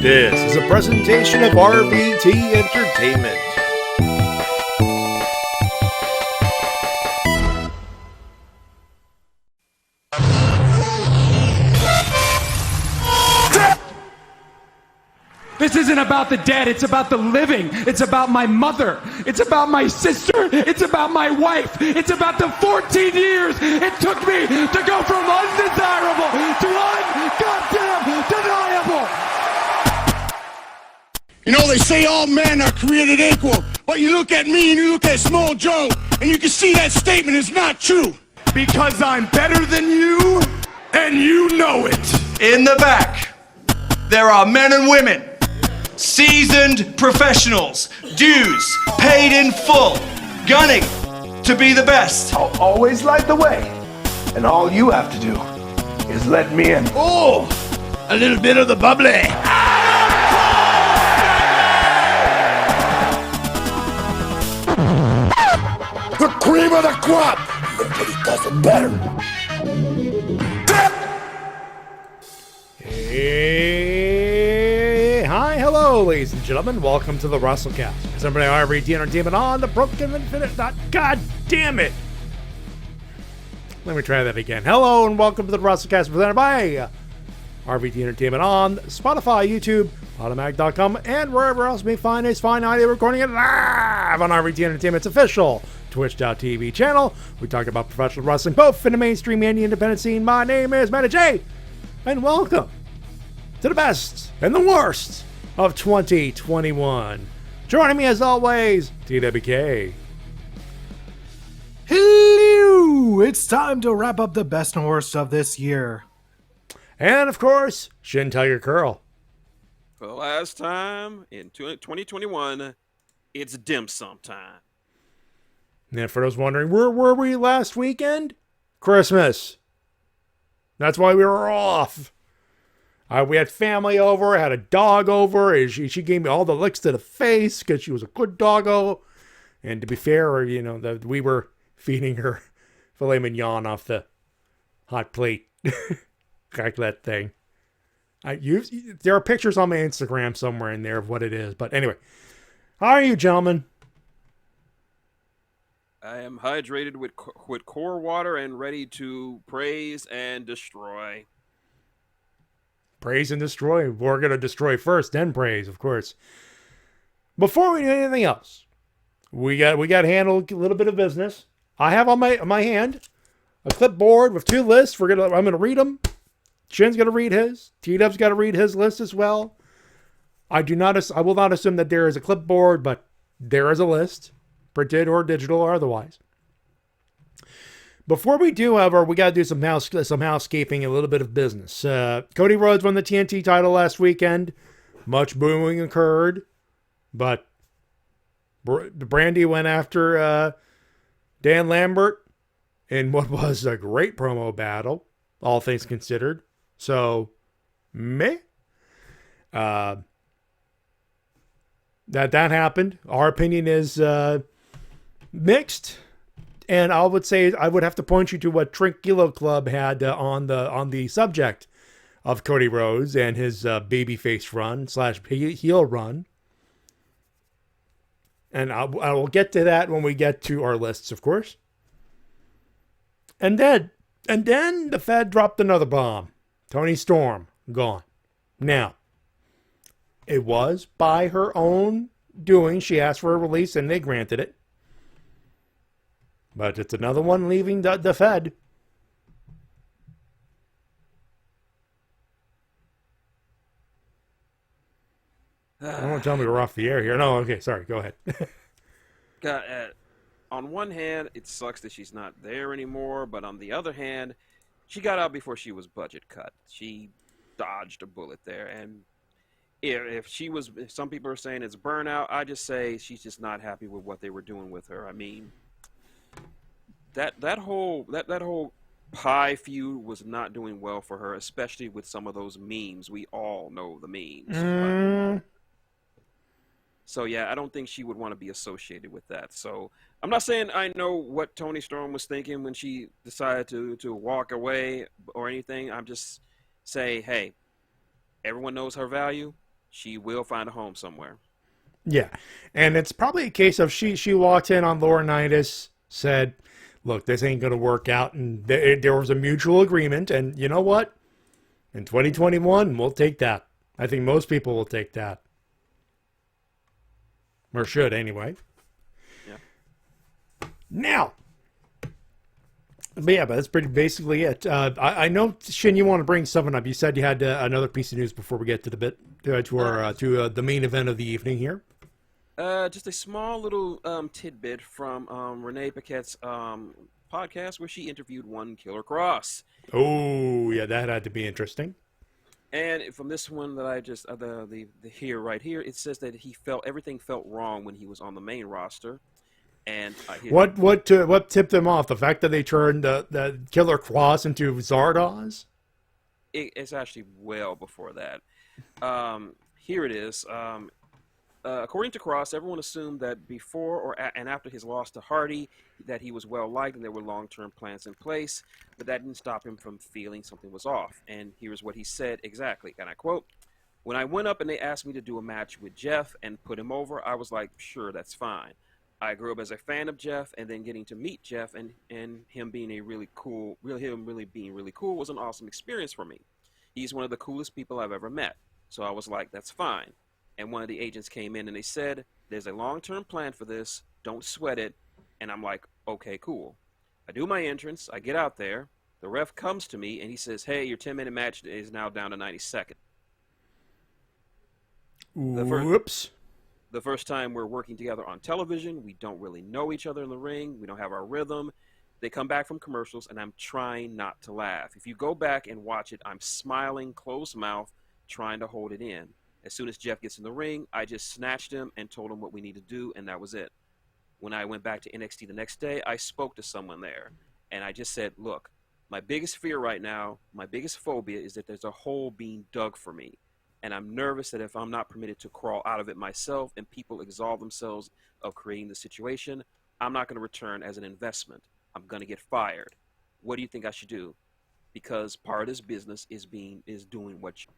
This is a presentation of RVT Entertainment. This isn't about the dead, it's about the living. It's about my mother. It's about my sister. It's about my wife. It's about the 14 years it took me to go from undesirable to un-goddamn deniable. You know, they say all men are created equal, but you look at me and you look at Small Joe, and you can see that statement is not true. Because I'm better than you, and you know it. In the back, there are men and women, seasoned professionals, dues paid in full, gunning to be the best. I'll always light the way, and all you have to do is let me in. Oh, a little bit of the bubbly. The cream of the crop! Nobody does it better. Hey, hi, hello, ladies and gentlemen. Welcome to the Wrestle-Cast. Presented by RVT Entertainment on the Broken Infinite. God damn it! Let me try that again. Hello and welcome to the Wrestle-Cast presented by RVT Entertainment on Spotify, YouTube, Automatic.com, and wherever else you may find this fine audio recording it live on RVT Entertainment's official Twitch.tv channel. We talk about professional wrestling both in the mainstream and the independent scene. My name is Matty J, and welcome to the best and the worst of 2021. Joining me as always, TWK. Hello! It's time to wrap up the best and worst of this year. And of course, Shintigercurl. For the last time in 2021, it's dim sum time. And for those wondering, where were we last weekend? Christmas. That's why we were off. We had family over, had a dog over, and she gave me all the licks to the face because she was a good doggo. And to be fair, you know, we were feeding her filet mignon off the hot plate. Like that thing. There are pictures on my Instagram somewhere in there of what it is. But anyway, how are you, gentlemen? I am hydrated with core water and ready to praise and destroy. Praise and destroy. We're going to destroy first, then praise, of course. Before we do anything else, we got to handle a little bit of business. I have on my hand a clipboard with two lists. I'm going to read them. Shin's going to read his. T-Dub's got to read his list as well. I will not assume that there is a clipboard, but there is a list, printed or digital or otherwise. Before we do, however, we got to do some housekeeping, a little bit of business. Cody Rhodes won the TNT title last weekend. Much booing occurred, but Brandy went after Dan Lambert in what was a great promo battle, all things considered. So, meh. That happened. Our opinion is mixed, and I would say I would have to point you to what Tranquilo Club had on the subject of Cody Rhodes and his babyface run / heel run. And I will get to that when we get to our lists, of course. And then the Fed dropped another bomb. Toni Storm, gone. Now, it was by her own doing. She asked for a release and they granted it. But it's another one leaving the Fed. I don't want to tell me we're off the air here. No, okay, sorry, go ahead. On one hand, it sucks that she's not there anymore, but on the other hand, she got out before she was budget cut. She dodged a bullet there, and if some people are saying it's burnout, I just say she's just not happy with what they were doing with her. I mean, that whole pie feud was not doing well for her, especially with some of those memes. We all know the memes. So yeah, I don't think she would want to be associated with that. So I'm not saying I know what Toni Storm was thinking when she decided to walk away or anything. I'm just say, hey, everyone knows her value. she will find a home somewhere. Yeah, and it's probably a case of she walked in on Laurinaitis, said, look, this ain't going to work out, and there was a mutual agreement, and you know what? In 2021, we'll take that. I think most people will take that. Or should, anyway. Yeah. Now, but that's pretty basically it. I know, Shin, you want to bring something up. You said you had another piece of news before we get to the the main event of the evening here. Just a small little tidbit from Renee Paquette's podcast where she interviewed one Killer Cross. Oh, yeah, that had to be interesting. And from this one that I just the right here, it says that everything felt wrong when he was on the main roster. And what tipped them off? The fact that they turned the Killer Cross into Zardoz? It's actually well before that. Here it is. According to Cross, everyone assumed that before and after his loss to Hardy, that he was well liked and there were long-term plans in place, but that didn't stop him from feeling something was off. And here's what he said exactly, and I quote, "When I went up and they asked me to do a match with Jeff and put him over, I was like, sure, that's fine. I grew up as a fan of Jeff, and then getting to meet Jeff and him being really being really cool was an awesome experience for me. He's one of the coolest people I've ever met. So I was like, that's fine. And one of the agents came in and they said, there's a long-term plan for this. Don't sweat it. And I'm like, okay, cool. I do my entrance. I get out there. The ref comes to me and he says, hey, your 10-minute match is now down to 90 seconds. Whoops. The first time we're working together on television, we don't really know each other in the ring. We don't have our rhythm. They come back from commercials, and I'm trying not to laugh. If you go back and watch it, I'm smiling, closed mouth, trying to hold it in. As soon as Jeff gets in the ring, I just snatched him and told him what we need to do, and that was it. When I went back to NXT the next day, I spoke to someone there, and I just said, look, my biggest fear right now, my biggest phobia is that there's a hole being dug for me. And I'm nervous that if I'm not permitted to crawl out of it myself and people absolve themselves of creating the situation, I'm not going to return as an investment. I'm going to get fired. What do you think I should do? Because part of this business is doing what you...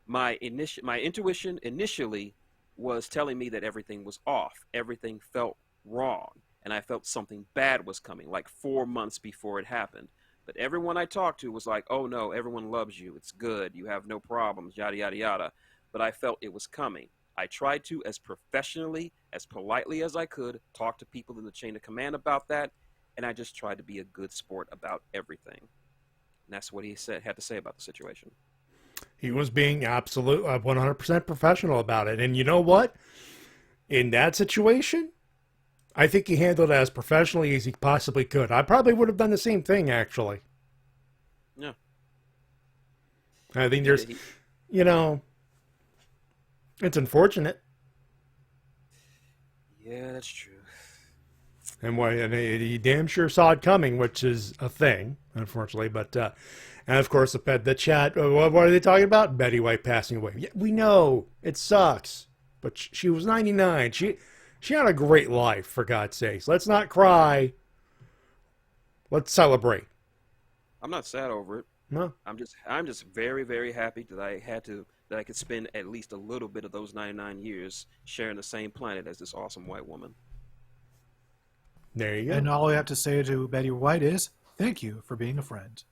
My intuition initially was telling me that everything was off. Everything felt wrong. And I felt something bad was coming, like 4 months before it happened. But everyone I talked to was like, oh, no, everyone loves you. It's good. You have no problems, yada, yada, yada. But I felt it was coming. I tried to, as professionally, as politely as I could, talk to people in the chain of command about that, and I just tried to be a good sport about everything. And that's what he had to say about the situation. He was being absolute 100% professional about it. And you know what? In that situation, I think he handled it as professionally as he possibly could. I probably would have done the same thing, actually. Yeah. I think there's, it's unfortunate. Yeah, that's true. And he damn sure saw it coming, which is a thing, unfortunately. But, and of course, the chat, what are they talking about? Betty White passing away. Yeah, we know. It sucks. But she was 99. She had a great life, for God's sakes. Let's not cry. Let's celebrate. I'm not sad over it. No. I'm just very, very happy that I could spend at least a little bit of those 99 years sharing the same planet as this awesome white woman. There you go. And all I have to say to Betty White is, thank you for being a friend.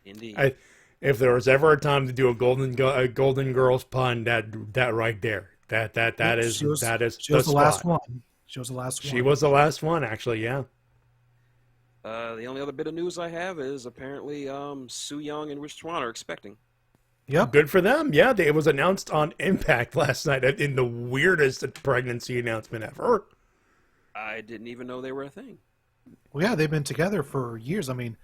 Indeed. If there was ever a time to do a Golden Girls pun, that right there. That is she was the last one. She was the last one. She was the last one, actually, yeah. The only other bit of news I have is apparently Su Yung and Rich Swann are expecting. Yep. Good for them. Yeah, it was announced on Impact last night in the weirdest pregnancy announcement ever. I didn't even know they were a thing. Well, yeah, they've been together for years. I mean,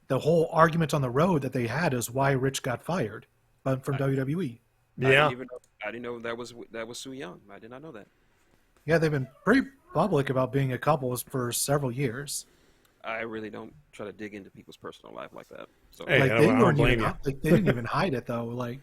the whole argument on the road that they had is why Rich got fired from WWE. Yeah. I didn't know that was Su Yung. I did not know that. Yeah, they've been pretty public about being a couple for several years. I really don't try to dig into people's personal life like that. So Hey, Like I they don't weren't blame even, you. like they didn't even hide it though. Like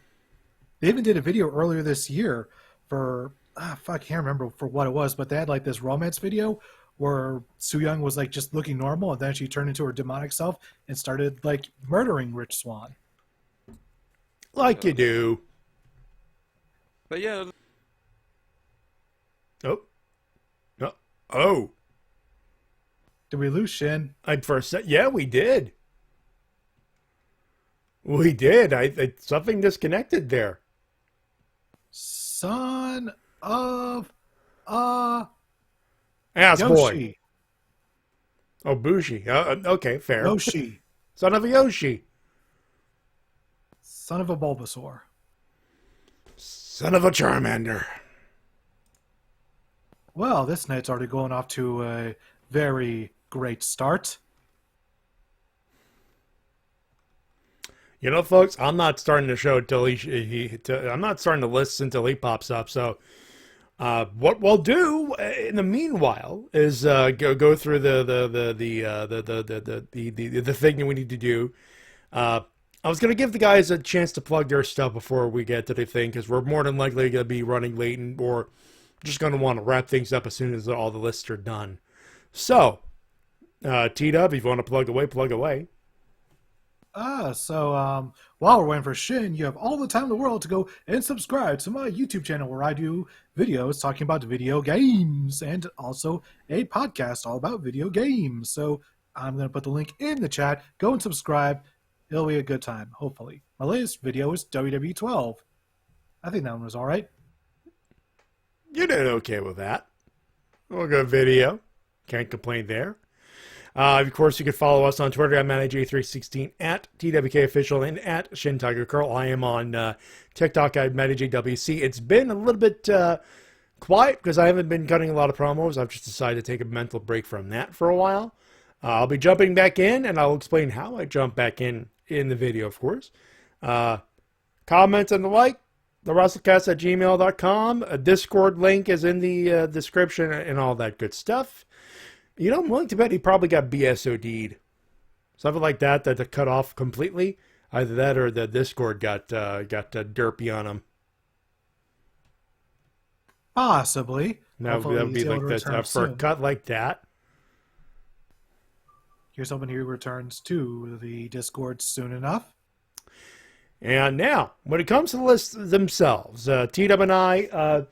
they even did a video earlier this year for I can't remember for what it was, but they had like this romance video where Su Yung was like just looking normal, and then she turned into her demonic self and started like murdering Rich Swann. Like you do. But yeah. Oh. Oh. Did we lose Shin? I'd first said, yeah, we did. We did. Something disconnected there. Son of Ass boy. Yoshi. Oh, Bushi. Okay, fair. Yoshi. Son of a Yoshi. Son of a Bulbasaur. Son of a Charmander. Well, this night's already going off to a very great start. You know, folks, I'm not starting the show until I'm not starting to listen until he pops up. So, what we'll do in the meanwhile is go through the thing that we need to do. I was gonna give the guys a chance to plug their stuff before we get to the thing, because we're more than likely gonna be running late, or just gonna want to wrap things up as soon as all the lists are done. So, T-Dub, if you want to plug away, plug away. So while we're waiting for Shin, you have all the time in the world to go and subscribe to my YouTube channel where I do videos talking about video games and also a podcast all about video games. So I'm going to put the link in the chat. Go and subscribe. It'll be a good time, hopefully. My latest video is WWE 12. I think that one was all right. You did okay with that. Well, good video. Can't complain there. Of course, you can follow us on Twitter at MattyJ316, at TWKOfficial, and at Shintigercurl. I am on TikTok at MattyJWC. It's been a little bit quiet because I haven't been cutting a lot of promos. I've just decided to take a mental break from that for a while. I'll be jumping back in, and I'll explain how I jump back in the video, of course. Comments and the like, the Wrestle-Cast at gmail.com. A Discord link is in the description and all that good stuff. You know, I'm willing to bet he probably got BSOD'd. Something like that cut off completely. Either that or the Discord got derpy on him. Possibly. That would be like that for a cut like that. Here's hoping he returns to the Discord soon enough. And now, when it comes to the lists themselves, T-Dub and I,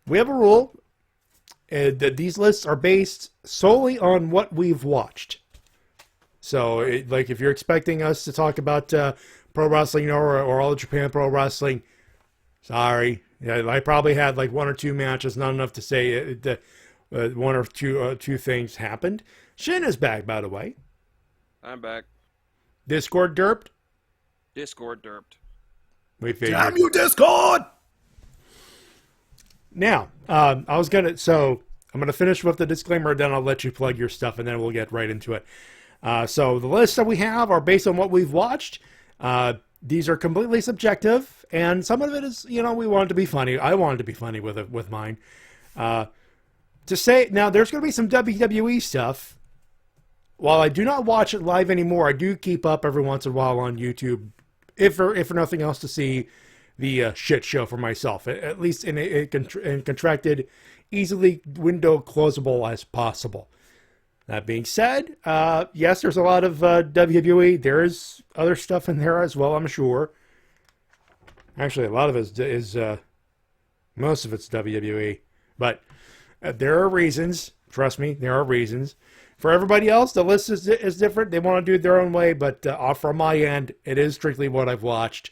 we have a rule. That these lists are based solely on what we've watched. So, like, if you're expecting us to talk about pro wrestling or all of Japan pro wrestling, sorry. I probably had like one or two matches, not enough to say that one or two things happened. Shin is back, by the way. I'm back. Discord derped? Discord derped. We figured. Damn you, Discord! Now, I'm going to finish with the disclaimer, then I'll let you plug your stuff, and then we'll get right into it. So the lists that we have are based on what we've watched. These are completely subjective, and some of it is, we want it to be funny. I wanted to be funny with mine. To say, now there's going to be some WWE stuff. While I do not watch it live anymore, I do keep up every once in a while on YouTube, if for nothing else, to see the shit show for myself, at least in a contracted, easily window closable as possible. That being said, yes, there's a lot of WWE. There's other stuff in there as well, I'm sure. Actually, a lot of it is most of it's WWE. But there are reasons. Trust me, there are reasons. For everybody else, the list is different. They want to do it their own way. But from my end, it is strictly what I've watched.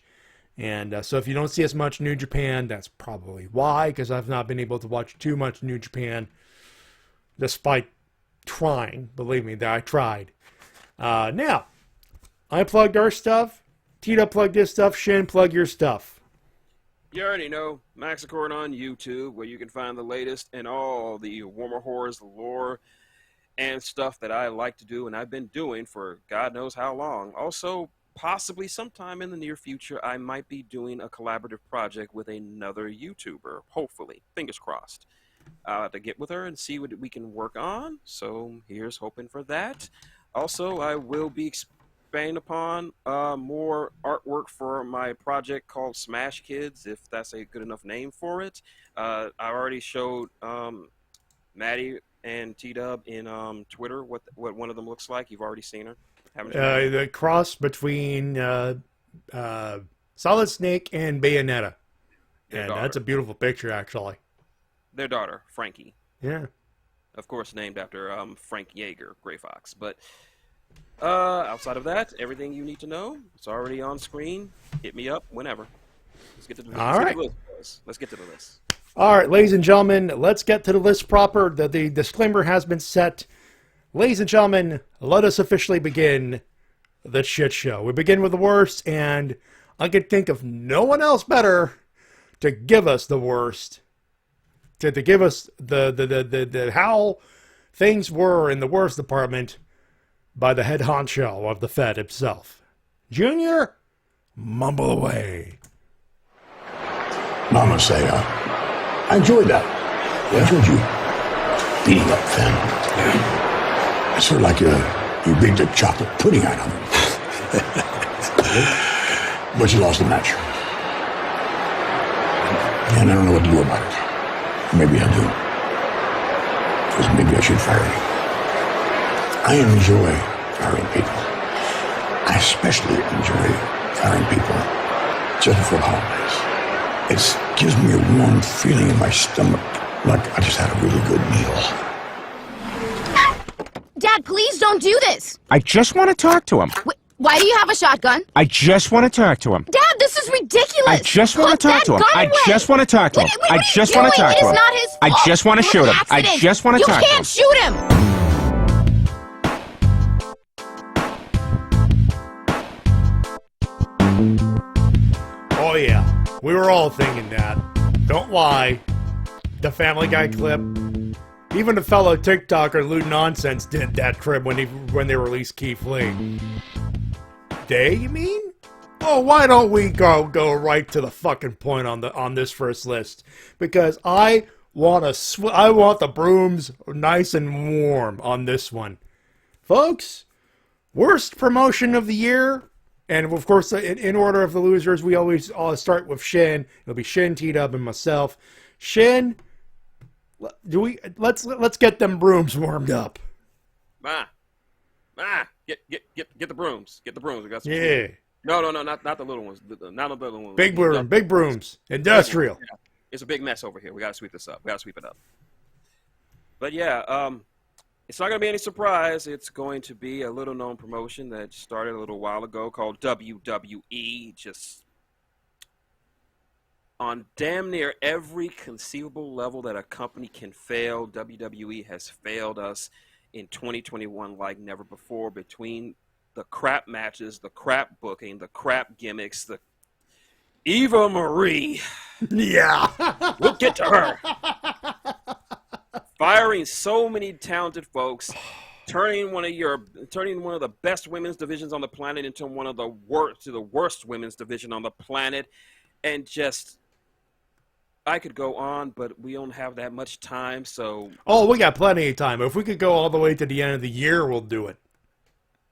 And so if you don't see as much New Japan, that's probably why, because I've not been able to watch too much New Japan, despite trying. Believe me, that I tried. Now, I plugged our stuff. Tito plugged his stuff. Shin, plug your stuff. You already know, Maxicorn on YouTube, where you can find the latest and all the Warmer Horrors, lore, and stuff that I like to do, and I've been doing for God knows how long. Also, possibly sometime in the near future, I might be doing a collaborative project with another YouTuber, hopefully, fingers crossed, to get with her and see what we can work on. So here's hoping for that. Also, I will be expanding upon more artwork for my project called Smash Kids, if that's a good enough name for it. I already showed Matty and T-Dub in Twitter what one of them looks like. You've already seen her. The cross between Solid Snake and Bayonetta. Their And daughter. that's a beautiful picture, actually. Their daughter, Frankie. Yeah. Of course, named after Frank Yeager, Gray Fox. But outside of that, everything you need to know, it's already on screen. Hit me up whenever. Let's get to the, All right. list, boys. Let's get to the list. All right, ladies and gentlemen, let's get to the list proper. The disclaimer has been set. Ladies and gentlemen, let us officially begin the shit show. We begin with the worst, and I could think of no one else better to give us the worst. To give us the how things were in the worst department by the head honcho of the Fed himself. Junior, mumble away. Mama say, I enjoyed that. I enjoyed you beating up Finn. It's sort of like you baked a chocolate pudding out of him. But you lost the match. And I don't know what to do about it. Maybe I do. Because maybe I should fire you. I enjoy firing people. I especially enjoy firing people just before the holidays. It gives me a warm feeling in my stomach, like I just had a really good meal. Dad, please don't do this. I just want to talk to him. Why do you have a shotgun? I just want to talk to him. Dad, this is ridiculous. I just want to talk to him. I just want to talk to him. I just want to talk to him. It is not his fault. I just want to shoot him. I just want to talk to him. You can't shoot him. Oh yeah, we were all thinking that. Don't lie. The Family Guy clip. Even the fellow TikToker Lou Nonsense did that clip when they released Keith Lee. They, you mean? Oh, why don't we go right to the fucking point on this first list? Because I want the brooms nice and warm on this one, folks. Worst promotion of the year. And, of course, in order of the losers, we always start with Shin. It'll be Shin, T-Dub, and myself. Shin, let's get them brooms warmed up. Get the brooms. Get the brooms. We got some. Yeah. No, not the little ones. Not the little ones. Big brooms. Industrial. Yeah. It's a big mess over here. We got to sweep this up. We got to sweep it up. But yeah, it's not going to be any surprise. It's going to be a little-known promotion that started a little while ago called WWE. Just on damn near every conceivable level that a company can fail, WWE has failed us in 2021 like never before. Between the crap matches, the crap booking, the crap gimmicks, the Eva Marie. Yeah. We'll get to her. Firing so many talented folks, turning one of the best women's divisions on the planet into one of the worst women's division on the planet, and just I could go on, but we don't have that much time. So we got plenty of time. If we could go all the way to the end of the year, we'll do it.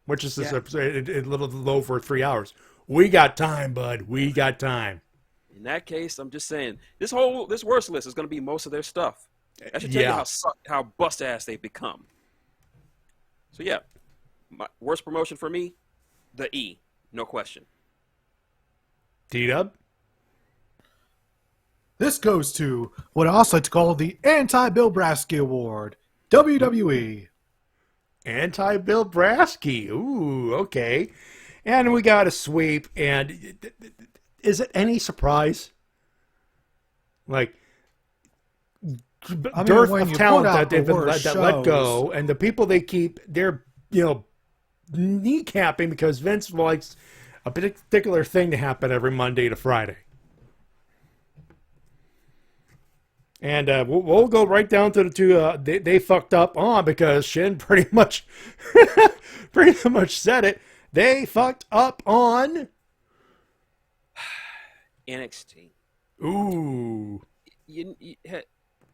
Which is a little low for 3 hours. We got time, bud. We got time. In that case, I'm just saying this worst list is going to be most of their stuff. I should tell you how bust ass they've become. So yeah, my worst promotion for me, the E, no question. T-Dub? This goes to what I also like to call the Anti-Bill Brasky Award, WWE. Anti-Bill Brasky. Ooh, okay. And we got a sweep. And is it any surprise? Like, dearth of talent that let go, and the people they keep, they're, kneecapping because Vince likes a particular thing to happen every Monday to Friday. And we'll go right down to the two they fucked up on, because Shin pretty much said it. They fucked up on NXT. Ooh.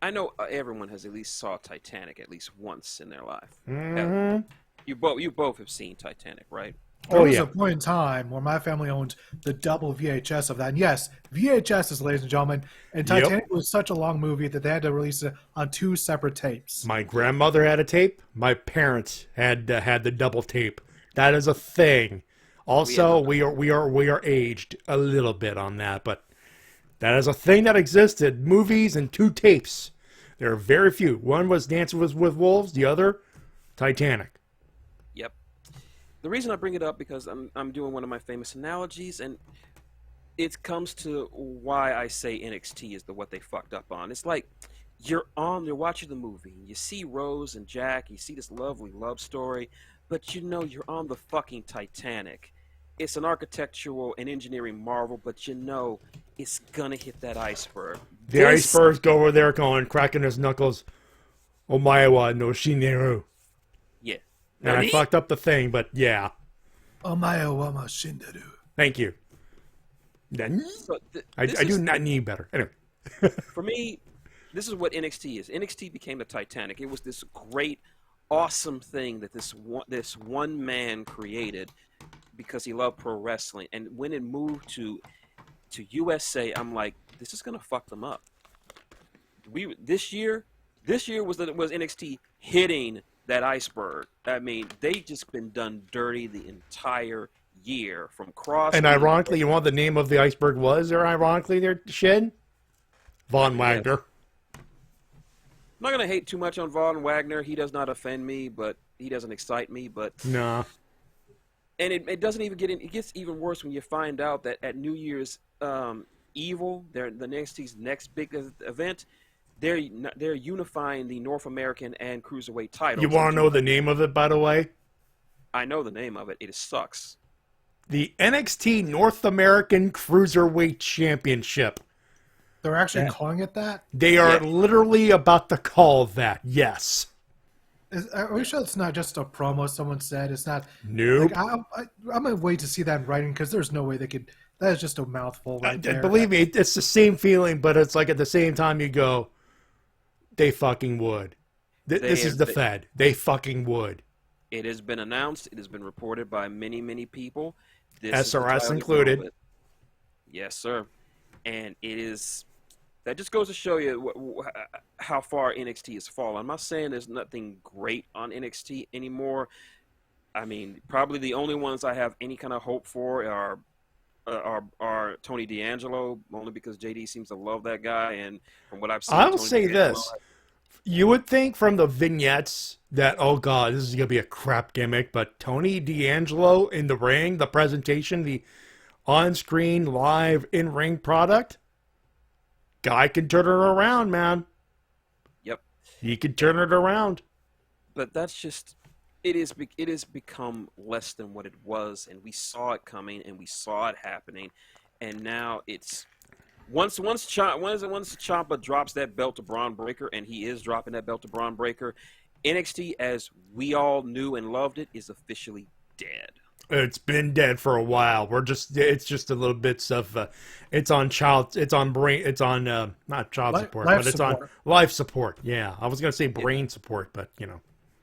I know everyone has at least saw Titanic at least once in their life. Mm-hmm. You both have seen Titanic, right? There was a point in time where my family owned the double VHS of that. And yes, VHSs, ladies and gentlemen. And Titanic was such a long movie that they had to release it on 2 separate tapes. My grandmother had a tape. My parents had the double tape. That is a thing. Also, we are aged a little bit on that, but that is a thing that existed. Movies and 2 tapes. There are very few. One was Dances with Wolves, the other Titanic. Yep. The reason I bring it up because I'm doing one of my famous analogies, and it comes to why I say NXT is what they fucked up on. It's like you're watching the movie, and you see Rose and Jack, you see this lovely love story, but you know you're on the fucking Titanic. It's an architectural and engineering marvel, but you know it's gonna hit that iceberg. The iceberg's go over there going, cracking his knuckles. Omae wa no shineru. Yeah. And I fucked up the thing, but yeah. Omae wa ma shinderu. Thank you. So I do not need better. Anyway. For me, this is what NXT is. NXT became the Titanic. It was this great, awesome thing that this one man created because he loved pro wrestling. And when it moved to USA, I'm like, this is gonna fuck them up. This year was NXT hitting that iceberg. I mean, they just been done dirty the entire year from Cross. And ironically, you know what the name of the iceberg was? There, ironically, there, Shed? Von Wagner. I'm not gonna hate too much on Von Wagner. He does not offend me, but he doesn't excite me. But nah. And it doesn't even get in. It gets even worse when you find out that at New Year's Evil, the NXT's next big event, they're unifying the North American and Cruiserweight titles. You want to know the name of it, by the way? I know the name of it. It sucks. The NXT North American Cruiserweight Championship. They're actually calling it that? They are literally about to call that, yes. Are we sure it's not just a promo someone said? It's not... Nope. Like, I'm going to wait to see that in writing because there's no way they could... That is just a mouthful right there. Believe me, it's the same feeling, but it's like at the same time you go, they fucking would. This is the Fed. They fucking would. It has been announced. It has been reported by many, many people. SRS included. Yes, sir. And it is... That just goes to show you how far NXT has fallen. I'm not saying there's nothing great on NXT anymore. I mean, probably the only ones I have any kind of hope for are Tony D'Angelo, only because JD seems to love that guy. And from what I've seen, I'll say this. You would think from the vignettes that, oh, God, this is going to be a crap gimmick. But Tony D'Angelo in the ring, the presentation, the on-screen, live, in-ring product, guy can turn it around, man. Yep. He can turn it around. But that's just... It has become less than what it was, and we saw it coming, and we saw it happening, and now it's... Once Ciampa drops that belt to Braun Breaker, and he is dropping that belt to Braun Breaker, NXT, as we all knew and loved it, is officially dead. It's been dead for a while. It's just a little bits of, not child support, but it's on life support. Yeah, I was gonna say brain support, but you know.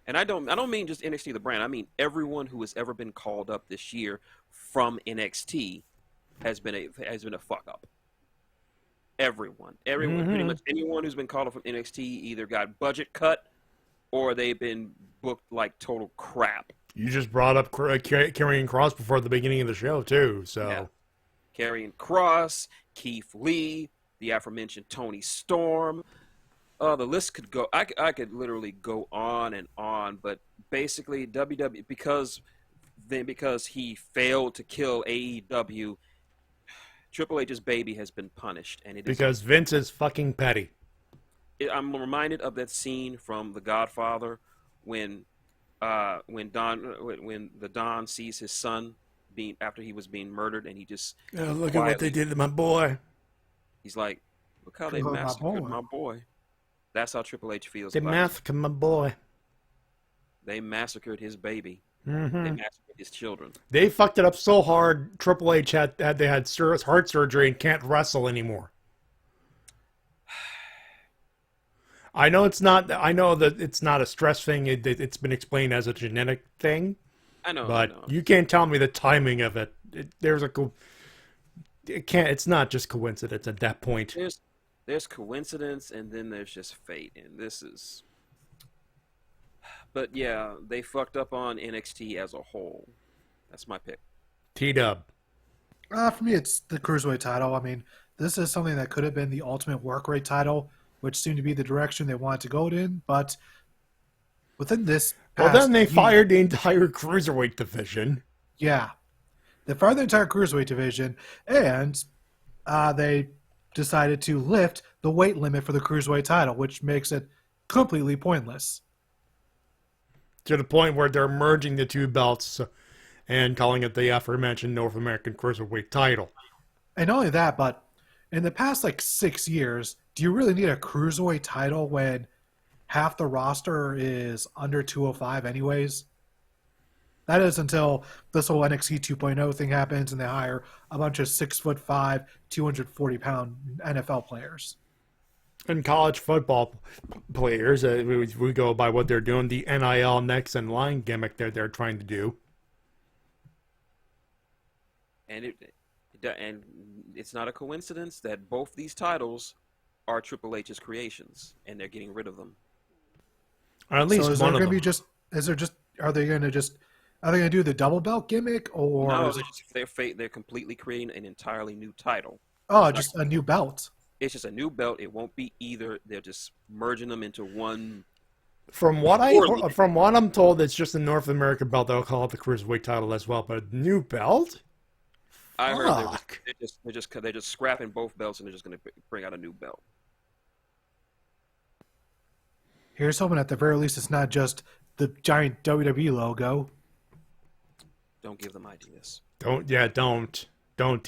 And I don't mean just NXT the brand. I mean everyone who has ever been called up this year from NXT has been a fuck up. Everyone, pretty much anyone who's been called up from NXT either got budget cut or they've been booked like total crap. You just brought up Karrion Kross before the beginning of the show, too. So, Karrion Kross, Keith Lee, the aforementioned Tony Storm. The list could go. I could literally go on and on. But basically, WWE because he failed to kill AEW, Triple H's baby has been punished, and because Vince is fucking petty. I'm reminded of that scene from The Godfather when the Don sees his son after he was being murdered, and he just look at what they did to my boy. He's like, look how they massacred my boy. That's how Triple H feels. They massacred my boy. They massacred his baby. Mm-hmm. They massacred his children. They fucked it up so hard. Triple H had heart surgery and can't wrestle anymore. I know that it's not a stress thing. It's been explained as a genetic thing. I know, but you can't tell me the timing of it. It's not just coincidence at that point. There's coincidence, and then there's just fate, and this is. But yeah, they fucked up on NXT as a whole. That's my pick. T-Dub. For me, it's the Cruiserweight title. I mean, this is something that could have been the Ultimate Work Rate title, which seemed to be the direction they wanted to go in, but within this Well, then they year, fired the entire Cruiserweight division. Yeah. They fired the entire Cruiserweight division, and they decided to lift the weight limit for the Cruiserweight title, which makes it completely pointless. To the point where they're merging the two belts and calling it the aforementioned North American Cruiserweight title. And not only that, but in the past 6 years, do you really need a Cruiserweight title when half the roster is under 205 anyways? That is until this whole NXT 2.0 thing happens and they hire a bunch of 6'5", 240-pound NFL players. And college football players, we go by what they're doing, the NIL next in line gimmick they're trying to do. And it's not a coincidence that both these titles are Triple H's creations, and they're getting rid of them. Or at least so is one there of going them. to be are they going to do the double belt gimmick, or No, they're completely creating an entirely new title. just a new belt? It's just a new belt. It won't be either. They're just merging them into one. From what I'm told, it's just a North American belt. They'll call it the Cruiserweight title as well. But a new belt? I heard Fuck. they're just scrapping both belts and they're just going to bring out a new belt. Here's hoping at the very least it's not just the giant WWE logo. Don't give them ideas. Don't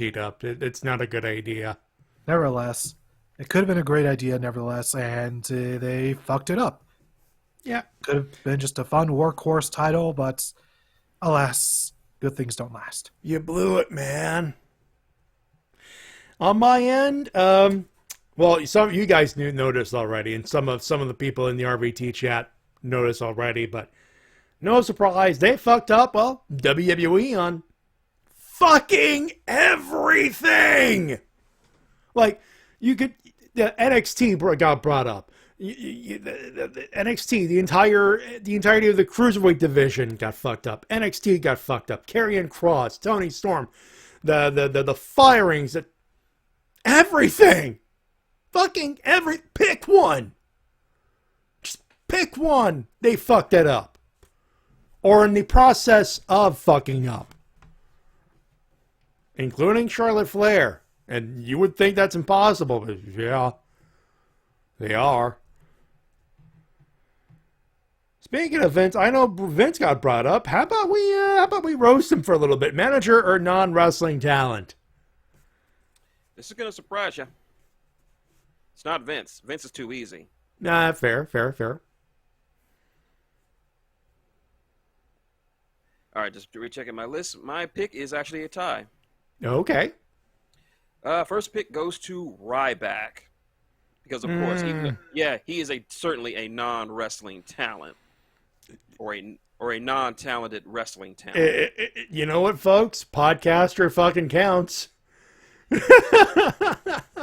eat up. It's not a good idea. Nevertheless, it could have been a great idea, nevertheless, and they fucked it up. Yeah. Could have been just a fun workhorse title, but alas, good things don't last. You blew it, man. On my end, well, some of you guys noticed already, and some of the people in the RVT chat noticed already, but no surprise, they fucked up, well, WWE on fucking everything! Like, you could, the NXT got brought up. The NXT, the entirety of the Cruiserweight division got fucked up. NXT got fucked up. Karrion Kross, Tony Storm, the firings, everything. Fucking pick one. Just pick one. They fucked it up. Or in the process of fucking up. Including Charlotte Flair. And you would think that's impossible, but yeah, they are. Speaking of Vince, I know Vince got brought up. How about we roast him for a little bit? Manager or non-wrestling talent? This is going to surprise you. It's not Vince. Vince is too easy. Nah, fair. All right, just rechecking my list. My pick is actually a tie. Okay. First pick goes to Ryback. Because, of course, he is certainly a non-wrestling talent. Or a non-talented wrestling talent. You know what, folks? Podcaster fucking counts.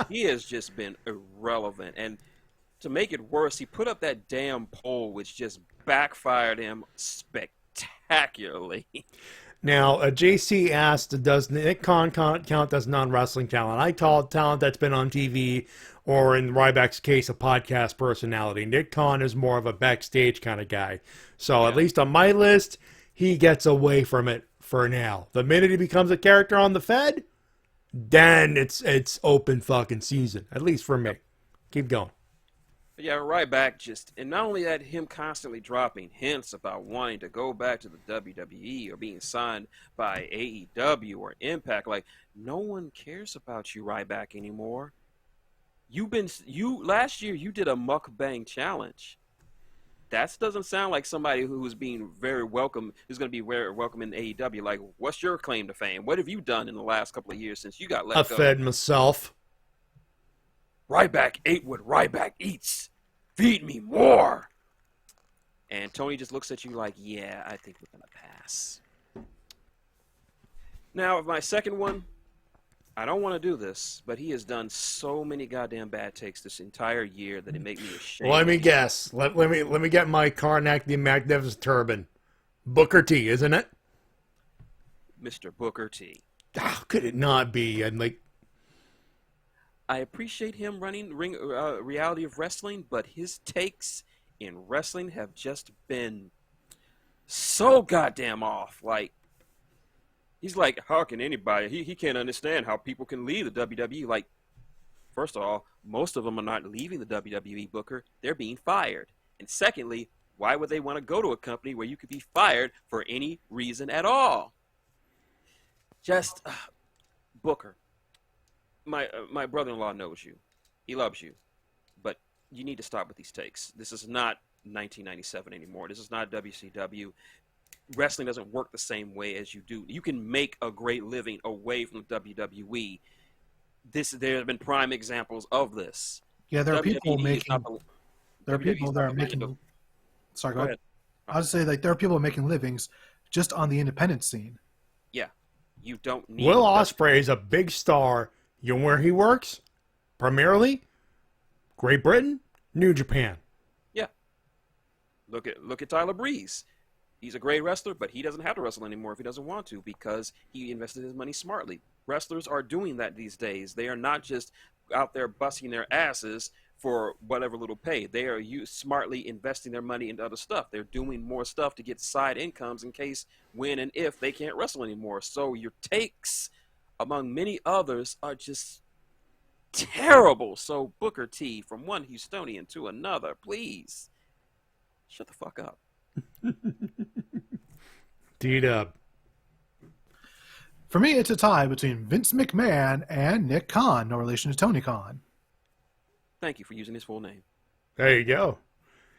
He has just been irrelevant. And to make it worse, he put up that damn poll, which just backfired him spectacularly. Now, JC asked, does Nick Khan count as non-wrestling talent? I call it talent that's been on TV, or in Ryback's case, a podcast personality. Nick Khan is more of a backstage kind of guy. So at least on my list, he gets away from it for now. The minute he becomes a character on the Fed, then it's open fucking season. At least for me. Keep going. But yeah, Ryback and not only that, him constantly dropping hints about wanting to go back to the WWE or being signed by AEW or Impact. Like, no one cares about you, Ryback, anymore. Last year you did a mukbang challenge. That doesn't sound like somebody who's being very welcome, who's going to be very welcome in AEW. Like, what's your claim to fame? What have you done in the last couple of years since you got let go? I fed myself. Ryback ate what Ryback eats. Feed me more. And Tony just looks at you like, yeah, I think we're going to pass. Now, my second one, I don't want to do this, but he has done so many goddamn bad takes this entire year that it makes me ashamed. Let me guess. Let me get my Karnak the Magnificent Turban. Booker T, isn't it? Mr. Booker T. How could it not be? And like, I appreciate him running reality of wrestling, but his takes in wrestling have just been so goddamn off. Like, he's like, how can anybody? He can't understand how people can leave the WWE. Like, first of all, most of them are not leaving the WWE, Booker. They're being fired. And secondly, why would they want to go to a company where you could be fired for any reason at all? Just, Booker. My brother-in-law knows you. He loves you. But you need to stop with these takes. This is not 1997 anymore. This is not WCW. Wrestling doesn't work the same way as you do. You can make a great living away from WWE. There have been prime examples of this. Yeah, there are people WWE making. There are people that are making. Sorry, go ahead. I was say like there are people making livings just on the independent scene. Yeah, you don't need. Will Ospreay is a big star. You know where he works? Primarily, Great Britain, New Japan. Yeah. Look at Tyler Breeze. He's a great wrestler, but he doesn't have to wrestle anymore if he doesn't want to because he invested his money smartly. Wrestlers are doing that these days. They are not just out there busting their asses for whatever little pay. They are smartly investing their money into other stuff. They're doing more stuff to get side incomes in case, when, and if they can't wrestle anymore. So your takes, among many others, are just terrible. So Booker T, from one Houstonian to another, please shut the fuck up. D-Dub. For me, it's a tie between Vince McMahon and Nick Khan, no relation to Tony Khan. Thank you for using his full name. There you go.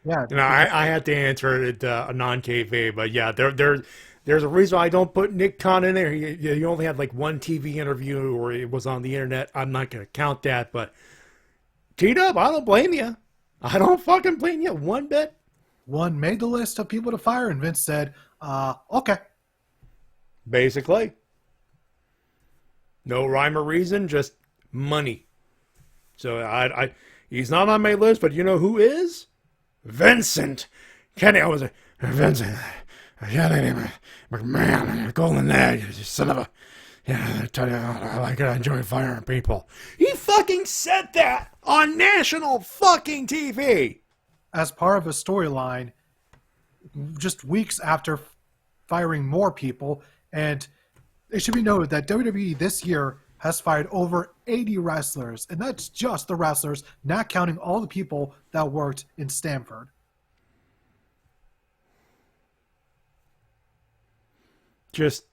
Yeah, You know, I had to answer it a non-kayfabe, but yeah, there's a reason I don't put Nick Khan in there. He only had like one TV interview or it was on the internet. I'm not going to count that, but T-Dub, I don't blame you. I don't fucking blame you one bit. one made the list of people to fire, and Vince said, okay. Basically. No rhyme or reason, just money. So he's not on my list, but you know who is? Vincent. Kenny, I was a Vincent. McMahon, golden egg, you son of a. Yeah, I tell you, I like it. I enjoy firing people. He fucking said that on national fucking TV. As part of a storyline, just weeks after firing more people, and it should be noted that WWE this year has fired over 80 wrestlers, and that's just the wrestlers, not counting all the people that worked in Stamford. Just,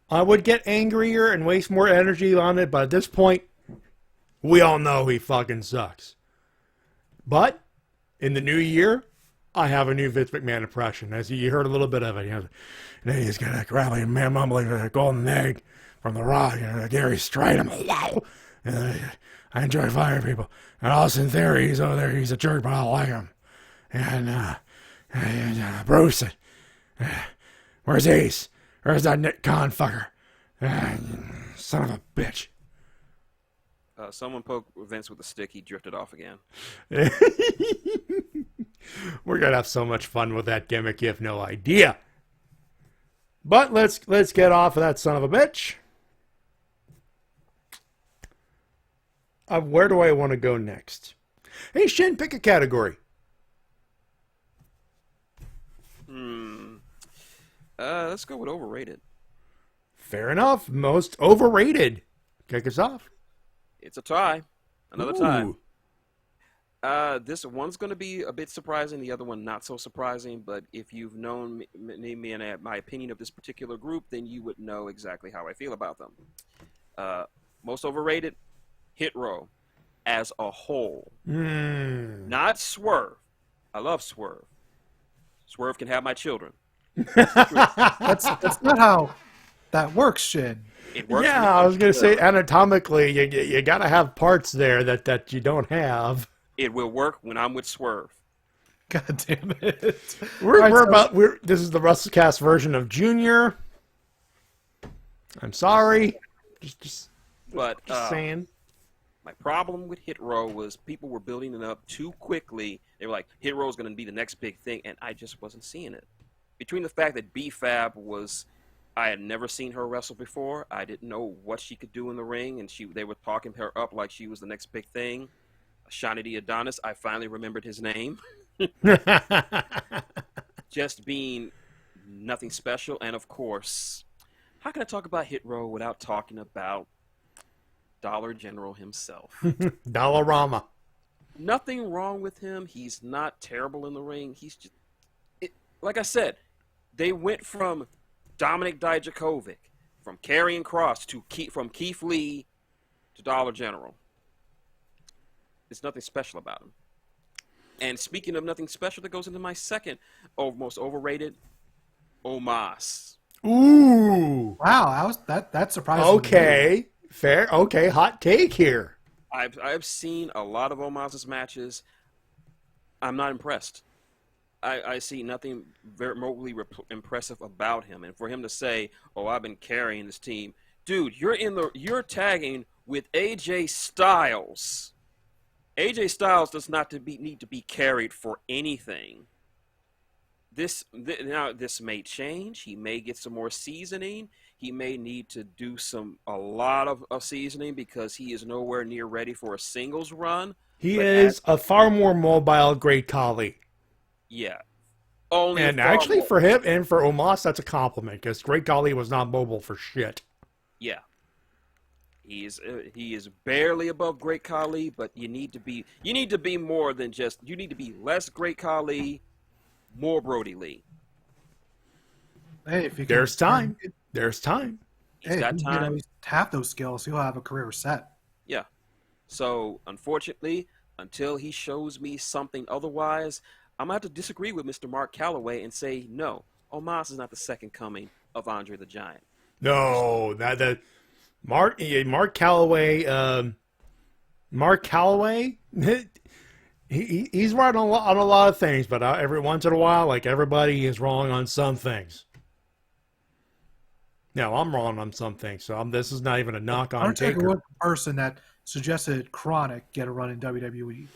I would get angrier and waste more energy on it, but at this point, we all know he fucking sucks. But, in the new year, I have a new Vince McMahon impression. As you heard a little bit of it. He's got a growling man mumbling a golden egg from The Rock, Gary Stridham. I enjoy firing people. And Austin Theory, he's over there, he's a jerk, but I like him. And Bruce, where's Ace? Where's that Nick Khan fucker? Son of a bitch. Someone poked Vince with a stick. He drifted off again. We're gonna have so much fun with that gimmick. You have no idea. But let's get off of that son of a bitch. Where do I want to go next? Hey, Shin, pick a category. Let's go with overrated. Fair enough. Most overrated. Kick us off. It's a tie. Another Ooh. tie. This one's going to be a bit surprising. The other one not so surprising. But if you've known me and my opinion of this particular group, then you would know exactly how I feel about them. Most overrated, Hit Row as a whole. Not Swerve. I love Swerve. Swerve can have my children. That's not how that works, Shin. It works. Yeah, I was going to say anatomically, you got to have parts there that you don't have. It will work when I'm with Swerve. God damn it. This is the Wrestle-Cast version of Junior. I'm sorry. Just saying. My problem with Hit Row was people were building it up too quickly. They were like, Hit Row is going to be the next big thing, and I just wasn't seeing it. Between the fact that B-Fab was I had never seen her wrestle before. I didn't know what she could do in the ring, and they were talking her up like she was the next big thing. Shanity Adonis, I finally remembered his name. Just being nothing special, and of course, how can I talk about Hit Row without talking about Dollar General himself? Dollarama. Nothing wrong with him. He's not terrible in the ring. He's just, like I said, they went from Dominic Dijakovic, from Karrion Kross from Keith Lee to Dollar General. There's nothing special about him. And speaking of nothing special, that goes into my second most overrated, Omos. Ooh. Wow, that surprised me. Okay. Fair. Okay, hot take here. I've seen a lot of Omos's matches. I'm not impressed. I see nothing very remotely impressive about him. And for him to say, "Oh, I've been carrying this team," dude, you're tagging with AJ Styles. AJ Styles does not need to be carried for anything. Now this may change. He may get some more seasoning. He may need to do a lot of seasoning because he is nowhere near ready for a singles run. He is a far more mobile Great Khali. Yeah. And actually for him and for Omos, that's a compliment because Great Khali was not mobile for shit. Yeah. He is barely above Great Khali, but you need to be more than just, you need to be less Great Khali, more Brody Lee. Hey, if you can, There's time. There's time. He's got time. You know, half those skills, he'll have a career set. Yeah. So, unfortunately, until he shows me something otherwise, I'm going to have to disagree with Mr. Mark Calloway and say, no, Omos is not the second coming of Andre the Giant. No, Mark Calloway, he's right on a lot of things, but every once in a while, like everybody is wrong on some things. No, I'm wrong on some things, so this is not even a knock on Taker. One person that suggested Chronic get a run in WWE.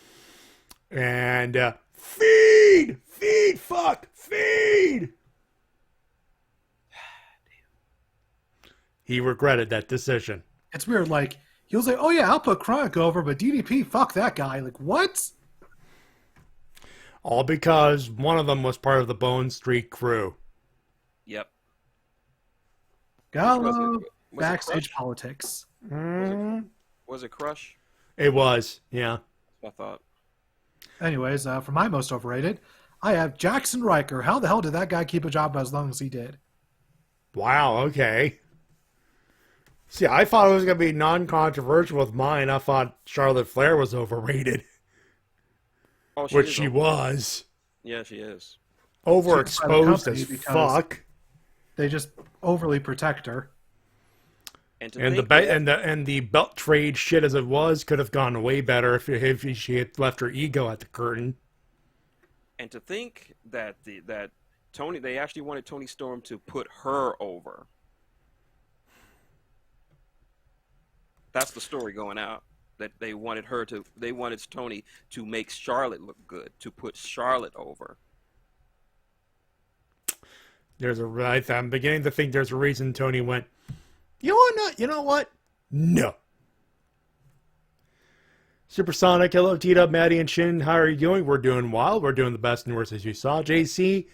And feed. He regretted that decision. It's weird, like, he'll say, oh yeah, I'll put Chronic over, but DDP, fuck that guy. Like, what? All because one of them was part of the Bone Streak crew. Yep. Gallo, was backstage politics. Was it Crush? It was, yeah. I thought. Anyways, for my most overrated, I have Jackson Riker. How the hell did that guy keep a job as long as he did? Wow, okay. See, I thought it was going to be non-controversial with mine. I thought Charlotte Flair was overrated. Oh, which she was. Yeah, she is. Overexposed as fuck. They just overly protect her. And the belt trade shit as it was could have gone way better if she had left her ego at the curtain. And to think that they actually wanted Toni Storm to put her over. That's the story going out. That they wanted Toni to make Charlotte look good, to put Charlotte over. I'm beginning to think there's a reason Toni went, you know what? No. Supersonic, hello, T-Dub, Matty, and Shin. How are you doing? We're doing well. We're doing the best and worst as you saw. JC,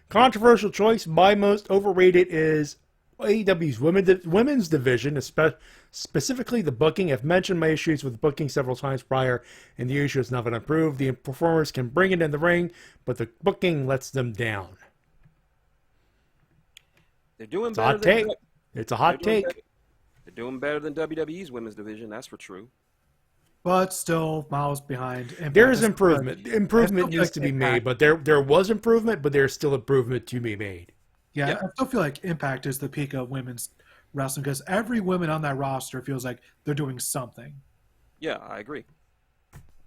controversial choice. My most overrated is AEW's women's division, specifically the booking. I've mentioned my issues with booking several times prior, and the issue has not been improved. The performers can bring it in the ring, but the booking lets them down. They're doing better. It's a hot take. They're doing better than WWE's women's division. That's for true. But still miles behind. There is improvement. Improvement needs to be made, but there was improvement, but there's still improvement to be made. Yeah, Yep. I still feel like Impact is the peak of women's wrestling because every woman on that roster feels like they're doing something. Yeah, I agree.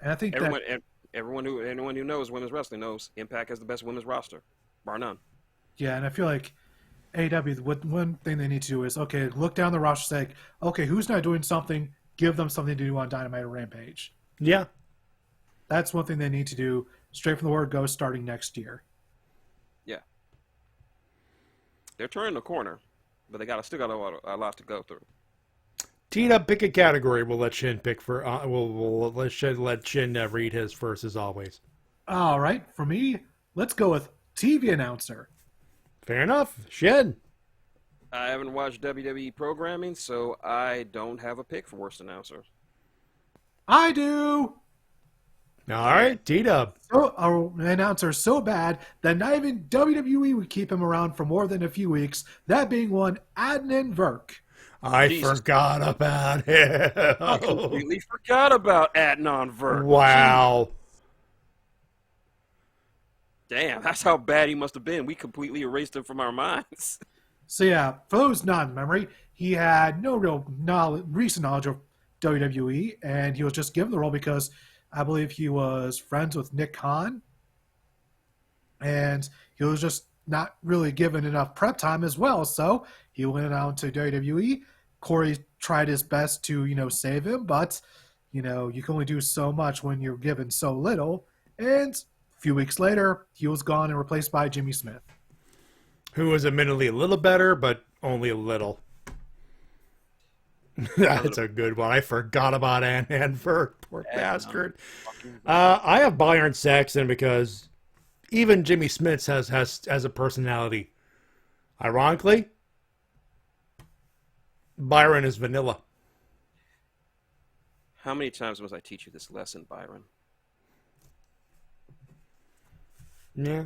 And I think anyone who knows women's wrestling knows Impact has the best women's roster, bar none. Yeah, and I feel like AEW, one thing they need to do is, okay, look down the roster and say, okay, who's not doing something? Give them something to do on Dynamite or Rampage. Yeah. That's one thing they need to do straight from the word go starting next year. Yeah. They're turning the corner. but they still got a lot to go through. Tina, pick a category. We'll let Shin pick for. We'll let Shin read his first as always. All right, for me, let's go with TV announcer. Fair enough. Shin. I haven't watched WWE programming, so I don't have a pick for worst announcer. I do. All right, T-Dub. So, our announcer is so bad that not even WWE would keep him around for more than a few weeks. That being one, Adnan Virk. I forgot about him. I completely forgot about Adnan Virk. Wow. Damn, that's how bad he must have been. We completely erased him from our minds. So yeah, for those not in memory, he had no real recent knowledge of WWE, and he was just given the role because I believe he was friends with Nick Khan, and he was just not really given enough prep time as well. So he went out to WWE. Corey tried his best to, save him, but, you can only do so much when you're given so little. And a few weeks later, he was gone and replaced by Jimmy Smith. Who was admittedly a little better, but only a little. That's a good one. I forgot about Adnan Virk. Poor bastard. I have Byron Saxton because even Jimmy Smith has a personality. Ironically, Byron is vanilla. How many times must I teach you this lesson, Byron? Yeah.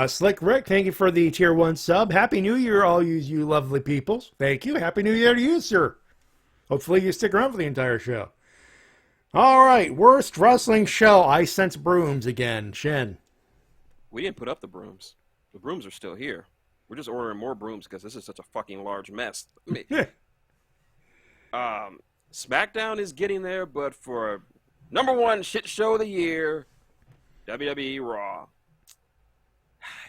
Slick Rick, thank you for the tier 1 sub. Happy New Year, all you lovely peoples. Thank you. Happy New Year to you, sir. Hopefully you stick around for the entire show. All right, worst wrestling show. I sense brooms again. Shin. We didn't put up the brooms. The brooms are still here. We're just ordering more brooms because this is such a fucking large mess. SmackDown is getting there, but for number 1 shit show of the year, WWE Raw.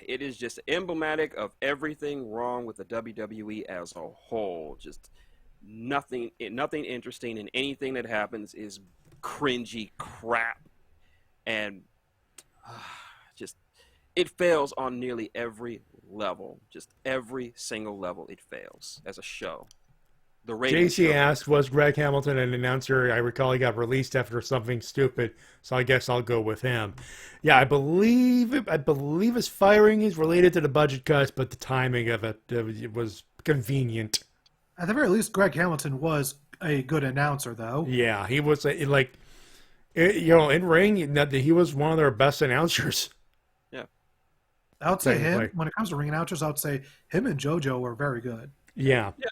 It is just emblematic of everything wrong with the WWE as a whole. Just nothing interesting, and anything that happens is cringy crap. And just it fails on nearly every level. Just every single level it fails as a show. The JC asked, was Greg Hamilton an announcer? I recall he got released after something stupid, so I guess I'll go with him. Yeah, I believe his firing is related to the budget cuts, but the timing of it was convenient. At the very least, Greg Hamilton was a good announcer, though. Yeah, he was in ring, he was one of their best announcers. Yeah, I would say him. When it comes to ring announcers, I would say him and JoJo were very good. Yeah. Yeah.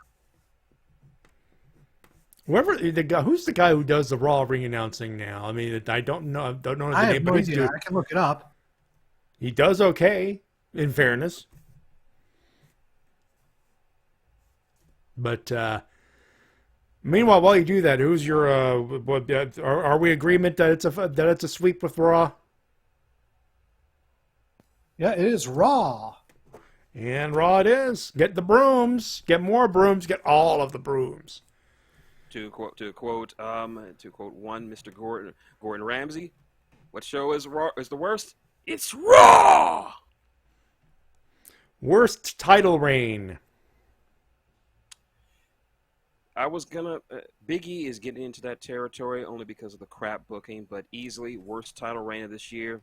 Who's the guy who does the Raw ring announcing now? I mean, I don't know the name. I have no idea. I can look it up. He does okay, in fairness. But meanwhile, while you do that, who's your? Are we agreement that it's a sweep with Raw? Yeah, it is Raw. And Raw it is. Get the brooms. Get more brooms. Get all of the brooms. To quote one Mr. Gordon Ramsay, what show is the worst? It's Raw. Worst title reign. I was gonna Big E is getting into that territory only because of the crap booking, but easily worst title reign of this year,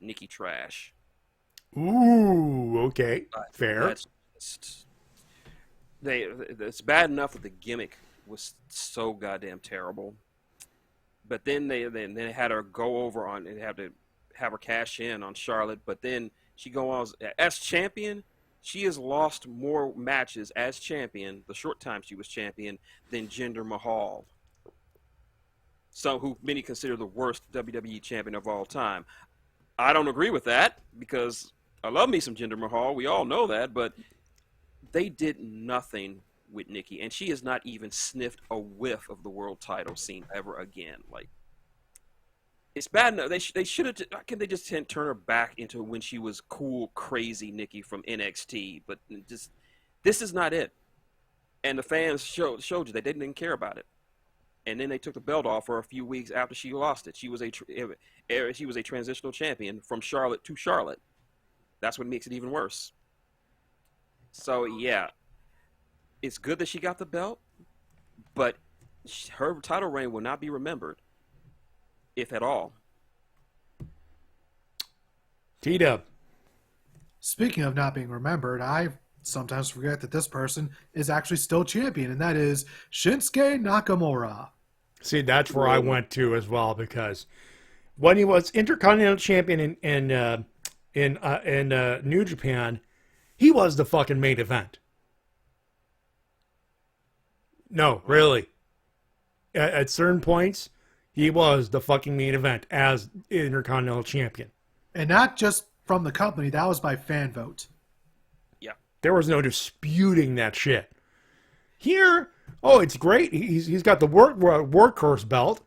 Nikki Trash. Ooh, okay, fair. It's bad enough that the gimmick was so goddamn terrible, but then they had her go over on and have her cash in on Charlotte, but then she go on as champion. She has lost more matches as champion the short time she was champion than Jinder Mahal, who many consider the worst WWE champion of all time. I don't agree with that because I love me some Jinder Mahal. We all know that, but they did nothing with Nikki, and she has not even sniffed a whiff of the world title scene ever again. Like, it's bad enough. They should have. Why can't they just turn her back into when she was cool, crazy Nikki from NXT? But just this is not it. And the fans showed you they didn't even care about it. And then they took the belt off her a few weeks after she lost it. She was a transitional champion from Charlotte to Charlotte. That's what makes it even worse. So yeah, it's good that she got the belt, but her title reign will not be remembered, if at all. T-Dub. Speaking of not being remembered, I sometimes forget that this person is actually still champion, and that is Shinsuke Nakamura. See, that's where I went to as well, because when he was Intercontinental Champion in New Japan, he was the fucking main event. No, really. At certain points, he was the fucking main event as Intercontinental Champion. And not just from the company, that was by fan vote. Yeah. There was no disputing that shit. Here, oh, it's great. He's got the workhorse belt.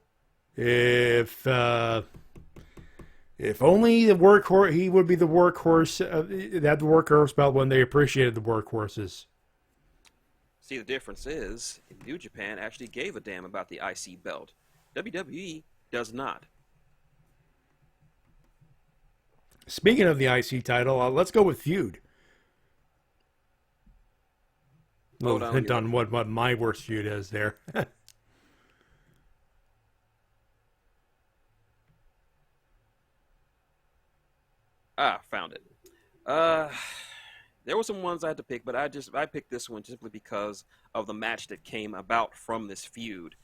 If only the workhorse, he would be the workhorse. That the workhorse belt when they appreciated the workhorses. See, the difference is New Japan actually gave a damn about the IC belt. WWE does not. Speaking of the IC title, let's go with Feud. Little hint on what my worst feud is there. Found it. There were some ones I had to pick, but I picked this one simply because of the match that came about from this feud.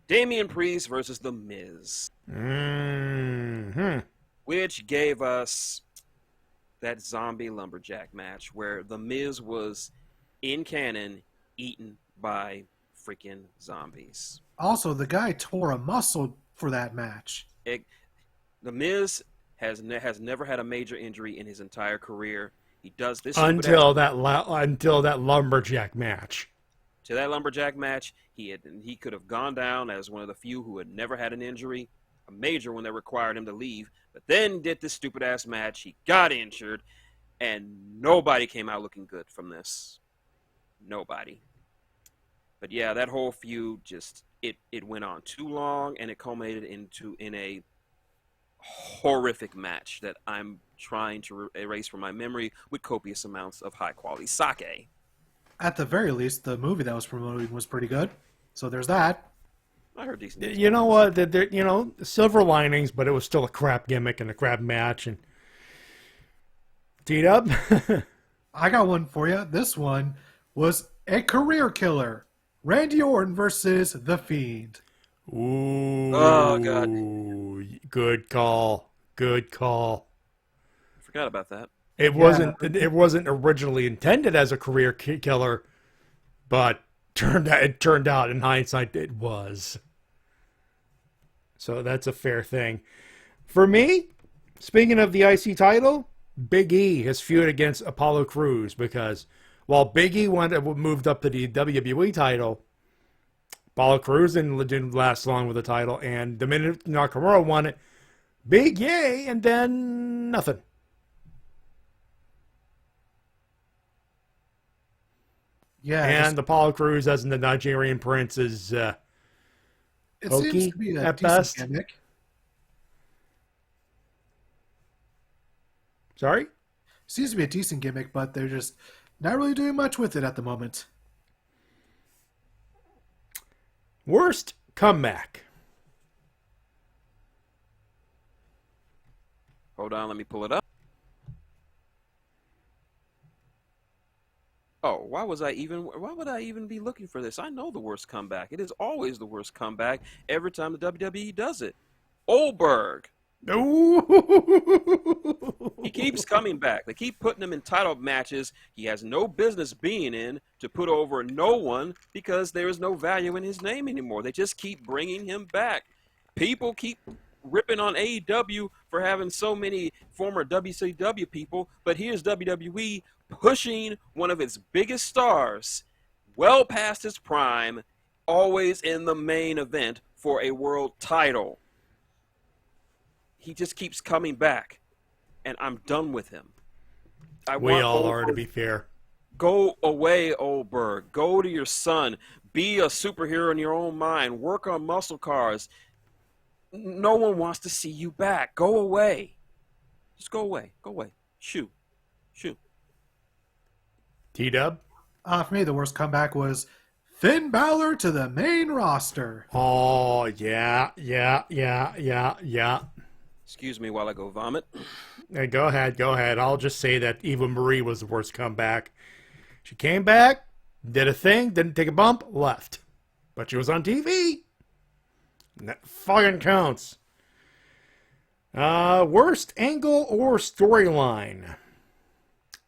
Damien Priest versus The Miz. Mm-hmm. Which gave us that zombie lumberjack match where The Miz was in canon eaten by freaking zombies. Also, the guy tore a muscle for that match. The Miz has never had a major injury in his entire career. He does this until that lumberjack match. To that lumberjack match, he could have gone down as one of the few who had never had an injury, a major one that required him to leave, but then did this stupid ass match. He got injured, and nobody came out looking good from this. Nobody. But yeah, that whole feud just it went on too long, and it culminated in a horrific match that I'm trying to erase from my memory with copious amounts of high quality sake. At the very least, the movie that was promoted was pretty good. So there's that. I heard decent. You know what? Silver linings, but it was still a crap gimmick and a crap match. And T-Dub? I got one for you. This one was a career killer. Randy Orton versus The Fiend. Ooh. Oh, God. Good call. Good call. Forgot about that. It wasn't originally intended as a career killer, but it turned out in hindsight it was. So that's a fair thing. For me, speaking of the IC title, Big E has feud against Apollo Crews, because while Big E moved up to the WWE title, Apollo Crews didn't last long with the title, and the minute Nakamura won it, big yay, and then nothing. Yeah, and Apollo Crews as the Nigerian prince is it hokey seems to be a at decent best. gimmick. Sorry? Seems to be a decent gimmick, but they're just not really doing much with it at the moment. Worst comeback. Hold on, let me pull it up. Oh, why would I even be looking for this? I know the worst comeback. It is always the worst comeback every time the WWE does it. Oldberg. He keeps coming back. They keep putting him in title matches he has no business being in to put over no one because there is no value in his name anymore. They just keep bringing him back. People keep ripping on AEW for having so many former WCW people, but here's WWE pushing one of its biggest stars well past his prime, always in the main event for a world title. He just keeps coming back, and I'm done with him. We all are, to be fair. Go away, Oldberg. Go to your son. Be a superhero in your own mind. Work on muscle cars. No one wants to see you back. Go away. Just go away. Go away. Shoo. Shoo. T-Dub? For me, the worst comeback was Finn Balor to the main roster. Oh, yeah. Excuse me while I go vomit. Hey, go ahead. I'll just say that Eva Marie was the worst comeback. She came back, did a thing, didn't take a bump, left. But she was on TV. And that fucking counts. Worst angle or storyline?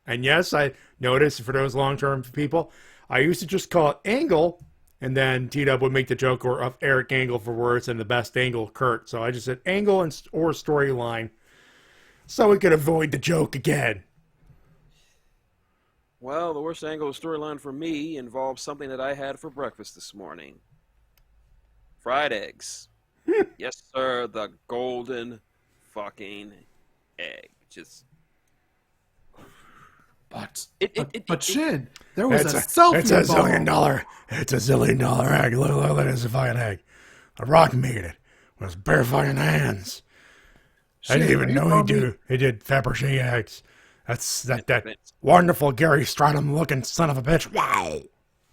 And yes, I noticed for those long-term people, I used to just call it angle, and then T-Dub would make the joke of Eric Angle for worse and the best angle, Kurt. So I just said angle or storyline, so we could avoid the joke again. Well, the worst angle storyline for me involves something that I had for breakfast this morning. Fried eggs. Yes, sir, the golden fucking egg. Just... But Shin, there was a selfie It's a involved. It's a $1 zillion egg. Look, it's a fucking egg. The Rock made it with his bare fucking hands. I didn't even know he did Fabergé eggs. That's that wonderful Gary Stronum looking son of a bitch. Wow.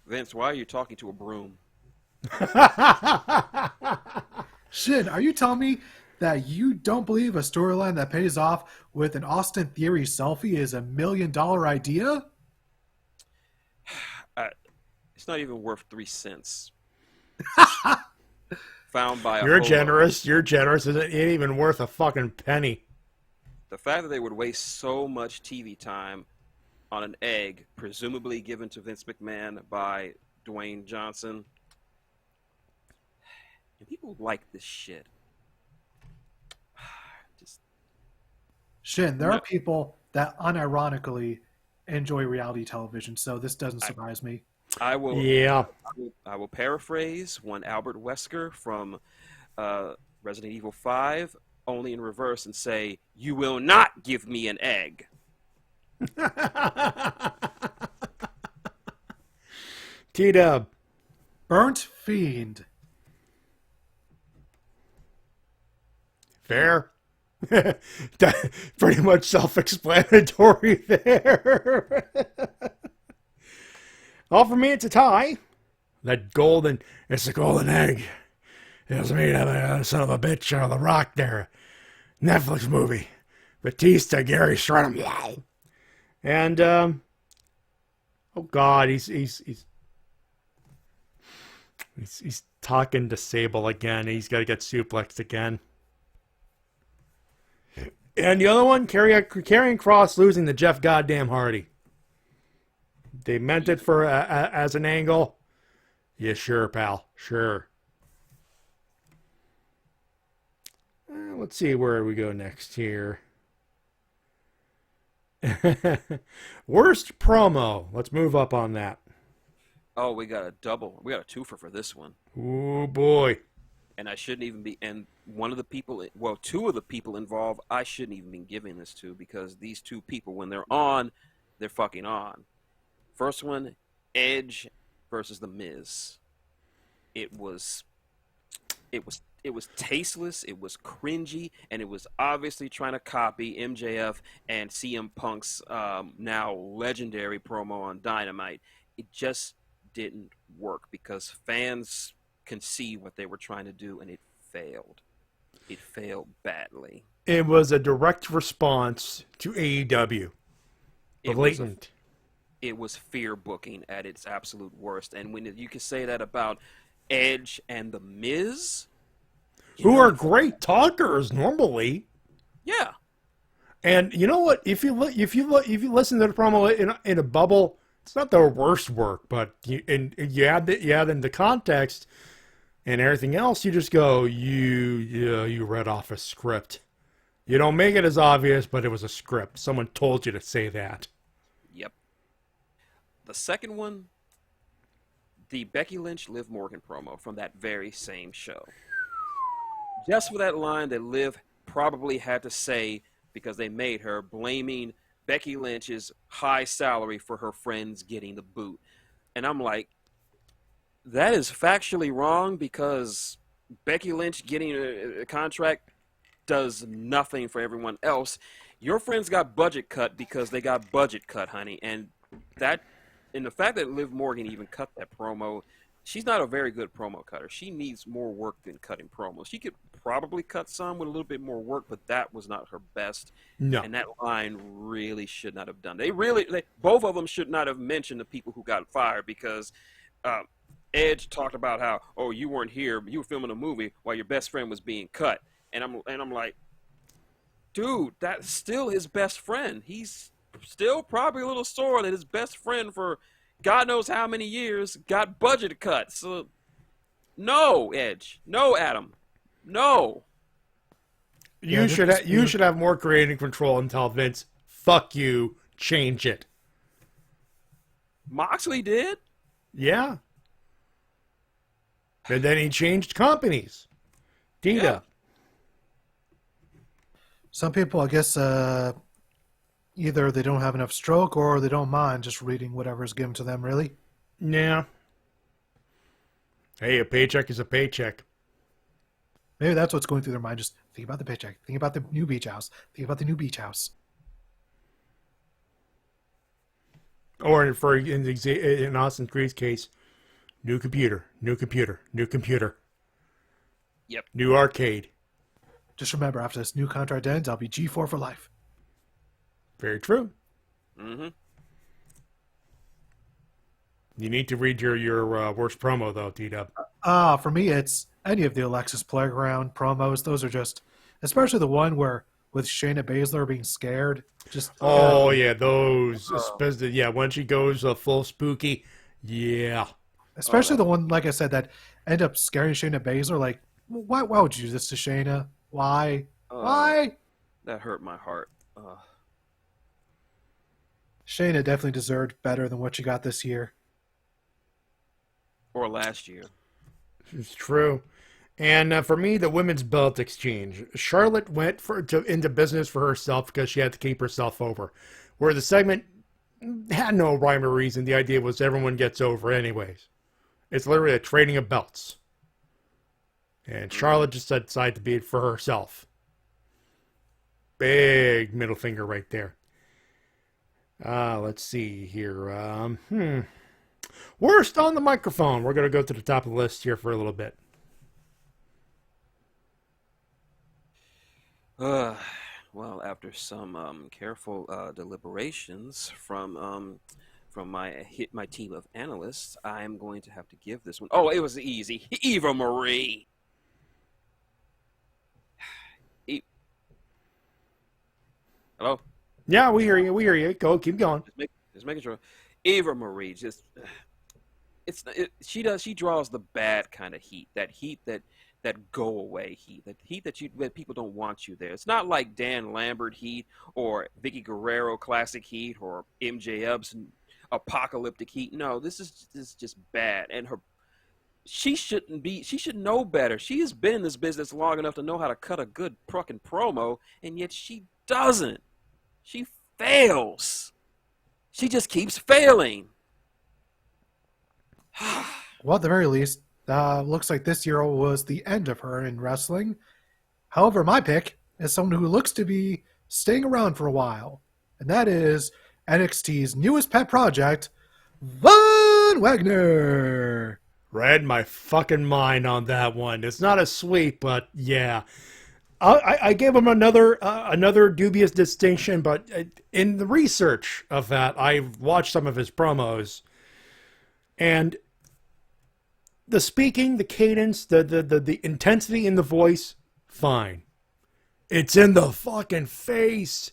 Vince, why are you talking to a broom? Shin, are you telling me that you don't believe a storyline that pays off with an Austin Theory selfie is $1 million idea? It's not even worth 3 cents. Found by a You're hobo. generous. It ain't even worth a fucking penny. The fact that they would waste so much TV time on an egg, presumably given to Vince McMahon by Dwayne Johnson. And people like this shit. Shin, there are people that unironically enjoy reality television, so this doesn't surprise me. I will. Yeah. I will paraphrase one Albert Wesker from Resident Evil 5, only in reverse, and say, "You will not give me an egg." T-Dub. Burnt Fiend. Fair. Pretty much self-explanatory there. Well, for me, it's a tie. It's a golden egg. It was made of a son of a bitch out of The Rock there. Netflix movie. Batista, Gary Stronum. And, oh God, he's talking to Sable again. He's got to get suplexed again. And the other one, Karrion Kross losing to Jeff Goddamn Hardy. They meant it for as an angle. Yeah, sure, pal. Sure. Let's see where we go next here. Worst promo. Let's move up on that. Oh, we got a double. We got a twofer for this one. Oh, boy. And I shouldn't even be, and one of the people, well, two of the people involved, I shouldn't even be giving this to, because these two people, when they're on, they're fucking on. First one, Edge versus The Miz. It was tasteless, it was cringy, and it was obviously trying to copy MJF and CM Punk's now legendary promo on Dynamite. It just didn't work because fans can see what they were trying to do, and it failed. It failed badly. It was a direct response to AEW. Blatant. It was fear booking at its absolute worst. And when you can say that about Edge and The Miz, who are great talkers normally. Yeah. And you know what? If you listen to the promo in a bubble, it's not the worst work, but you add in the context and everything else, you just go, you read off a script. You don't make it as obvious, but it was a script. Someone told you to say that. Yep. The second one, the Becky Lynch Liv Morgan promo from that very same show. Just for that line that Liv probably had to say because they made her, blaming Becky Lynch's high salary for her friends getting the boot. And I'm like, that is factually wrong because Becky Lynch getting a contract does nothing for everyone else. Your friends got budget cut because they got budget cut, honey. And that and the fact that Liv Morgan even cut that promo, she's not a very good promo cutter. She needs more work than cutting promos. She could probably cut some with a little bit more work, but that was not her best. No. And that line really should not have done. Both of them should not have mentioned the people who got fired, because Edge talked about how, oh, you weren't here, you were filming a movie while your best friend was being cut. And I'm like, dude, that's still his best friend. He's still probably a little sore that his best friend for God knows how many years got budget cuts. So, no, Edge. No, Adam. No. You should have more creative control and tell Vince, fuck you, change it. Moxley did? Yeah. And then he changed companies. Dita. Yeah. Some people, I guess, either they don't have enough stroke or they don't mind just reading whatever's given to them, really. Yeah. Hey, a paycheck is a paycheck. Maybe that's what's going through their mind. Just think about the paycheck. Think about the new beach house. Think about the new beach house. Or in Austin Creed's case, new computer, new computer, new computer. Yep. New arcade. Just remember, after this new contract ends, I'll be G4 for life. Very true. Mm-hmm. You need to read your worst promo, though, T-Dub. For me, it's any of the Alexis Playground promos. Those are just, especially the one where with Shayna Baszler being scared. Just yeah, those. Yeah, when she goes full spooky. Yeah. Especially the one, like I said, that end up scaring Shayna Baszler. Like, why would you do this to Shayna? Why? Why? That hurt my heart. Shayna definitely deserved better than what she got this year. Or last year. It's true. And for me, the women's belt exchange. Charlotte went into business for herself because she had to keep herself over. Where the segment had no rhyme or reason. The idea was everyone gets over anyways. It's literally a trading of belts. And Charlotte just decided to be it for herself. Big middle finger right there. Let's see here. Worst on the microphone. We're going to go to the top of the list here for a little bit. Well, after some careful deliberations from my team of analysts, I'm going to have to give this one. Oh, it was easy. Eva Marie. Hello? Yeah, we hear you. We hear you. Go, keep going. Just making sure. Eva Marie, she draws the bad kind of heat. That go away heat. That heat that people don't want you there. It's not like Dan Lambert heat or Vicky Guerrero classic heat or MJF's apocalyptic heat. No, this is just bad. And she should know better. She has been in this business long enough to know how to cut a good fucking promo, and yet she doesn't. She fails. She just keeps failing. Well, at the very least, looks like this year was the end of her in wrestling. However, my pick is someone who looks to be staying around for a while, and that is NXT's newest pet project, Von Wagner. Read my fucking mind on that one. It's not a sweep, but yeah. I gave him another dubious distinction, but in the research of that, I've watched some of his promos, and the speaking, the cadence, the intensity in the voice, fine. It's in the fucking face.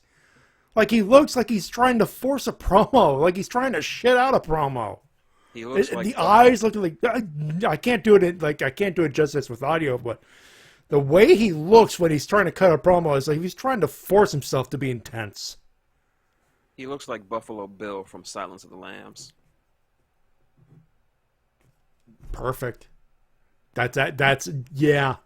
Like he looks like he's trying to force a promo, like he's trying to shit out a promo. He looks like the eyes look like I can't do it justice with audio, but the way he looks when he's trying to cut a promo is like he's trying to force himself to be intense. He looks like Buffalo Bill from Silence of the Lambs. Perfect. That's yeah.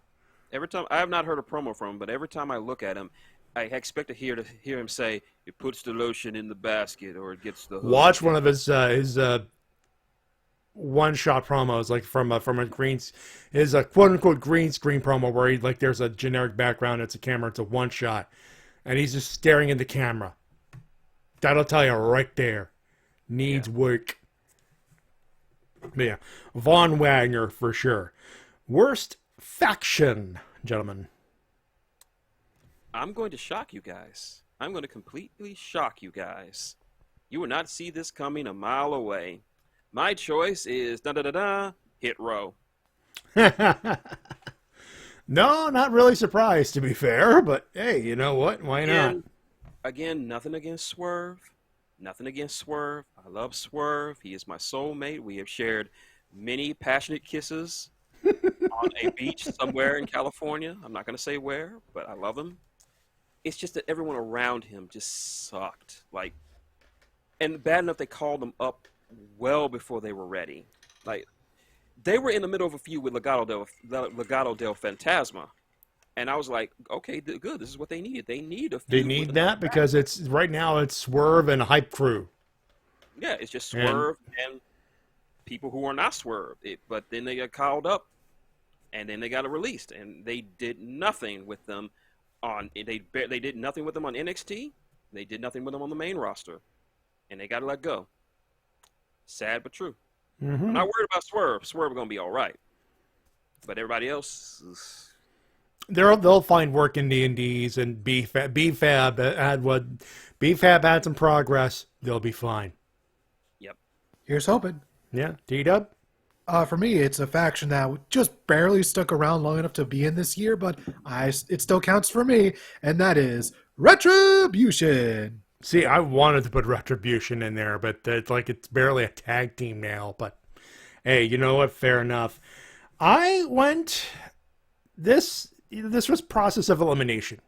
Every time I have not heard a promo from him, but every time I look at him, I expect to hear him say, "It puts the lotion in the basket," or "It gets the hook." Watch one of his one-shot promos, like from a quote-unquote green screen promo where there's a generic background, it's a camera, it's a one-shot, and he's just staring in the camera. That'll tell you right there. Needs work. Yeah, Von Wagner for sure. Worst faction, gentlemen. I'm going to shock you guys. I'm going to completely shock you guys. You will not see this coming a mile away. My choice is Hit Row. No, not really surprised to be fair, but hey, you know what? Why not? Again, nothing against Swerve. Nothing against Swerve. I love Swerve. He is my soulmate. We have shared many passionate kisses on a beach somewhere in California. I'm not going to say where, but I love him. It's just that everyone around him just sucked. Like, and bad enough they called them up well before they were ready. Like, they were in the middle of a feud with Legado del Fantasma. And I was like, okay, good. This is what they needed. They need a feud. They need that because it's right now it's Swerve and Hype Crew. Yeah, it's just Swerve and people who are not Swerve. But then they got called up, and then they got released, and they did nothing with them on. They did nothing with them on NXT. They did nothing with them on the main roster, and they got to let go. Sad but true. Mm-hmm. I'm not worried about Swerve. Swerve is gonna be all right, but everybody else. They'll find work in the indies, and B-Fab had some progress. They'll be fine. Yep. Here's hoping. Yeah, T-Dub? For me, it's a faction that just barely stuck around long enough to be in this year, but it still counts for me, and that is Retribution. See, I wanted to put Retribution in there, but it's barely a tag team now. But hey, you know what? Fair enough. This was process of elimination.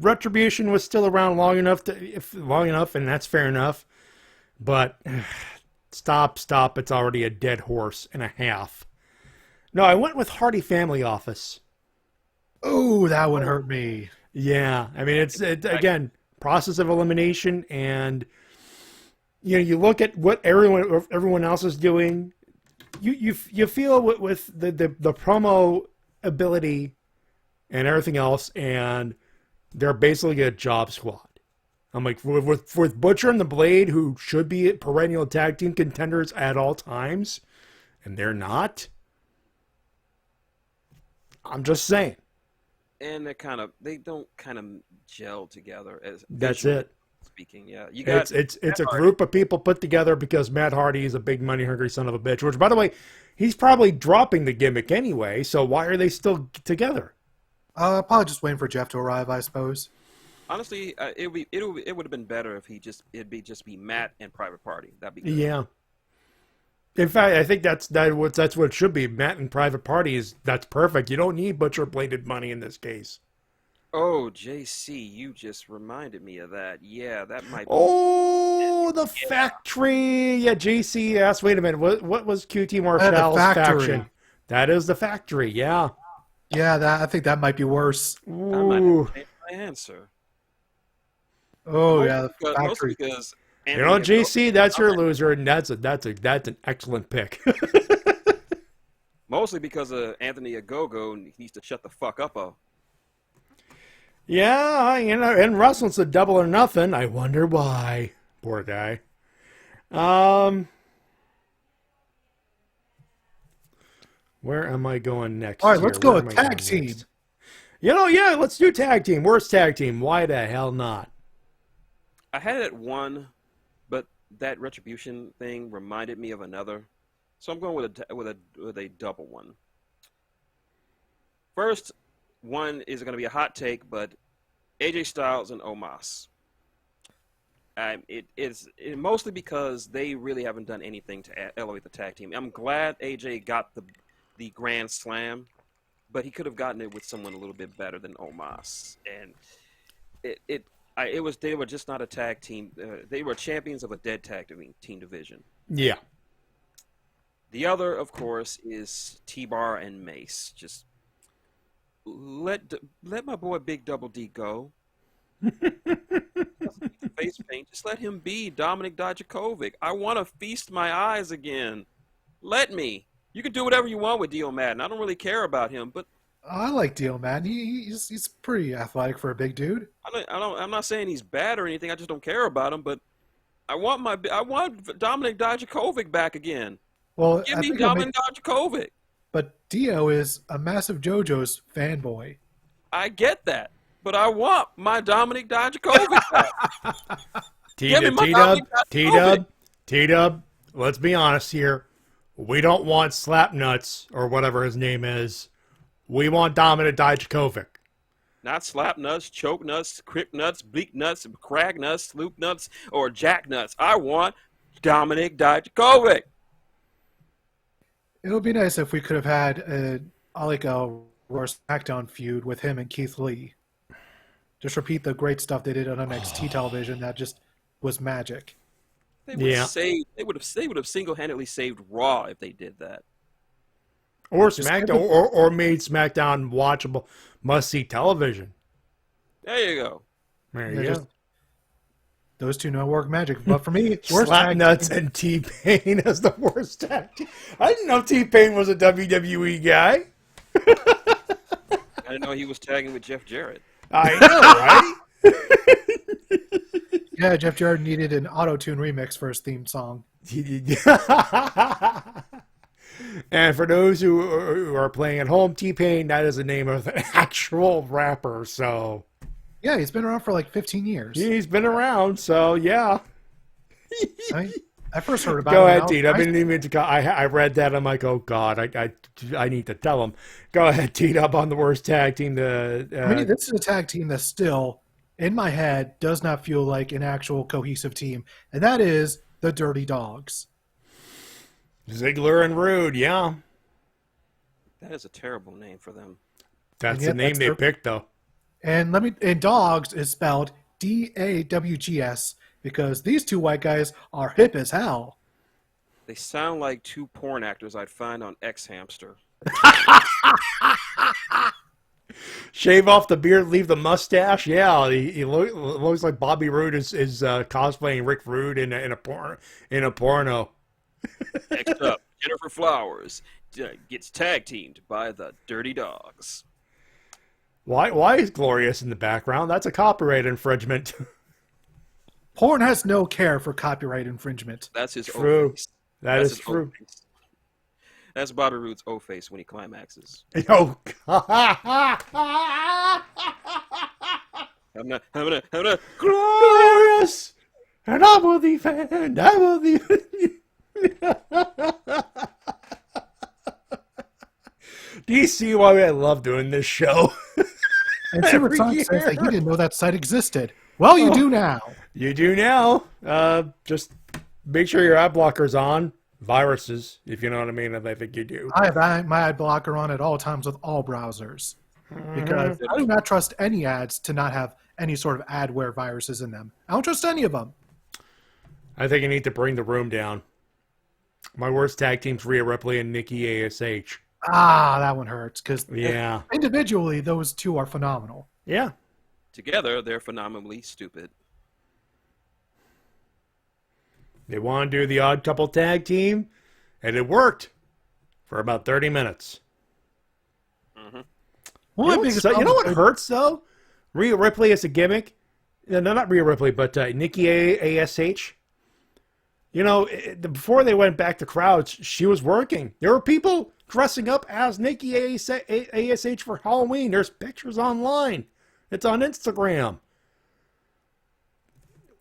Retribution was still around long enough, and that's fair enough. But stop! It's already a dead horse and a half. No, I went with Hardy Family Office. Oh, that one hurt me. Yeah, I mean it's again process of elimination, and you look at what everyone else is doing. You feel with the promo ability and everything else, and they're basically a job squad. I'm like, with Butcher and the Blade, who should be perennial tag team contenders at all times, and they're not. I'm just saying. And they don't kind of gel together as. That's it. Speaking, yeah, it's a group of people put together because Matt Hardy is a big money hungry son of a bitch. Which, by the way, he's probably dropping the gimmick anyway. So why are they still together? Probably just waiting for Jeff to arrive, I suppose. Honestly, it would have been better if it'd be Matt and Private Party. That'd be good. Yeah. In fact, I think that's what it should be. Matt and Private Party that's perfect. You don't need Butcher Bladed Money in this case. Oh, JC, you just reminded me of that. Yeah, that might be. Oh, the factory. Yeah, JC asked, wait a minute, what was QT Marshall's faction? That is the factory, yeah. Yeah, I think that might be worse. Ooh. I might have changed my answer. Oh, yeah, the factory. Mostly because JC, that's your loser, and that's an excellent pick. Mostly because Anthony Ogogo needs to shut the fuck up. Yeah, and wrestling's a double or nothing. I wonder why. Poor guy. Where am I going next? All right, let's go with tag team. Yeah, let's do tag team. Worst tag team. Why the hell not? I had it at one, but that Retribution thing reminded me of another, so I'm going with a double one. First one is going to be a hot take, but AJ Styles and Omos. It's mostly because they really haven't done anything to elevate the tag team. I'm glad AJ got the Grand Slam, but he could have gotten it with someone a little bit better than Omos. And they were just not a tag team. They were champions of a dead tag team division. Yeah. The other, of course, is T-Bar and Mace. Just let my boy Big Double D go. Face paint. Just let him be Dominic Dijakovic. I want to feast my eyes again. Let me. You can do whatever you want with Dio Madden. I don't really care about him, but I like Dio Madden. He's pretty athletic for a big dude. I'm not saying he's bad or anything. I just don't care about him. But I want Dominic Dijakovic back again. Well, Give I me think it'll Dominic Dijakovic. but Dio is a massive JoJo's fanboy. I get that, but I want my Dominic Dijakovic back. Give me my Dominic Dijakovic. T-Dub, let's be honest here. We don't want Slapnuts or whatever his name is. We want Dominic Dijakovic. Not slap nuts, choke nuts, crick nuts, bleak nuts, crag nuts, sloop nuts, or jack nuts. I want Dominic Dijakovic. It would be nice if we could have had a Raw SmackDown feud with him and Keith Lee. Just repeat the great stuff they did on NXT television. That just was magic. They would have single-handedly saved Raw if they did that. Or SmackDown, or made SmackDown watchable, must-see television. There you go. There you go. Those two know work magic. But for me, Slapnuts and T-Pain as the worst tag team. I didn't know T-Pain was a WWE guy. I didn't know he was tagging with Jeff Jarrett. I know, right? Yeah, Jeff Jarrett needed an auto-tune remix for his theme song. And for those who are playing at home, T-Pain, that is the name of an actual rapper, so... Yeah, he's been around for like 15 years. He's been around, so yeah. I first heard about Go him. ahead, T. I read that. I'm like, oh God, I need to tell him. Go ahead, T. Up on the worst tag team. This is a tag team that still, in my head, does not feel like an actual cohesive team, and that is the Dirty Dogs. Ziggler and Rude, yeah. That is a terrible name for them. That's the name they picked, though. And Dogs is spelled D-A-W-G-S because these two white guys are hip as hell. They sound like two porn actors I'd find on X Hamster. Shave off the beard, leave the mustache. Yeah, he looks like Bobby Roode is cosplaying Rick Rude in a porno. Next up, Jennifer Flowers gets tag teamed by the Dirty Dogs. Why is Glorious in the background? That's a copyright infringement. Porn has no care for copyright infringement. That's his true. O-face. That is true. O-face. That's Bobby Roode's O-face when he climaxes. Oh, I'm not Glorious! And I will defend, I will defend. Do you see why I love doing this show? And Super Sonic says that he didn't know that site existed. Well, you do now. You do now. Just make sure your ad blocker's on. Viruses, if you know what I mean. I think you do. I have my ad blocker on at all times with all browsers. Because I do not trust any ads to not have any sort of adware viruses in them. I don't trust any of them. I think you need to bring the room down. My worst tag team's Rhea Ripley and Nikki ASH. Ah, that one hurts because yeah, individually those two are phenomenal. Yeah, together they're phenomenally stupid. They want to do the odd couple tag team, and it worked for about 30 minutes. Mm-hmm. You know what hurts though? Rhea Ripley as a gimmick. No, not Rhea Ripley, but Nikki ASH. You know, before they went back to crowds, she was working. There were people dressing up as Nikki ASH for Halloween. There's pictures online. It's on Instagram.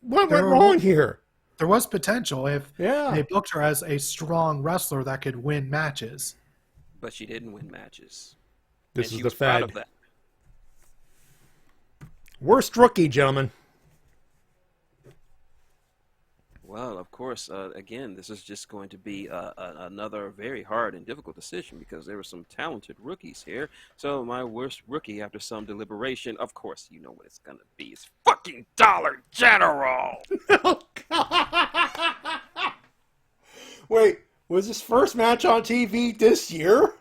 What went wrong here? There was potential if they booked her as a strong wrestler that could win matches. But she didn't win matches. This is the Fed. proud of that. Worst rookie, gentlemen. Well, of course, again, this is just going to be another very hard and difficult decision because there were some talented rookies here. So my worst rookie, after some deliberation, of course, you know what it's going to be. It's fucking Dollar General! Oh, God. Wait, was his first match on TV this year?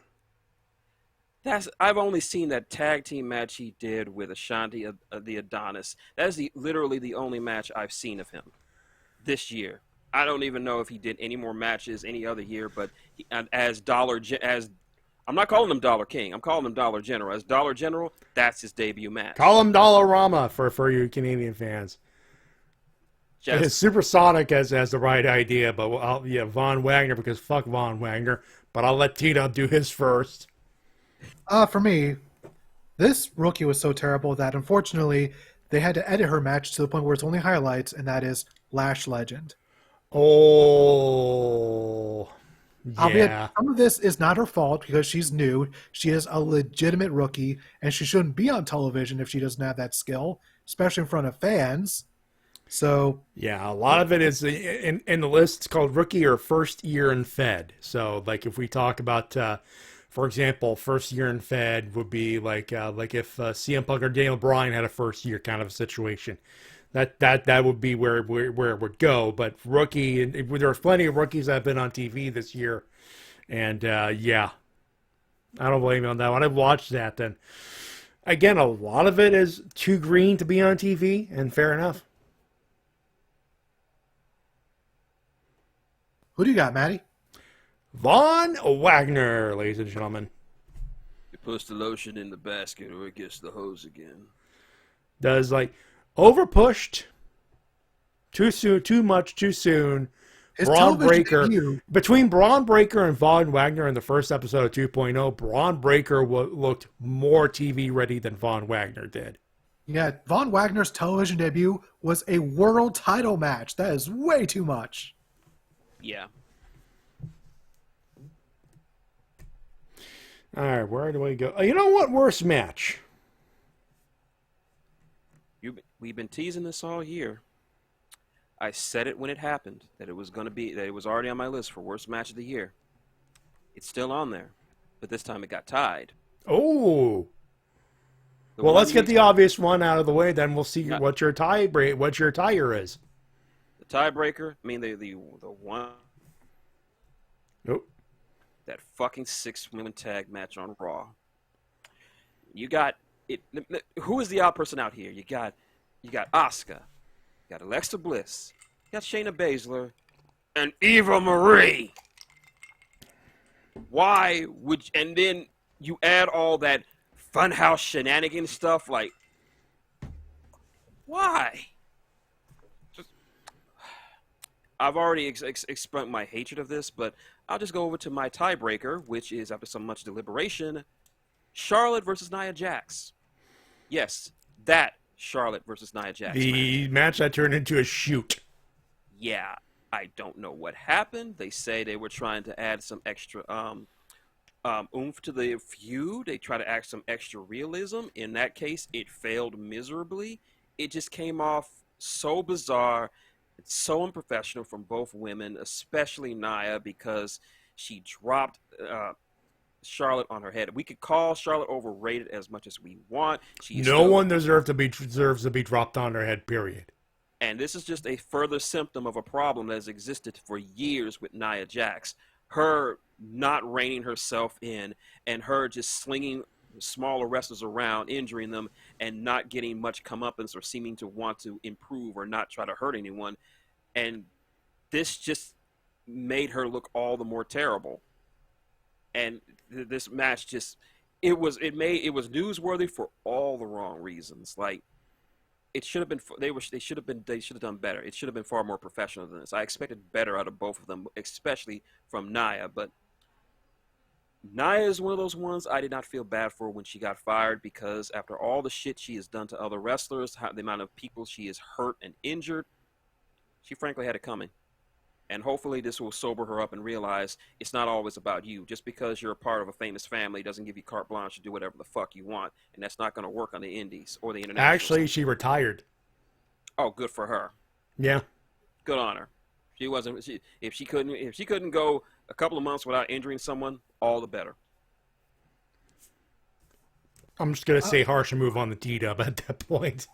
I've only seen that tag team match he did with Ashanti the Adonis. That is literally the only match I've seen of him this year. I don't even know if he did any more matches any other year, but I'm not calling him Dollar King. I'm calling him Dollar General. As Dollar General, that's his debut match. Call him Dollarama for you Canadian fans. Just Supersonic has the right idea, but Von Wagner, because fuck Von Wagner. But I'll let T-Dub do his first. For me, this rookie was so terrible that unfortunately they had to edit her match to the point where it's only highlights, and that is Lash Legend. Oh, Albeit, yeah. some of this is not her fault because she's new. She is a legitimate rookie, and she shouldn't be on television if she doesn't have that skill, especially in front of fans. So Yeah, a lot of it is in the list. It's called rookie or first year in Fed. So, like, if we talk about, for example, first year in Fed would be like if CM Punk or Daniel Bryan had a first year kind of situation. That would be where it would go. But rookie, and there are plenty of rookies that have been on TV this year, and yeah, I don't blame you on that one. I've watched that. Then again, a lot of it is too green to be on TV, and fair enough. who do you got, Matty? Von Wagner, ladies and gentlemen. you push the lotion in the basket or it gets the hose again. Does like overpushed too soon, too much too soon. His Braun television Breaker debut- between Braun Breaker and Von Wagner in the first episode of 2.0, Braun Breaker looked more TV ready than Von Wagner did. Yeah, Von Wagner's television debut was a world title match. That is way too much. Yeah. All right, where do we go? You know what? Worst match. We've been teasing this all year. I said it when it happened that it was going to be that it was already on my list for worst match of the year. It's still on there, but this time it got tied. Oh. The Well, one let's get the you- obvious one out of the way. Then we'll see Yeah. what your tire is. The tiebreaker. I mean the one Nope. that fucking 6-woman tag match on Raw. You got it. Who is the odd person out here? You got Asuka, you got Alexa Bliss, you got Shayna Baszler, and Eva Marie. Why would and then you add all that funhouse shenanigans stuff? Like, why? I've already expressed my hatred of this, but I'll just go over to my tiebreaker, which is, after so much deliberation, Charlotte versus Nia Jax. Yes, that Charlotte versus Nia Jax. The match that turned into a shoot. Yeah, I don't know what happened. They say they were trying to add some extra oomph to the feud. They try to add some extra realism. In that case, it failed miserably. It just came off so bizarre. It's so unprofessional from both women, especially Nia, because she dropped Charlotte on her head. We could call Charlotte overrated as much as we want. No one deserves to be dropped on their head, period. And this is just a further symptom of a problem that has existed for years with Nia Jax. Her not reining herself in and her just slinging smaller wrestlers around, injuring them, and not getting much comeuppance or seeming to want to improve or not try to hurt anyone. And this just made her look all the more terrible. And this match just it was newsworthy for all the wrong reasons. Like, it should have been they should have done better. It should have been far more professional than this. I expected better out of both of them, especially from Nia, but Nia is one of those ones I did not feel bad for when she got fired, because after all the shit she has done to other wrestlers, the amount of people she has hurt and injured, she frankly had it coming. And hopefully this will sober her up and realize it's not always about you. Just because you're a part of a famous family doesn't give you carte blanche to do whatever the fuck you want. And that's not going to work on the indies or the international. Actually, she retired. Oh, good for her. Yeah. Good on her. If she couldn't go a couple of months without injuring someone, all the better. I'm just going to say harsh and move on the T-Dub at that point.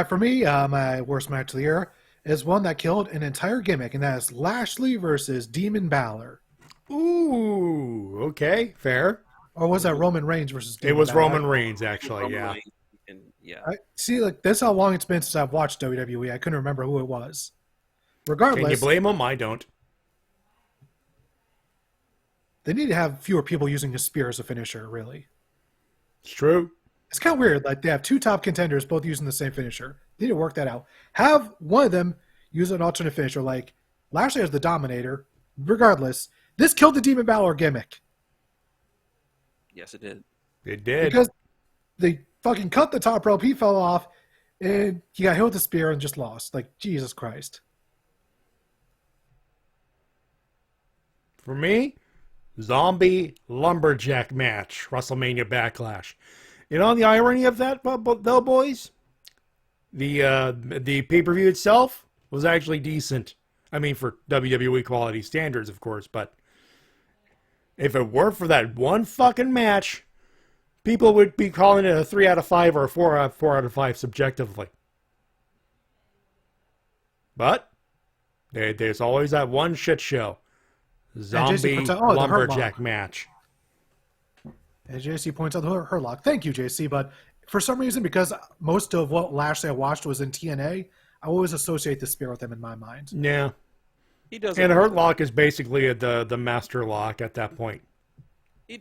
For me, my worst match of the year is one that killed an entire gimmick, and that is Lashley versus Demon Balor. Ooh, okay, fair. Or was that Roman Reigns versus Demon It was Balor? Roman Reigns, actually, Roman yeah. Reigns and, yeah. See, like, this is how long it's been since I've watched WWE. I couldn't remember who it was. Can Regardless, you blame him? I don't. they need to have fewer people using a spear as a finisher, really. It's true. It's kind of weird. Like, they have two top contenders both using the same finisher. They need to work that out. Have one of them use an alternate finisher. Like, Lashley as the Dominator. Regardless, this killed the Demon Balor gimmick. Yes, it did. It did. Because they fucking cut the top rope, he fell off, and he got hit with the spear and just lost. Like, Jesus Christ. For me, zombie lumberjack match, WrestleMania Backlash. You know the irony of that, though, boys? The pay-per-view itself was actually decent. I mean, for WWE quality standards, of course, but if it weren't for that one fucking match, people would be calling it a 3 out of 5 or a 4 out of 5 subjectively. But there's always that one shit show. Zombie lumberjack match. And JC points out the Hurt Lock. Thank you, JC. But for some reason, because most of what Lashley I watched was in TNA, I always associate the spear with him in my mind. Yeah. He does. And Hurt Lock is basically the master lock at that point. He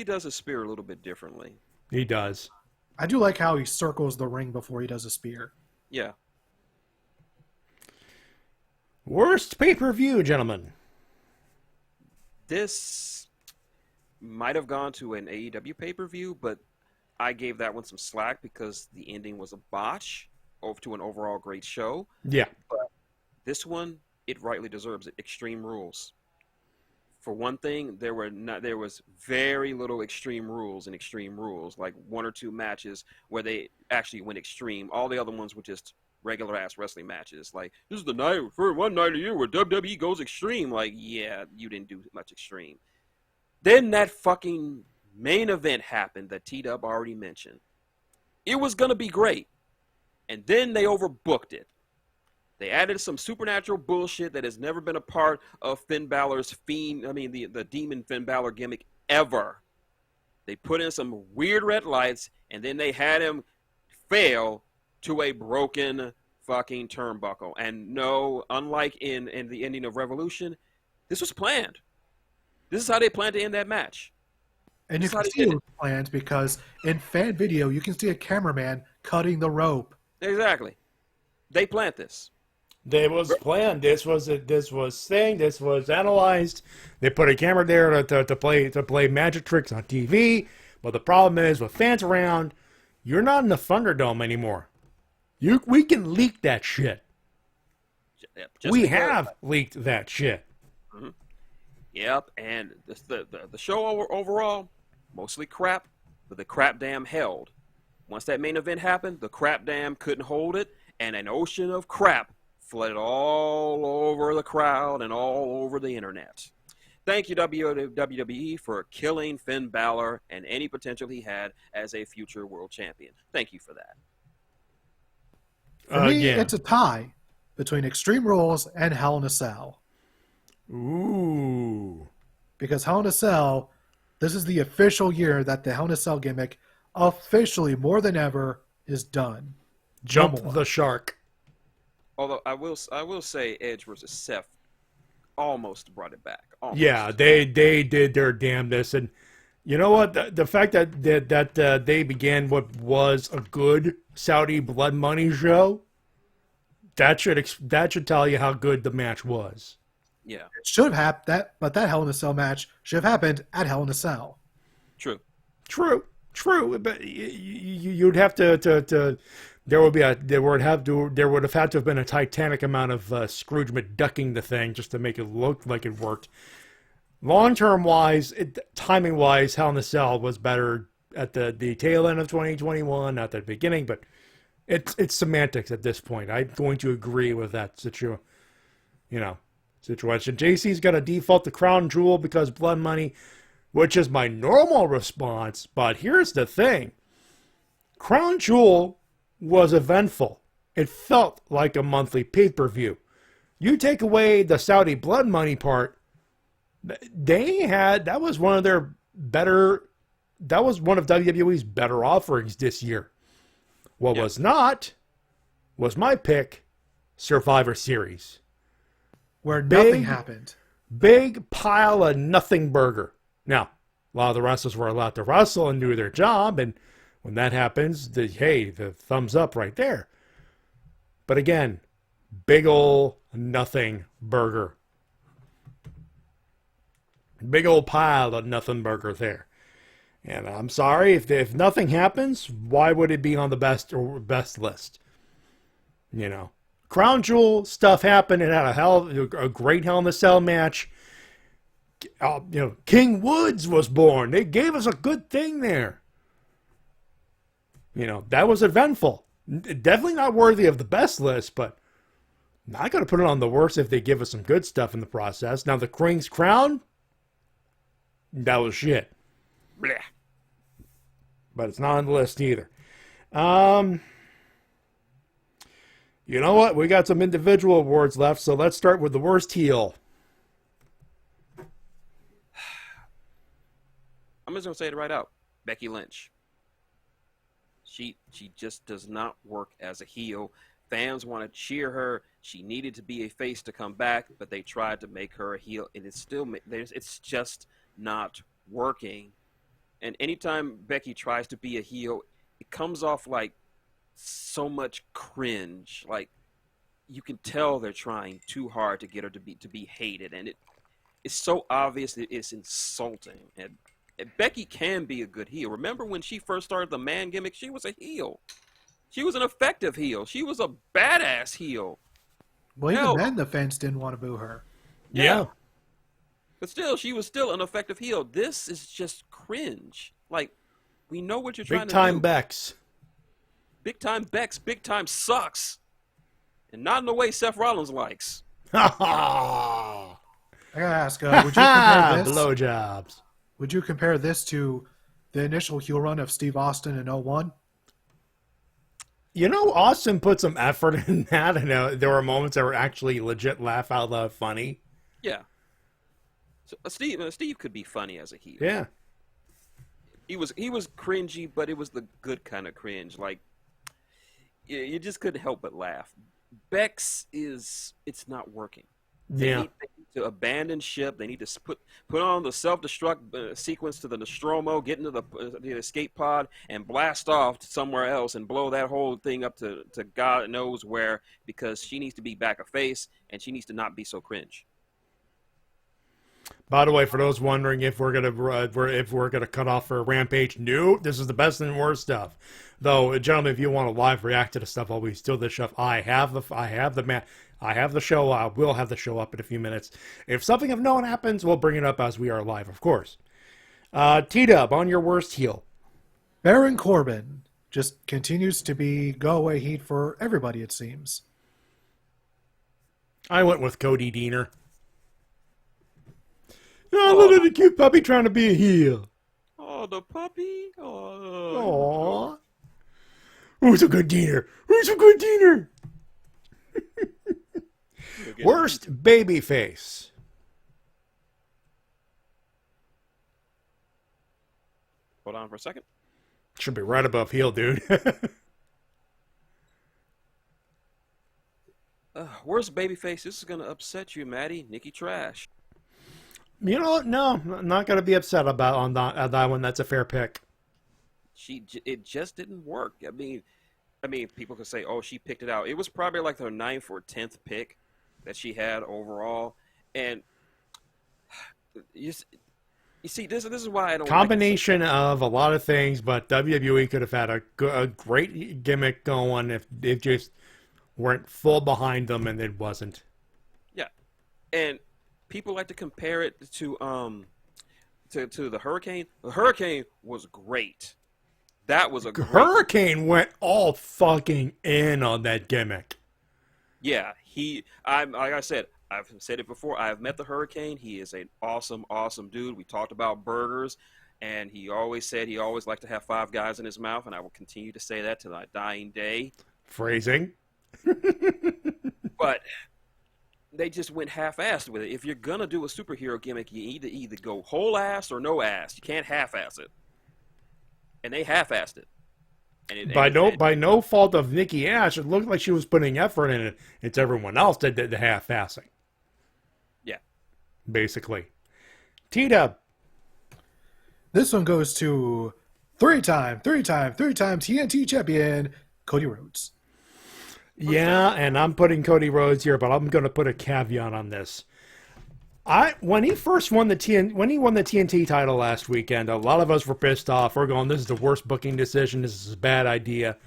does a spear a little bit differently. He does. I do like how he circles the ring before he does a spear. Yeah. Worst pay-per-view, gentlemen. This might have gone to an AEW pay-per-view, but I gave that one some slack because the ending was a botch over to an overall great show. Yeah. But this one, it rightly deserves it. Extreme Rules. For one thing, there was very little Extreme Rules in Extreme Rules, like 1 or 2 matches where they actually went extreme. All the other ones were just regular ass wrestling matches. Like, this is the night for one night a year where WWE goes extreme. Like, yeah, you didn't do much extreme. Then that fucking main event happened that T-Dub already mentioned. It was gonna be great, and then they overbooked it. They added some supernatural bullshit that has never been a part of Finn Balor's the Demon Finn Balor gimmick ever. They put in some weird red lights, and then they had him fail to a broken fucking turnbuckle. And no, unlike in the ending of Revolution, this was planned. This is how they planned to end that match. And you can see it was planned because in fan video, you can see a cameraman cutting the rope. Exactly. They planned this. It was planned. This was analyzed. They put a camera there to play magic tricks on TV. But the problem is, with fans around, you're not in the Thunderdome anymore. We can leak that shit. We have leaked that shit. Mm-hmm. Yep, and the show overall, mostly crap, but the crap dam held. Once that main event happened, the crap dam couldn't hold it, and an ocean of crap flooded all over the crowd and all over the internet. Thank you, WWE, for killing Finn Balor and any potential he had as a future world champion. Thank you for that. For me, it's a tie between Extreme Rules and Hell in a Cell. Ooh. Because Hell in a Cell, this is the official year that the Hell in a Cell gimmick officially, more than ever, is done. Jump the shark. Although I will say Edge versus Seth almost brought it back. Almost. Yeah, they did their damnedest, and you know what? The fact that they began what was a good Saudi Blood Money show, that should tell you how good the match was. Yeah, it should have but that Hell in a Cell match should have happened at Hell in a Cell. True. But you'd have to. There would have had to have been a titanic amount of Scrooge McDucking the thing just to make it look like it worked. Long-term wise, timing-wise, Hell in a Cell was better at the tail end of 2021, not the beginning, but it's semantics at this point. I'm going to agree with that situation. JC's got to default to Crown Jewel because Blood Money, which is my normal response, but here's the thing. Crown Jewel was eventful. It felt like a monthly pay-per-view. You take away the Saudi Blood Money part, that was one of WWE's better offerings this year. What was not was my pick, Survivor Series. Where nothing happened. Big pile of nothing burger. Now, a lot of the wrestlers were allowed to wrestle and do their job, and when that happens, the thumbs up right there. But again, big ol' nothing burger. Big old pile of nothing burger there. And I'm sorry, if nothing happens, why would it be on the best list? You know, Crown Jewel stuff happened. It had a great Hell in a Cell match. King Woods was born. They gave us a good thing there. That was eventful. Definitely not worthy of the best list, but not going to put it on the worst if they give us some good stuff in the process. Now, the King's Crown, that was shit. Blech. But it's not on the list either. You know what? We got some individual awards left, so let's start with the worst heel. I'm just gonna say it right out. Becky Lynch. She just does not work as a heel. Fans want to cheer her. She needed to be a face to come back, but they tried to make her a heel, and it's just not working. And anytime Becky tries to be a heel, it comes off like so much cringe. Like, you can tell they're trying too hard to get her to be hated, and it's so obvious that it's insulting. And Becky can be a good heel. Remember when she first started the man gimmick? She was a heel. She was an effective heel. She was a badass heel. Well, even then, the fans didn't want to boo her. Yeah. But still, she was still an effective heel. This is just cringe. Like, we know what you're trying to do. Big time Bex. Big time Bex. Big time sucks. And not in the way Seth Rollins likes. I gotta ask, would you compare this? Blowjobs. Would you compare this to the initial heel run of Steve Austin in 01? Austin put some effort in that, and there were moments that were actually legit laugh out loud funny. Yeah. So Steve could be funny as a heel. Yeah. He was cringy, but it was the good kind of cringe. Like, you just couldn't help but laugh. Bex it's not working. They need to abandon ship. They need to put on the self-destruct sequence to the Nostromo, get into the escape pod, and blast off to somewhere else and blow that whole thing up to God knows where, because she needs to be back a face, and she needs to not be so cringe. By the way, for those wondering if we're gonna cut off for Rampage, no, this is the best and worst stuff. Though, gentlemen, if you want to live react to the stuff while we steal this stuff, I have the show. I will have the show up in a few minutes. If something of note happens, we'll bring it up as we are live, of course. T-Dub, on your worst heel. Baron Corbin just continues to be go-away heat for everybody, it seems. I went with Cody Deaner. Oh, look at the cute puppy trying to be a heel. Oh, the puppy. Oh. Who's a good Deaner? Who's a good Deaner? Worst baby face. Hold on for a second. Should be right above heel, dude. Worst babyface. This is gonna upset you, Matty. Nikki Trash. You know what? No, I'm not going to be upset about on that one. That's a fair pick. It just didn't work. I mean, people could say, "Oh, she picked it out." It was probably like her 9th or 10th pick that she had overall, and you see, this is why I don't. Combination of a lot of things, but WWE could have had a great gimmick going if they just weren't full behind them, and it wasn't. Yeah, and people like to compare it to the Hurricane. The Hurricane was great. That was a great... Hurricane went all fucking in on that gimmick. Yeah, like I said, I've said it before. I've met the Hurricane. He is an awesome, awesome dude. We talked about burgers, and he always said he always liked to have 5 guys in his mouth, and I will continue to say that to my dying day. Phrasing. But they just went half-assed with it. If you're going to do a superhero gimmick, you need to either go whole ass or no ass. You can't half-ass it. And they half-assed it. By no fault of Nikki Ash, it looked like she was putting effort in it. It's everyone else that did the half-assing. Yeah. Basically. T-Dub. This one goes to three-time TNT champion, Cody Rhodes. Yeah, and I'm putting Cody Rhodes here, but I'm going to put a caveat on this. When he won the TNT title last weekend, a lot of us were pissed off. We're going, this is the worst booking decision. This is a bad idea.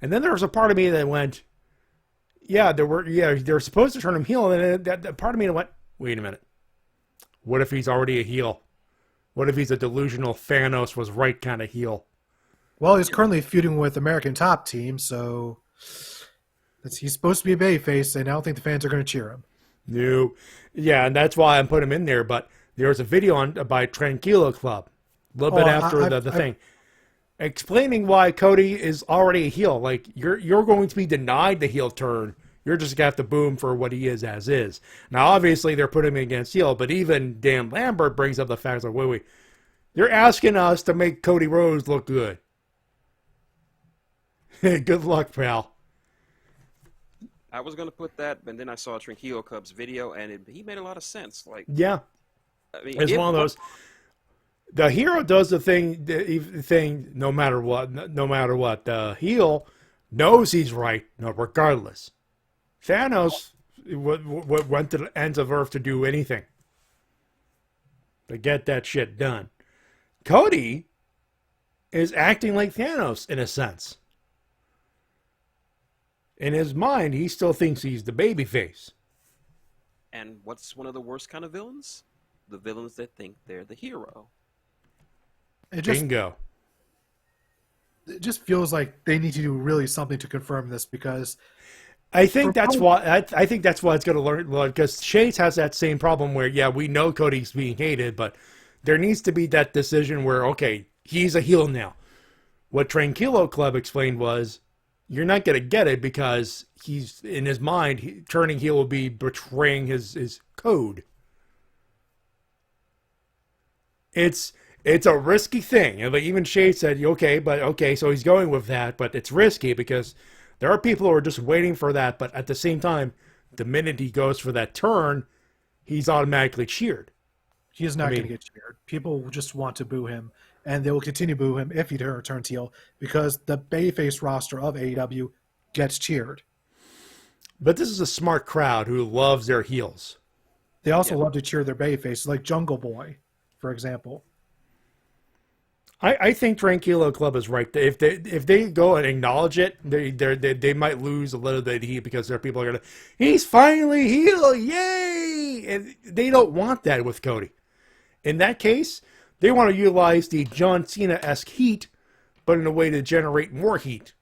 And then there was a part of me that went, they're supposed to turn him heel. And then that part of me that went, wait a minute. What if he's already a heel? What if he's a delusional Thanos was right kind of heel? Well, he's currently feuding with American Top Team, so he's supposed to be a babyface, and I don't think the fans are going to cheer him. No. Yeah, and that's why I put him in there. But there was a video by Tranquilo Club a little bit after the thing, explaining why Cody is already a heel. Like, you're going to be denied the heel turn. You're just going to have to boo him for what he is as is. Now, obviously, they're putting him against heel, but even Dan Lambert brings up the fact like, wait. They're asking us to make Cody Rhodes look good. Good luck, pal. I was going to put that, but then I saw Tranquilo Club's video, and he made a lot of sense. Like, yeah. I mean, it's one of those. The hero does the thing no matter what. No matter what. The heel knows he's right, regardless. Thanos went to the ends of Earth to do anything. To get that shit done. Cody is acting like Thanos, in a sense. In his mind, he still thinks he's the babyface. And what's one of the worst kind of villains? The villains that think they're the hero. Bingo. It just feels like they need to do really something to confirm this, because I think that's why I think that's why it's going to learn, because Shades has that same problem where, yeah, we know Cody's being hated, but there needs to be that decision where, okay, he's a heel now. What Tranquilo Club explained was, you're not going to get it because he's, in his mind, turning heel will be betraying his code. It's a risky thing. And like even Shade said, okay, so he's going with that, but it's risky because there are people who are just waiting for that, but at the same time, the minute he goes for that turn, he's automatically cheered. He is not going to get cheered. People just want to boo him, and they will continue to boo him if he turns heel, because the babyface roster of AEW gets cheered. But this is a smart crowd who loves their heels. They also love to cheer their babyface, like Jungle Boy, for example. I think Tranquilo Club is right. If they go and acknowledge it, they might lose a little bit of heat because there are people who are going to, he's finally heel, yay! And they don't want that with Cody. In that case, they want to utilize the John Cena-esque heat, but in a way to generate more heat.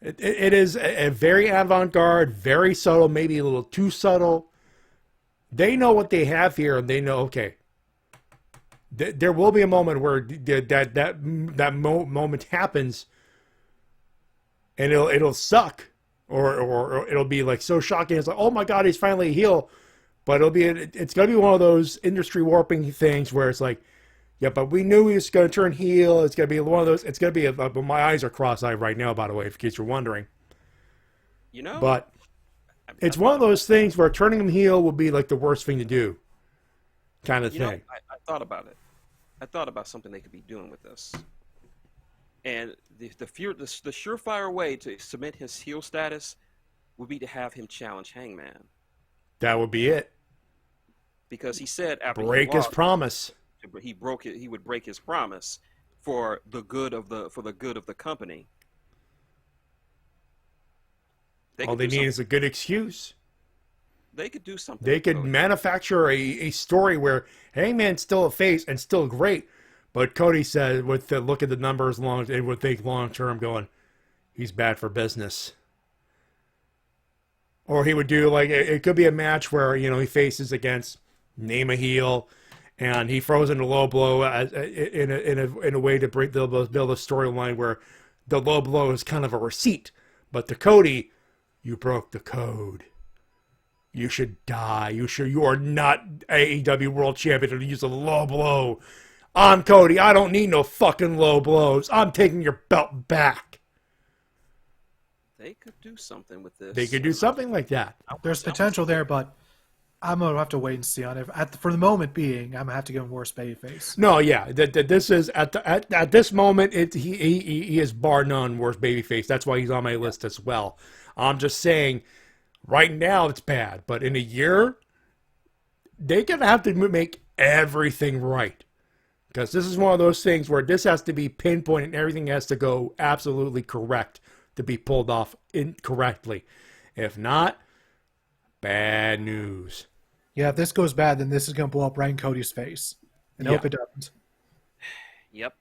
It is a very avant-garde, very subtle, maybe a little too subtle. They know what they have here, and they know, okay, there will be a moment where that moment happens, and it'll suck, or it'll be like so shocking. It's like, oh my God, he's finally a heel. But it's gonna be one of those industry warping things where it's like, yeah, but we knew he was gonna turn heel. It's gonna be one of those. It's gonna be my eyes are cross-eyed right now, by the way, in case you're wondering. But it's one of those things where turning him heel will be like the worst thing to do, kind of thing. I thought about it. I thought about something they could be doing with this, and the surefire way to cement his heel status would be to have him challenge Hangman. That would be it. Because he said after break his promise, he would break his promise for the good of the company. All they need is a good excuse. They could do something. They could manufacture a story where Hangman's still a face and still great, but Cody said, with the look at the numbers and would think long term, going, he's bad for business. Or he would do like it could be a match where he faces against name a heel, and he throws in a low blow in a way to build a storyline where the low blow is kind of a receipt, but to Cody, you broke the code. You should die. You are not AEW World Champion to use a low blow. I'm Cody. I don't need no fucking low blows. I'm taking your belt back. They could do something with this. They could do something like that. There's potential there, but I'm gonna have to wait and see on it. For the moment being, I'm gonna have to give him worst babyface. No, yeah, this is at this moment, he is bar none worst babyface. That's why he's on my list as well. I'm just saying, right now it's bad, but in a year, they're gonna have to make everything right, because this is one of those things where this has to be pinpointed and everything has to go absolutely correct to be pulled off incorrectly. If not, bad news. Yeah, if this goes bad, then this is going to blow up right in Cody's face. And I hope it doesn't. Yep.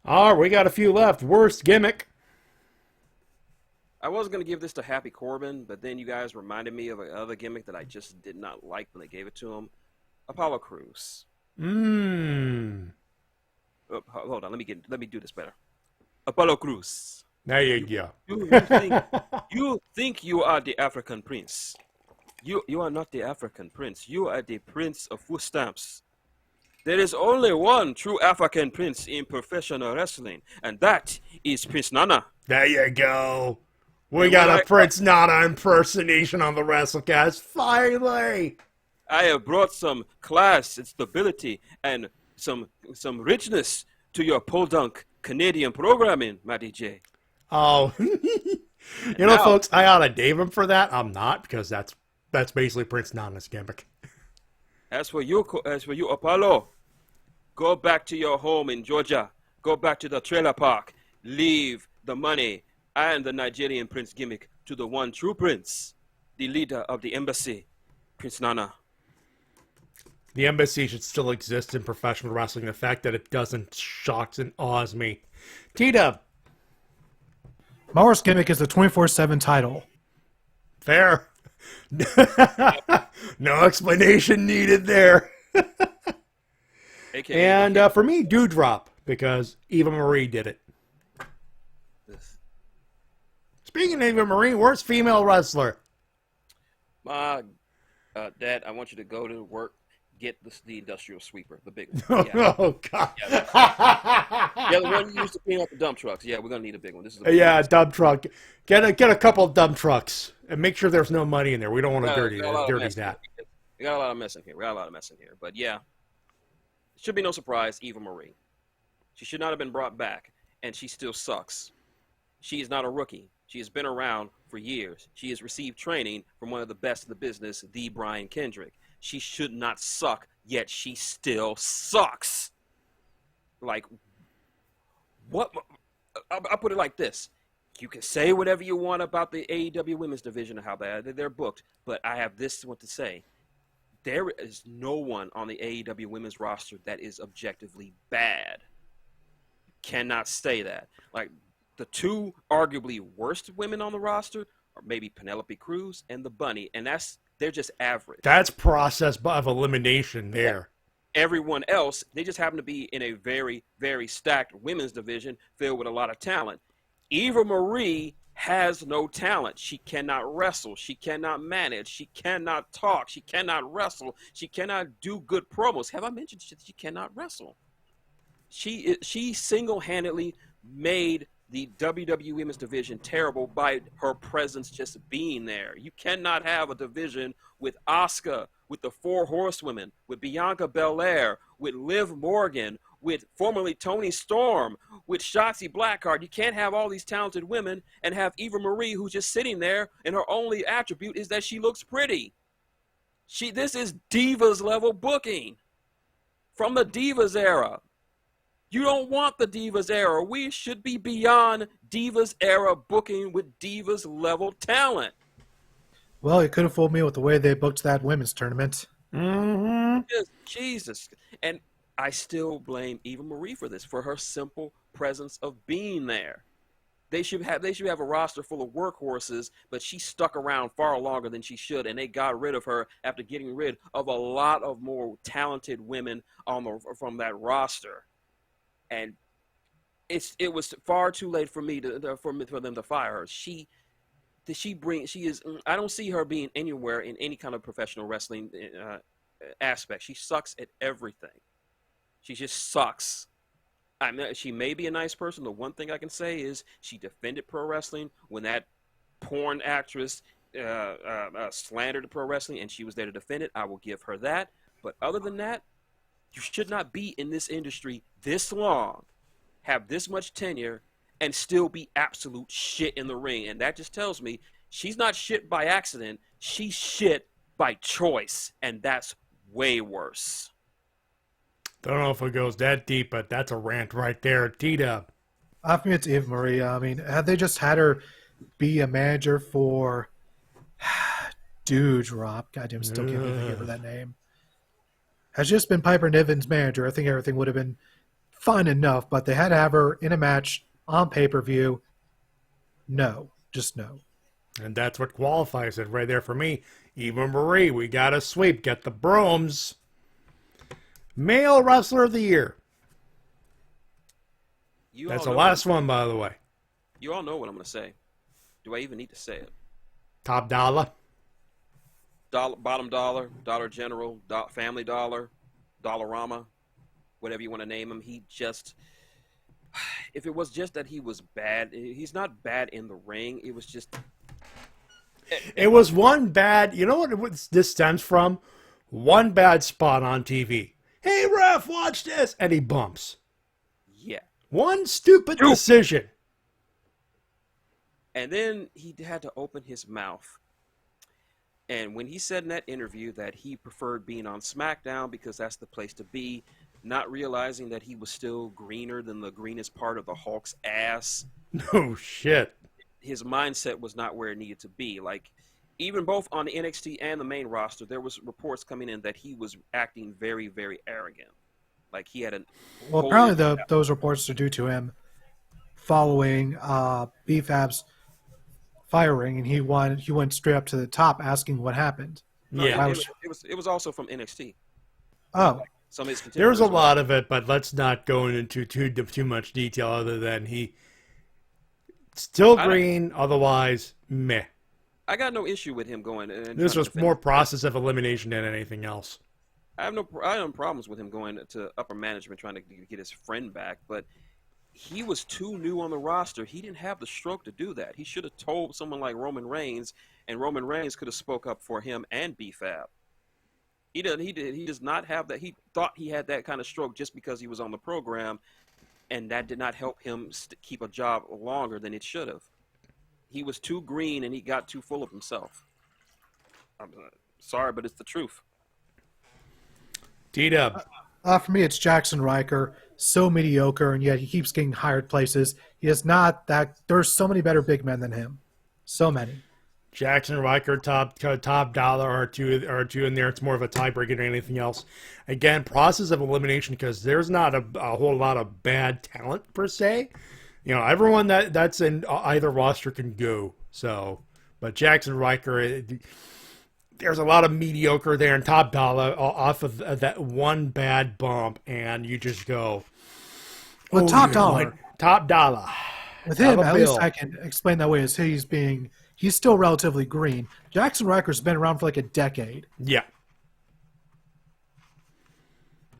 All right, we got a few left. Worst gimmick. I was going to give this to Happy Corbin, but then you guys reminded me of another gimmick that I just did not like when they gave it to him. Apollo Crews. Mmm. Oh, hold on, let me do this better. Apollo Crews. There you go. You think you are the African prince. You are not the African prince. You are the prince of food stamps. There is only one true African prince in professional wrestling, and that is Prince Nana. There you go. We got a Prince Nana impersonation on the Wrestle-Cast. Finally. I have brought some class and stability and some richness to your podunk Canadian programming, Matty J. Oh, now, folks, I ought to dave him for that. I'm not, because that's basically Prince Nana's gimmick. As for you, Apollo, go back to your home in Georgia. Go back to the trailer park. Leave the money and the Nigerian prince gimmick to the one true prince, the leader of the embassy, Prince Nana. The embassy should still exist in professional wrestling. The fact that it doesn't shocks and awes me. T-Dub. My worst gimmick is the 24/7 title. Fair. No explanation needed there. And for me, Doudrop, because Eva Marie did it. Speaking of Eva Marie, worst female wrestler. Dad, I want you to go to work. Get the industrial sweeper, the big one. Yeah. Oh, God. Yeah, the one you used to clean up the dump trucks. Yeah, we're going to need a big one. This is a dump truck. Get a couple of dump trucks and make sure there's no money in there. We don't want to dirty that. We got a lot of mess in here. But yeah, it should be no surprise, Eva Marie. She should not have been brought back, and she still sucks. She is not a rookie. She has been around for years. She has received training from one of the best in the business, the Brian Kendrick. She should not suck, yet she still sucks. Like, what? I'll put it like this. You can say whatever you want about the AEW women's division and how they're booked, but I have this one to say. There is no one on the AEW women's roster that is objectively bad. Cannot say that. Like, the two arguably worst women on the roster are maybe Penelope Cruz and the Bunny, and they're just average. That's process of elimination there. Everyone else, they just happen to be in a very, very stacked women's division filled with a lot of talent. Eva Marie has no talent. She cannot wrestle. She cannot manage. She cannot talk. She cannot wrestle. She cannot do good promos. Have I mentioned she cannot wrestle? She single-handedly made the WWE Women's Division terrible by her presence just being there. You cannot have a division with Asuka, with the Four Horsewomen, with Bianca Belair, with Liv Morgan, with formerly Toni Storm, with Shotzi Blackheart. You can't have all these talented women and have Eva Marie, who's just sitting there, and her only attribute is that she looks pretty. This is Divas level booking from the Divas era. You don't want the Divas era. We should be beyond Divas era booking with Divas level talent. Well, you could have fooled me with the way they booked that women's tournament. Mm-hmm. Jesus. And I still blame Eva Marie for this, for her simple presence of being there. They should have a roster full of workhorses, but she stuck around far longer than she should, and they got rid of her after getting rid of a lot of more talented women from that roster. And it was far too late for them to fire her. I don't see her being anywhere in any kind of professional wrestling aspect. She sucks at everything. She just sucks. She may be a nice person. The one thing I can say is she defended pro wrestling when that porn actress slandered pro wrestling and she was there to defend it, I will give her that. But other than that, you should not be in this industry this long, have this much tenure, and still be absolute shit in the ring. And that just tells me she's not shit by accident. She's shit by choice. And that's way worse. Don't know if it goes that deep, but that's a rant right there. T-Dub. For me, it's Eva Marie. I mean, had they just had her be a manager for Drop, goddamn, still can't even give her that name. Has just been Piper Niven's manager, I think everything would have been fine enough, but they had to have her in a match on pay-per-view. No, just no. And that's what qualifies it right there for me. Eva Marie, we got a sweep. Get the brooms. Male Wrestler of the Year. That's the last one, by the way. You all know what I'm going to say. Do I even need to say it? Top Dollar. Bottom Dollar, Dollar General, Family Dollar, Dollarama, whatever you want to name him. He just, if it was just that he was bad, he's not bad in the ring. It was just. It was one bad, you know what this stems from? One bad spot on TV. Hey, ref, watch this. And he bumps. Yeah. One stupid decision. And then he had to open his mouth. And when he said in that interview that he preferred being on SmackDown because that's the place to be, not realizing that he was still greener than the greenest part of the Hulk's ass. No shit. His mindset was not where it needed to be. Like, even both on the NXT and the main roster, there was reports coming in that he was acting very, very arrogant. Like, he had an... Well, apparently those reports are due to him following BFAB's firing, and he went straight up to the top asking what happened. Yeah, it was also from NXT. Oh, like some of his there was a lot of it, but let's not go into too much detail. Other than he still green, otherwise meh. I got no issue with him going. And this was more process of elimination than anything else. I have no problems with him going to upper management trying to get his friend back, but he was too new on the roster. He didn't have the stroke to do that. He should have told someone like Roman Reigns, and Roman Reigns could have spoke up for him and BFAB. He does not have that. He thought he had that kind of stroke just because he was on the program, and that did not help him keep a job longer than it should have. He was too green, and he got too full of himself. I'm sorry, but it's the truth. D-Dub. For me, it's Jackson Riker. So mediocre, and yet he keeps getting hired places. He is not that. There's so many better big men than him. So many. Jackson Riker, top dollar, are two in there. It's more of a tiebreaker than anything else. Again, process of elimination, because there's not a whole lot of bad talent per se. You know, everyone that's in either roster can go. So, but Jackson Riker, there's a lot of mediocre there, and top dollar off of that one bad bump, and you just go. Well, top dollar. Top dollar. With him, at least I can explain that way as he's still relatively green. Jackson Riker's been around for like a decade. Yeah.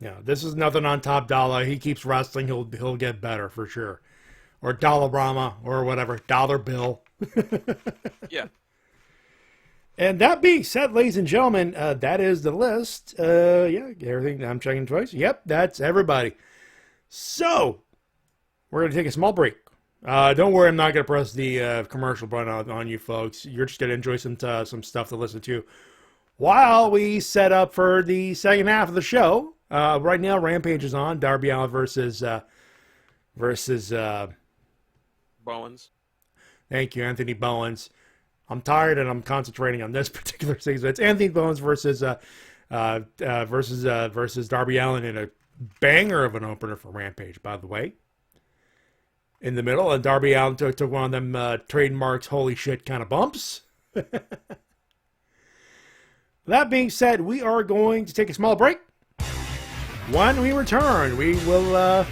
Yeah, this is nothing on top dollar. He keeps wrestling. He'll get better for sure. Or Dollarama or whatever. Dollar Bill. Yeah. And that being said, ladies and gentlemen, that is the list. Yeah, everything. I'm checking twice. Yep, that's everybody. So, we're going to take a small break. Don't worry, I'm not going to press the commercial button on you folks. You're just going to enjoy some stuff to listen to while we set up for the second half of the show. Right now, Rampage is on. Darby Allin versus Bowens. Thank you, Anthony Bowens. I'm tired and I'm concentrating on this particular season. It's Anthony Bowens versus Darby Allin in a banger of an opener for Rampage, by the way. In the middle, and Darby Allin took one of them trademarks, holy shit kind of bumps. That being said, we are going to take a small break. When we return, we will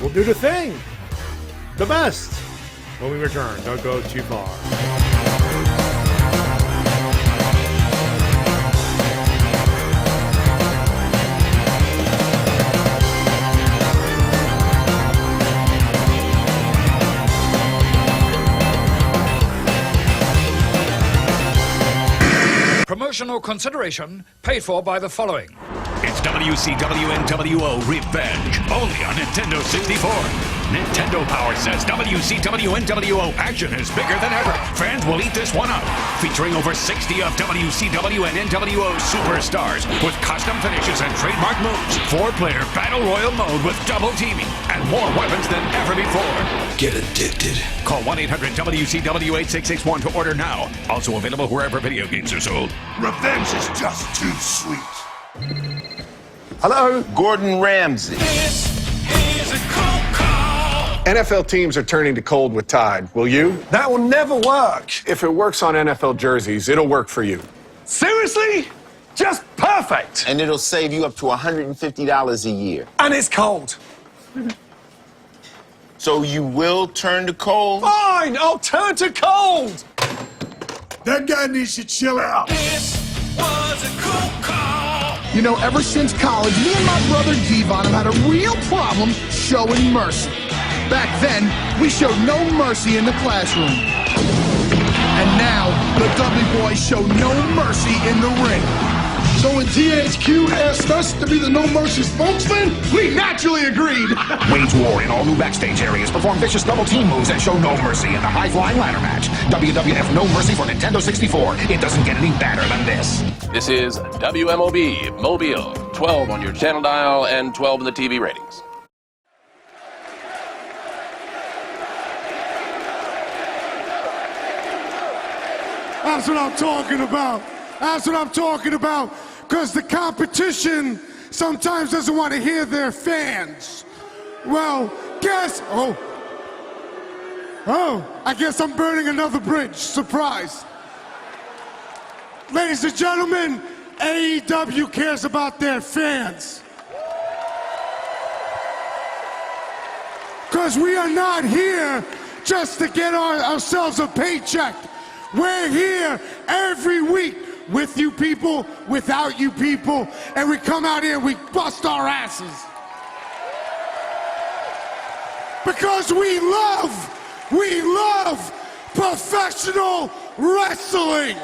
we'll do the thing, the best. When we return, don't go too far. Additional consideration paid for by the following. It's WCW NWO Revenge, only on Nintendo 64. Nintendo Power says WCW NWO action is bigger than ever. Fans will eat this one up. Featuring over 60 of WCW and NWO superstars with custom finishes and trademark moves. 4-player Battle Royal mode with double teaming and more weapons than ever before. Get addicted. Call 1-800-WCW-8661 to order now. Also available wherever video games are sold. Revenge is just too sweet. Hello, Gordon Ramsay. This is a cold call. NFL teams are turning to cold with Tide. Will you? That will never work. If it works on NFL jerseys, it'll work for you. Seriously? Just perfect. And it'll save you up to $150 a year. And it's cold. So you will turn to cold? Fine, I'll turn to cold. That guy needs to chill out. This was a cold call. You know, ever since college, me and my brother Devon have had a real problem showing mercy. Back then, we showed no mercy in the classroom. And now, the Dudley boys show no mercy in the ring. So when THQ asked us to be the No Mercy spokesman, we naturally agreed. Wage war in all new backstage areas. Perform vicious double team moves and show no mercy in the high-flying ladder match. WWF No Mercy for Nintendo 64. It doesn't get any badder than this. This is WMOB Mobile. 12 on your channel dial and 12 in the TV ratings. That's what I'm talking about. That's what I'm talking about. Because the competition sometimes doesn't want to hear their fans. Well, I guess I'm burning another bridge. Surprise. Ladies and gentlemen, AEW cares about their fans. Because we are not here just to get ourselves a paycheck. We're here every week with you people, without you people, and we come out here and we bust our asses. Because we love professional wrestling.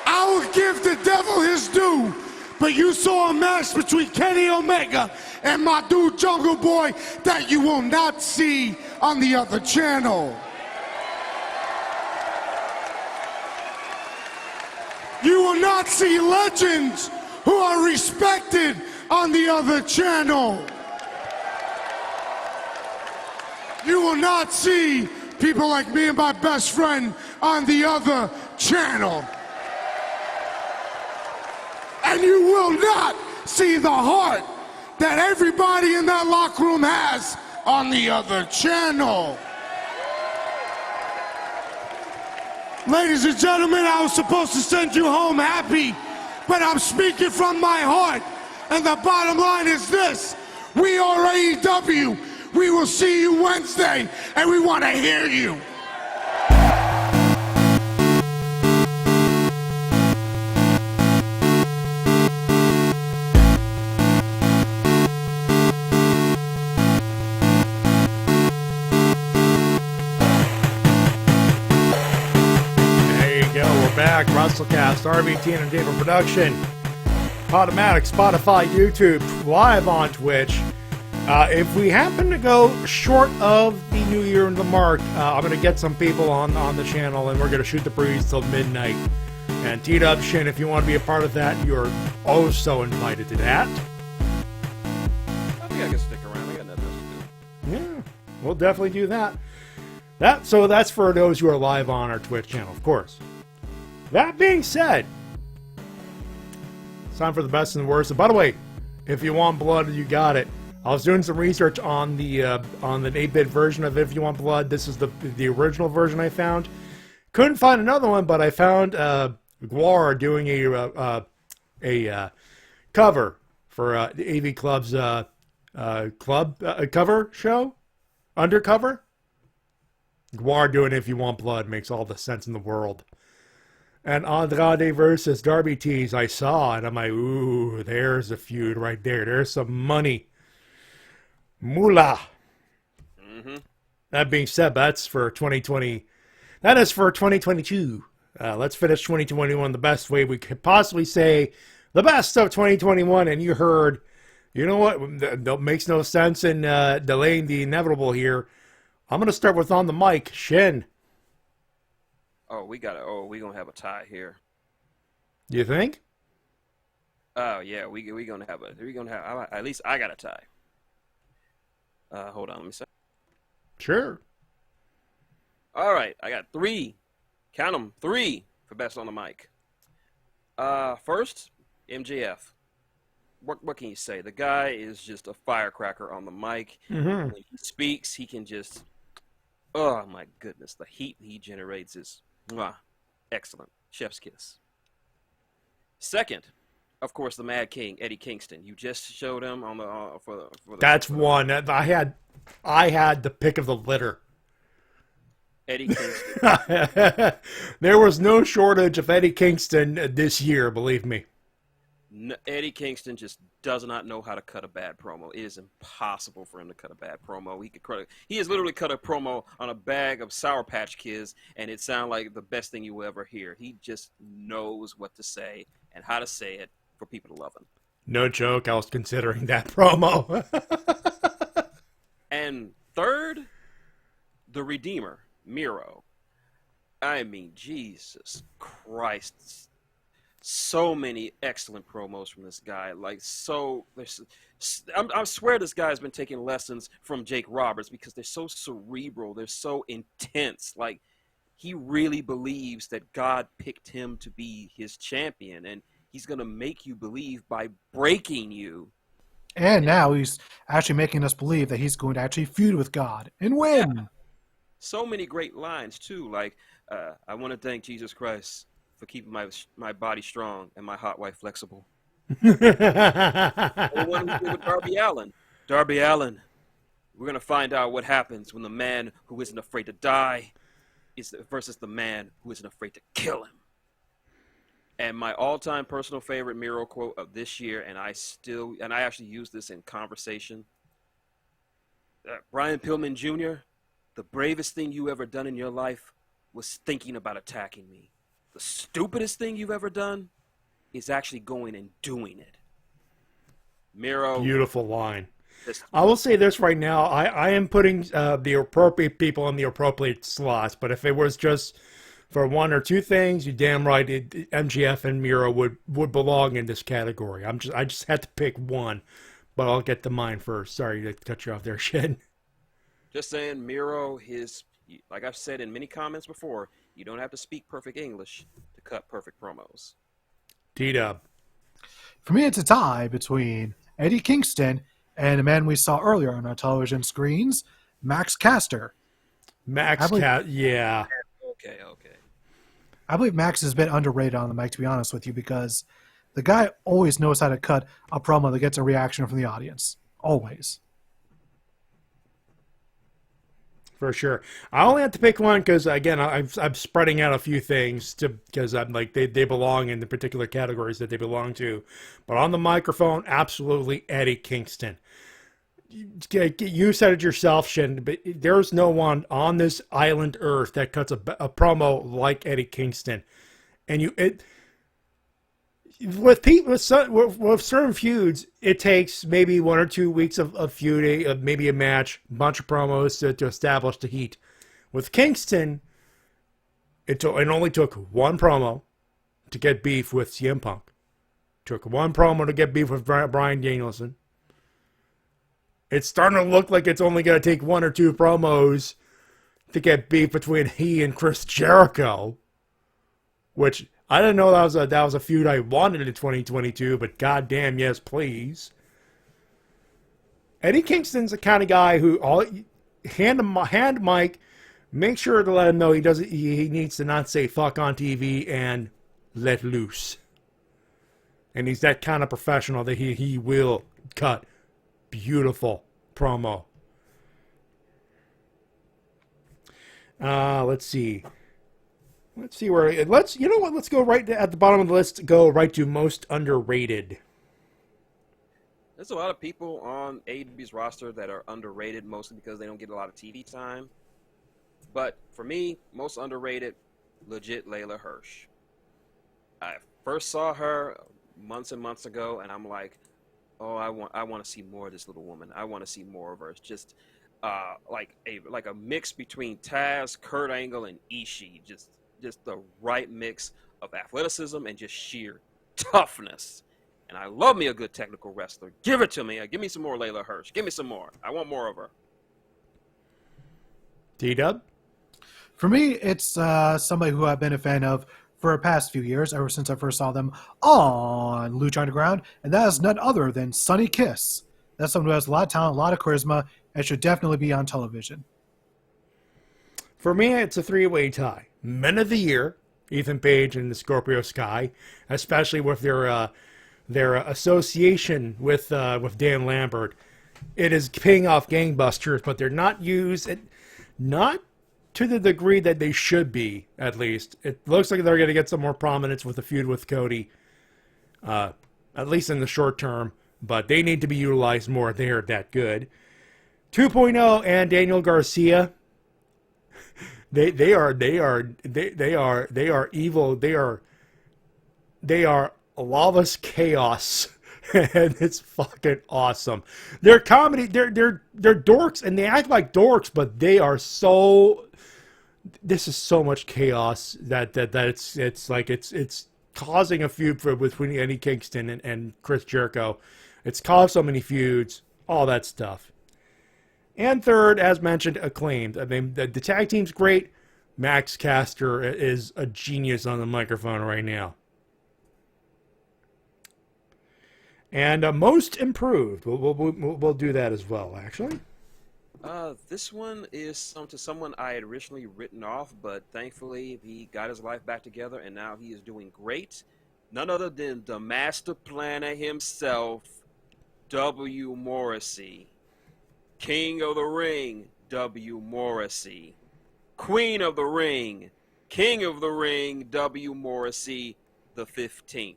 I will give the devil his due, but you saw a match between Kenny Omega and my dude Jungle Boy that you will not see on the other channel. You will not see legends who are respected on the other channel. You will not see people like me and my best friend on the other channel. And you will not see the heart that everybody in that locker room has on the other channel. Ladies and gentlemen, I was supposed to send you home happy, but I'm speaking from my heart. And the bottom line is this: we are AEW. We will see you Wednesday, and we want to hear you. Back, Wrestle-Cast, RVT Entertainment Production, Podomatic, Spotify, YouTube, live on Twitch. If we happen to go short of the New Year and the mark, I'm going to get some people on the channel, and we're going to shoot the breeze till midnight. And T-Dub Shin, if you want to be a part of that, you're oh so invited to that. I think I can stick around. I got nothing else to do. Yeah, we'll definitely do that. So that's for those who are live on our Twitch channel, of course. That being said, it's time for the best and the worst. And by the way, if you want blood, you got it. I was doing some research on the 8-bit version of If You Want Blood. This is the original version I found. Couldn't find another one, but I found Gwar doing a cover for the AV Club's cover show, Undercover. Gwar doing If You Want Blood makes all the sense in the world. And Andrade versus Darby Tees I saw, and I'm like, ooh, there's a feud right there. There's some money. Moolah. Mm-hmm. That being said, that's for 2020. That is for 2022. Let's finish 2021 the best way we could possibly say the best of 2021. And you heard, you know what? That makes no sense in delaying the inevitable here. I'm going to start with on the mic, Shin. Oh, we're going to have a tie here. You think? Oh, yeah, we're going to have at least I got a tie. Hold on, let me see. Sure. All right, I got 3. Count them, 3 for best on the mic. First, MJF. What can you say? The guy is just a firecracker on the mic. Mm-hmm. When he speaks, he can just, oh my goodness, the heat he generates is excellent. Chef's kiss. Second, of course, the Mad King, Eddie Kingston. You just showed him on the for the. That's one. I had the pick of the litter. Eddie Kingston. There was no shortage of Eddie Kingston this year, believe me. No, Eddie Kingston just does not know how to cut a bad promo. It is impossible for him to cut a bad promo. He has literally cut a promo on a bag of Sour Patch Kids, and it sounded like the best thing you will ever hear. He just knows what to say and how to say it for people to love him. No joke, I was considering that promo. And third, the Redeemer, Miro. I mean, Jesus Christ. So many excellent promos from this guy. I swear this guy's been taking lessons from Jake Roberts because they're so cerebral. They're so intense. Like, he really believes that God picked him to be his champion, and he's going to make you believe by breaking you. And now he's actually making us believe that he's going to actually feud with God and win. Yeah. So many great lines, too. Like, I want to thank Jesus Christ for keeping my body strong and my hot wife flexible. The one who did with Darby Allin. Darby Allin, we're going to find out what happens when the man who isn't afraid to die versus the man who isn't afraid to kill him. And my all-time personal favorite Miro quote of this year, and I actually use this in conversation. Brian Pillman Jr., the bravest thing you ever done in your life was thinking about attacking me. The stupidest thing you've ever done is actually going and doing it. Miro. Beautiful line. I will say this right now. I am putting the appropriate people in the appropriate slots, but if it was just for one or two things, you're damn right, MGF and Miro would belong in this category. I just had to pick one, but I'll get to mine first. Sorry to cut you off there, Shin. Just saying, Miro, like I've said in many comments before, you don't have to speak perfect English to cut perfect promos. T-Dub. For me, it's a tie between Eddie Kingston and a man we saw earlier on our television screens, Max Caster. Yeah. Okay. I believe Max has been underrated on the mic, to be honest with you, because the guy always knows how to cut a promo that gets a reaction from the audience. Always. For sure. I only have to pick one because, again, I'm spreading out a few things because I'm like they belong in the particular categories that they belong to. But on the microphone, absolutely Eddie Kingston. You said it yourself, Shin, but there's no one on this island Earth that cuts a promo like Eddie Kingston. And with certain feuds, it takes maybe 1 or 2 weeks of feuding, maybe a match, a bunch of promos to establish the heat. With Kingston, it only took one promo to get beef with CM Punk. Took one promo to get beef with Bryan Danielson. It's starting to look like it's only going to take 1 or 2 promos to get beef between he and Chris Jericho, which I didn't know that was a feud I wanted in 2022, but goddamn yes, please. Eddie Kingston's the kind of guy who hand Mike, make sure to let him know he needs to not say fuck on TV and let loose. And he's that kind of professional that he will cut beautiful promo. Let's see. Let's go right at the bottom of the list. Go right to most underrated. There's a lot of people on AEW's roster that are underrated, mostly because they don't get a lot of TV time. But for me, most underrated, legit Layla Hirsch. I first saw her months and months ago, and I'm like, oh, I want to see more of this little woman. I want to see more of her. It's just like a mix between Taz, Kurt Angle, and Ishii. Just the right mix of athleticism and just sheer toughness. And I love me a good technical wrestler. Give it to me. Give me some more Layla Hirsch. Give me some more. I want more of her. T-Dub? For me, it's somebody who I've been a fan of for the past few years, ever since I first saw them on Lucha Underground, and that is none other than Sonny Kiss. That's someone who has a lot of talent, a lot of charisma, and should definitely be on television. For me, it's a three-way tie. Men of the Year, Ethan Page and the Scorpio Sky, especially with their association with Dan Lambert. It is paying off gangbusters, but they're not used, not to the degree that they should be, at least. It looks like they're going to get some more prominence with the feud with Cody, at least in the short term, but they need to be utilized more. They are that good. 2.0 and Daniel Garcia, they are evil. They are lawless chaos. And it's fucking awesome. They're comedy. They're dorks, and they act like dorks, but they are so. This is so much chaos that it's causing a feud between Eddie Kingston and Chris Jericho. It's caused so many feuds, all that stuff. And third, as mentioned, Acclaimed. I mean, the tag team's great. Max Caster is a genius on the microphone right now. And most improved. We'll do that as well, actually. This one is to someone I had originally written off, but thankfully he got his life back together, and now he is doing great. None other than the master planner himself, W. Morrissey. King of the Ring, W. Morrissey. Queen of the Ring, King of the Ring, W. Morrissey, the 15th.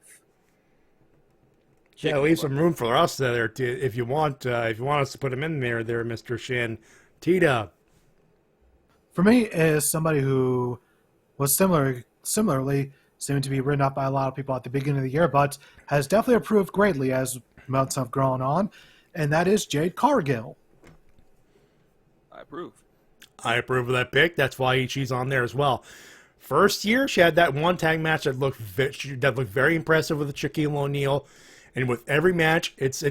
Yeah, leave some room for us there if you want us to put him in there, Mr. Shin. Tita. For me, is somebody who was similarly seemed to be written off by a lot of people at the beginning of the year, but has definitely improved greatly as months have gone on, and that is Jade Cargill. I approve. I approve of that pick. That's why she's on there as well. First year, she had that one tag match that looked very impressive with Shaquille O'Neal. And with every match, it's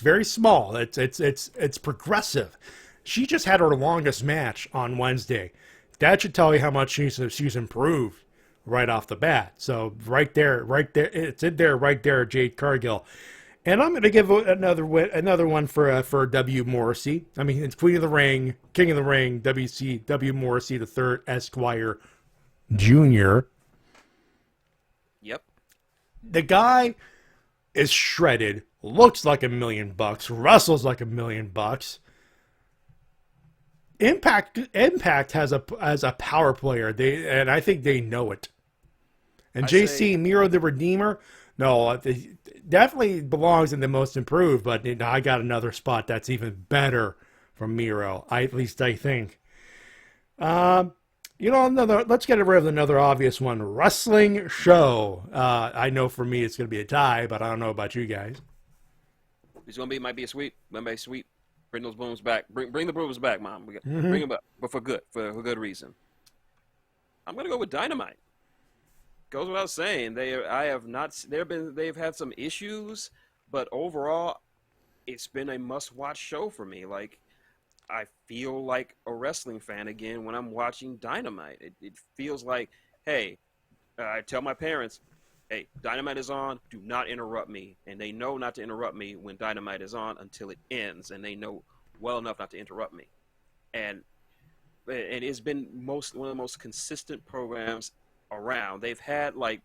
very small. It's progressive. She just had her longest match on Wednesday. That should tell you how much she's improved right off the bat. So right there, it's in there, right there, Jade Cargill. And I'm going to give another one for W. Morrissey. I mean, it's Queen of the Ring, King of the Ring, W. Morrissey III, Esquire, Jr. Yep. The guy is shredded, looks like $1 million, wrestles like $1 million. Impact has a power player, and I think they know it. And JC Miro the Redeemer, no, definitely belongs in the most improved, but I got another spot that's even better from Miro. At least I think. Let's get rid of another obvious one. Wrestling show. I know for me it's going to be a tie, but I don't know about you guys. It's going to be, might be a sweep. Might be a sweep. Bring those brooms back. Bring the brooms back, Mom. Bring them back, but for good reason. I'm going to go with Dynamite. Goes without saying. They've had some issues, but overall, it's been a must-watch show for me. Like, I feel like a wrestling fan again when I'm watching Dynamite. It feels like, hey, I tell my parents, hey, Dynamite is on, do not interrupt me. And they know not to interrupt me when Dynamite is on until it ends, and they know well enough not to interrupt me. And it's been one of the most consistent programs around. They've had like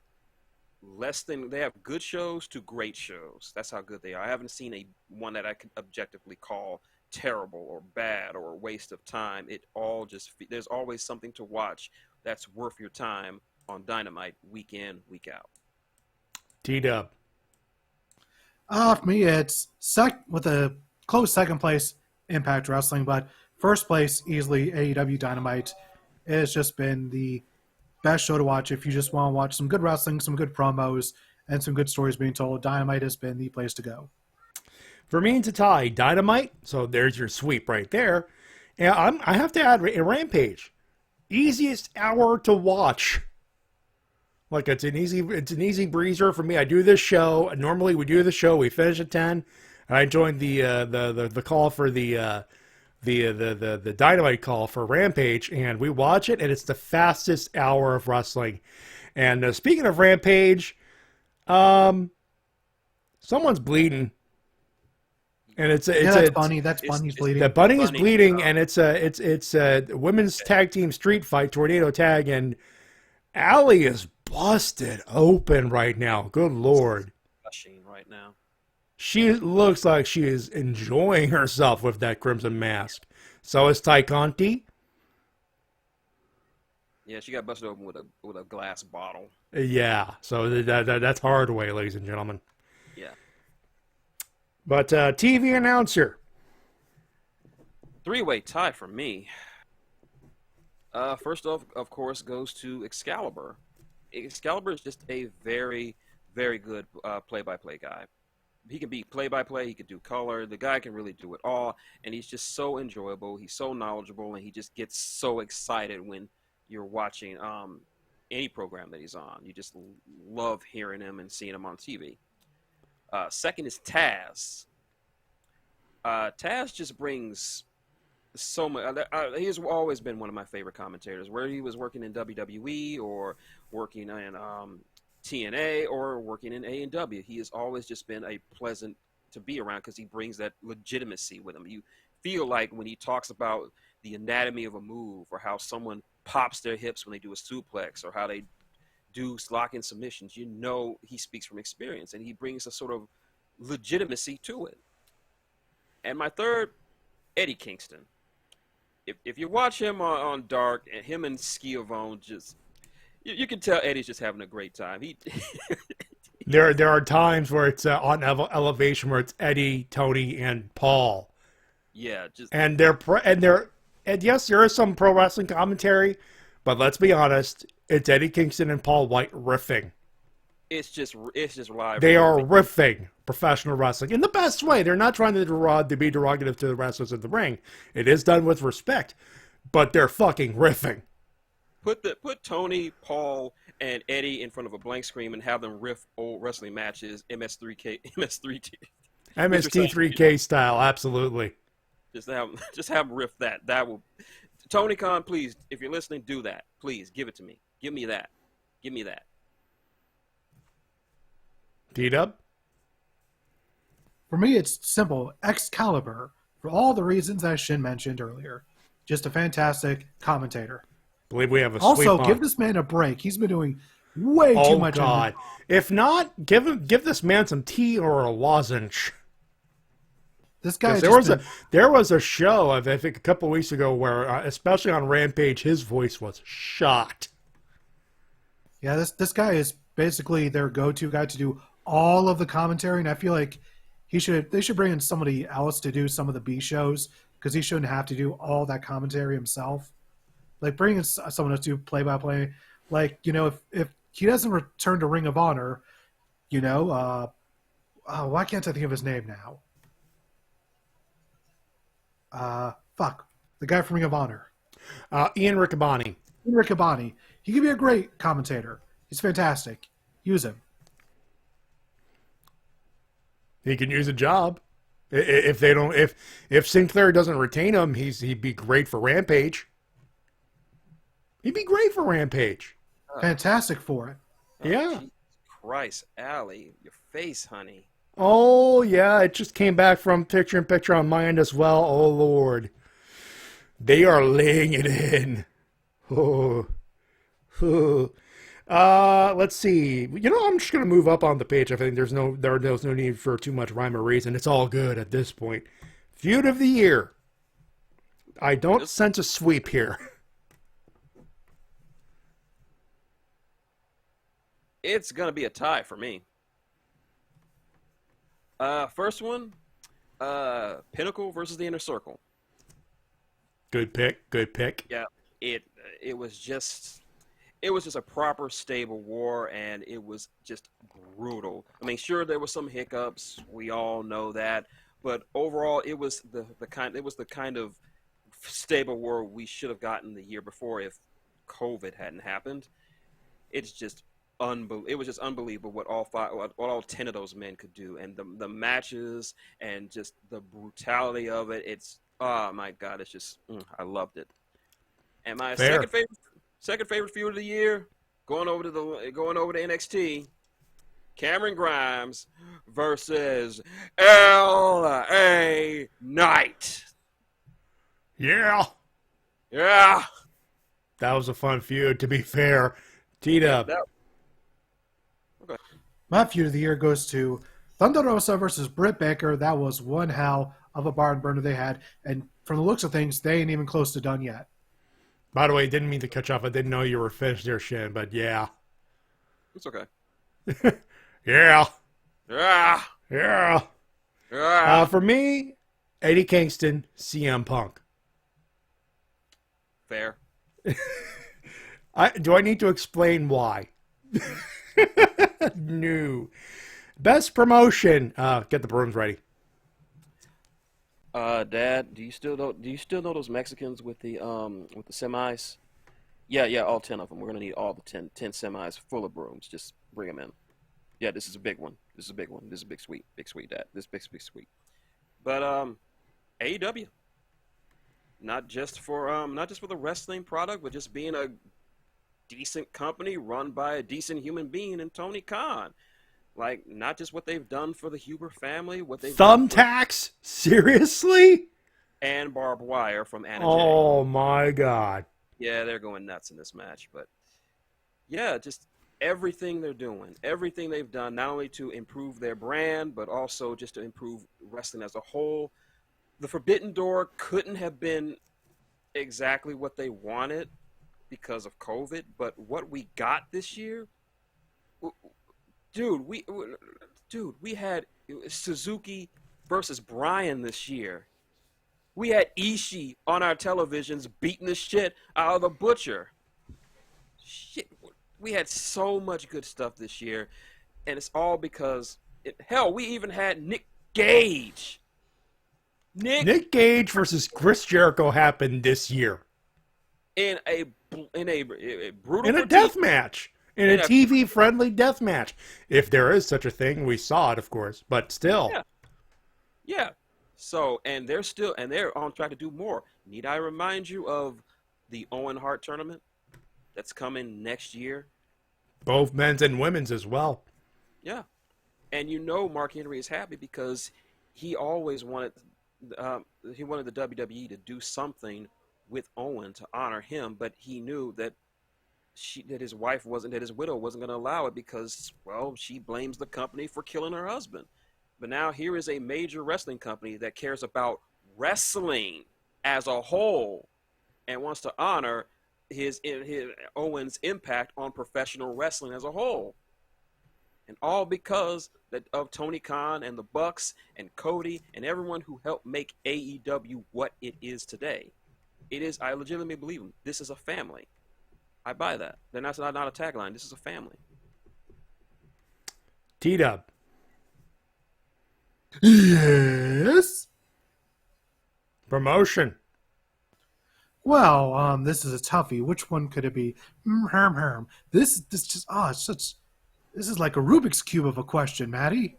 they have good shows to great shows. That's how good they are. I haven't seen one that I could objectively call terrible or bad or a waste of time. It all just, there's always something to watch that's worth your time on Dynamite week in, week out. T-Dub. For me, it's with a close second place, Impact Wrestling, but first place, easily AEW Dynamite. It has just been the best show to watch if you just want to watch some good wrestling, some good promos, and some good stories being told. Dynamite has been the place to go. For me and Tatai, Dynamite, so there's your sweep right there. And I have to add Rampage. Easiest hour to watch. Like it's an easy breezer for me. I do this show. Normally we do the show. We finish at 10. And I joined the call for the Dynamite call for Rampage, and we watch it, and it's the fastest hour of wrestling. And speaking of Rampage, someone's bleeding. And it's Bunny. That's Bunny's bleeding. The Bunny is bleeding, and it's a women's tag team street fight, tornado tag, and Allie is busted open right now. Good Lord. Right now. She looks like she is enjoying herself with that crimson mask. So is Ty Conti. Yeah, she got busted open with a glass bottle. Yeah, so that's hard way, ladies and gentlemen. Yeah. But TV announcer. Three-way tie for me. First off, of course, goes to Excalibur. Excalibur is just a very, very good play-by-play guy. He can be play-by-play. He can do color. The guy can really do it all, and he's just so enjoyable. He's so knowledgeable, and he just gets so excited when you're watching any program that he's on. You just love hearing him and seeing him on TV. Second is Taz. Taz just brings so much. He's always been one of my favorite commentators. Whether he was working in WWE or working in TNA or working in A&W, he has always just been a pleasant to be around because he brings that legitimacy with him. You feel like when he talks about the anatomy of a move or how someone pops their hips when they do a suplex or how they do lock-in submissions, you know he speaks from experience, and he brings a sort of legitimacy to it. And my third, Eddie Kingston. If you watch him on Dark, and him and Schiavone, just you can tell Eddie's just having a great time. There are times where it's on elevation where it's Eddie, Tony, and Paul. Yeah, and yes, there is some pro wrestling commentary, but let's be honest, it's Eddie Kingston and Paul White riffing. It's just live. They are riffing professional wrestling in the best way. They're not trying to be derogative to the wrestlers in the ring. It is done with respect, but they're fucking riffing. Put Tony, Paul, and Eddie in front of a blank screen and have them riff old wrestling matches, MST3K style, absolutely. Just have them riff that. That will. Tony Khan, please, if you're listening, do that. Please give it to me. Give me that. Give me that. D-Dub? For me, it's simple. Excalibur, for all the reasons that Shin mentioned earlier. Just a fantastic commentator. Believe we have a also, sweep give on. this man a break. He's been doing way too much. Oh, God. If not, give this man some tea or a lozenge. This guy there was a show, I think, a couple weeks ago where, especially on Rampage, his voice was shot. Yeah, this guy is basically their go-to guy to do all of the commentary, and I feel like they should bring in somebody else to do some of the B shows because he shouldn't have to do all that commentary himself. Like, bring in someone else to do play-by-play. Like, if he doesn't return to Ring of Honor, why can't I think of his name now? The guy from Ring of Honor. Ian Riccaboni. Ian Riccaboni. He could be a great commentator. He's fantastic. Use him. He can use a job. If Sinclair doesn't retain him, he'd be great for Rampage. He'd be great for Rampage. Fantastic for it. Yeah. Jesus Christ, Allie, your face, honey. Oh, yeah, it just came back from picture-in-picture on my end as well. Oh, Lord. They are laying it in. Oh. Let's see. I'm just going to move up on the page. I think there's no need for too much rhyme or reason. It's all good at this point. Feud of the year. I don't sense a sweep here. It's going to be a tie for me. First one, Pinnacle versus the Inner Circle. Good pick. Yeah, it was just it was just a proper stable war, and it was just brutal. I mean, sure, there were some hiccups. We all know that, but overall, it was the kind of stable war we should have gotten the year before if COVID hadn't happened. It's just it was just unbelievable what all 10 of those men could do, and the matches and just the brutality of it. It's, oh my God, it's just I loved it. And my second favorite feud of the year, going over to NXT, Cameron Grimes versus LA Knight. Yeah. That was a fun feud, to be fair. T-Dub. Okay. My feud of the year goes to Thunder Rosa versus Britt Baker. That was one hell of a barn burner they had, and from the looks of things, they ain't even close to done yet. By the way, didn't mean to cut you off. I didn't know you were finished there, Shin, but yeah. It's okay. Yeah. For me, Eddie Kingston, CM Punk. Fair. Do I need to explain why? No. Best promotion. Get the brooms ready. Dad, do you still know those Mexicans with the semis? Yeah, all 10 of them. We're gonna need all the 10 semis full of brooms. Just bring them in. Yeah, this is a big one. This is a big one. This is a big sweet, Dad. This big sweet. But AEW, not just for the wrestling product, but just being a decent company run by a decent human being in Tony Khan. Like, not just what they've done for the Huber family, what they've Thumbtacks? Seriously? And barbed wire from Anna Oh Jay. my God. Yeah, they're going nuts in this match, but yeah, just everything they're doing, everything they've done, not only to improve their brand, but also just to improve wrestling as a whole. The Forbidden Door couldn't have been exactly what they wanted because of COVID, but what we got this year, dude, we had Suzuki versus Bryan this year. We had Ishii on our televisions beating the shit out of the Butcher. Shit, we had so much good stuff this year, and it's all because, hell, we even had Nick Gage. Nick Gage versus Chris Jericho happened this year. In a brutal In a death match. In a TV-friendly death match. If there is such a thing, we saw it, of course, but still. Yeah. So, and they're on track to do more. Need I remind you of the Owen Hart tournament that's coming next year? Both men's and women's as well. Yeah. And Mark Henry is happy because he always wanted the WWE to do something with Owen to honor him, but he knew that his widow wasn't going to allow it because, well, she blames the company for killing her husband. But now here is a major wrestling company that cares about wrestling as a whole and wants to honor his Owen's impact on professional wrestling as a whole. And all because of Tony Khan and the Bucks and Cody and everyone who helped make AEW what it is today. I legitimately believe them. This is a family. I buy that. That's not a tagline. This is a family. T-Dub. Yes? Promotion. Well, this is a toughie. Which one could it be? This is like a Rubik's Cube of a question, Matty.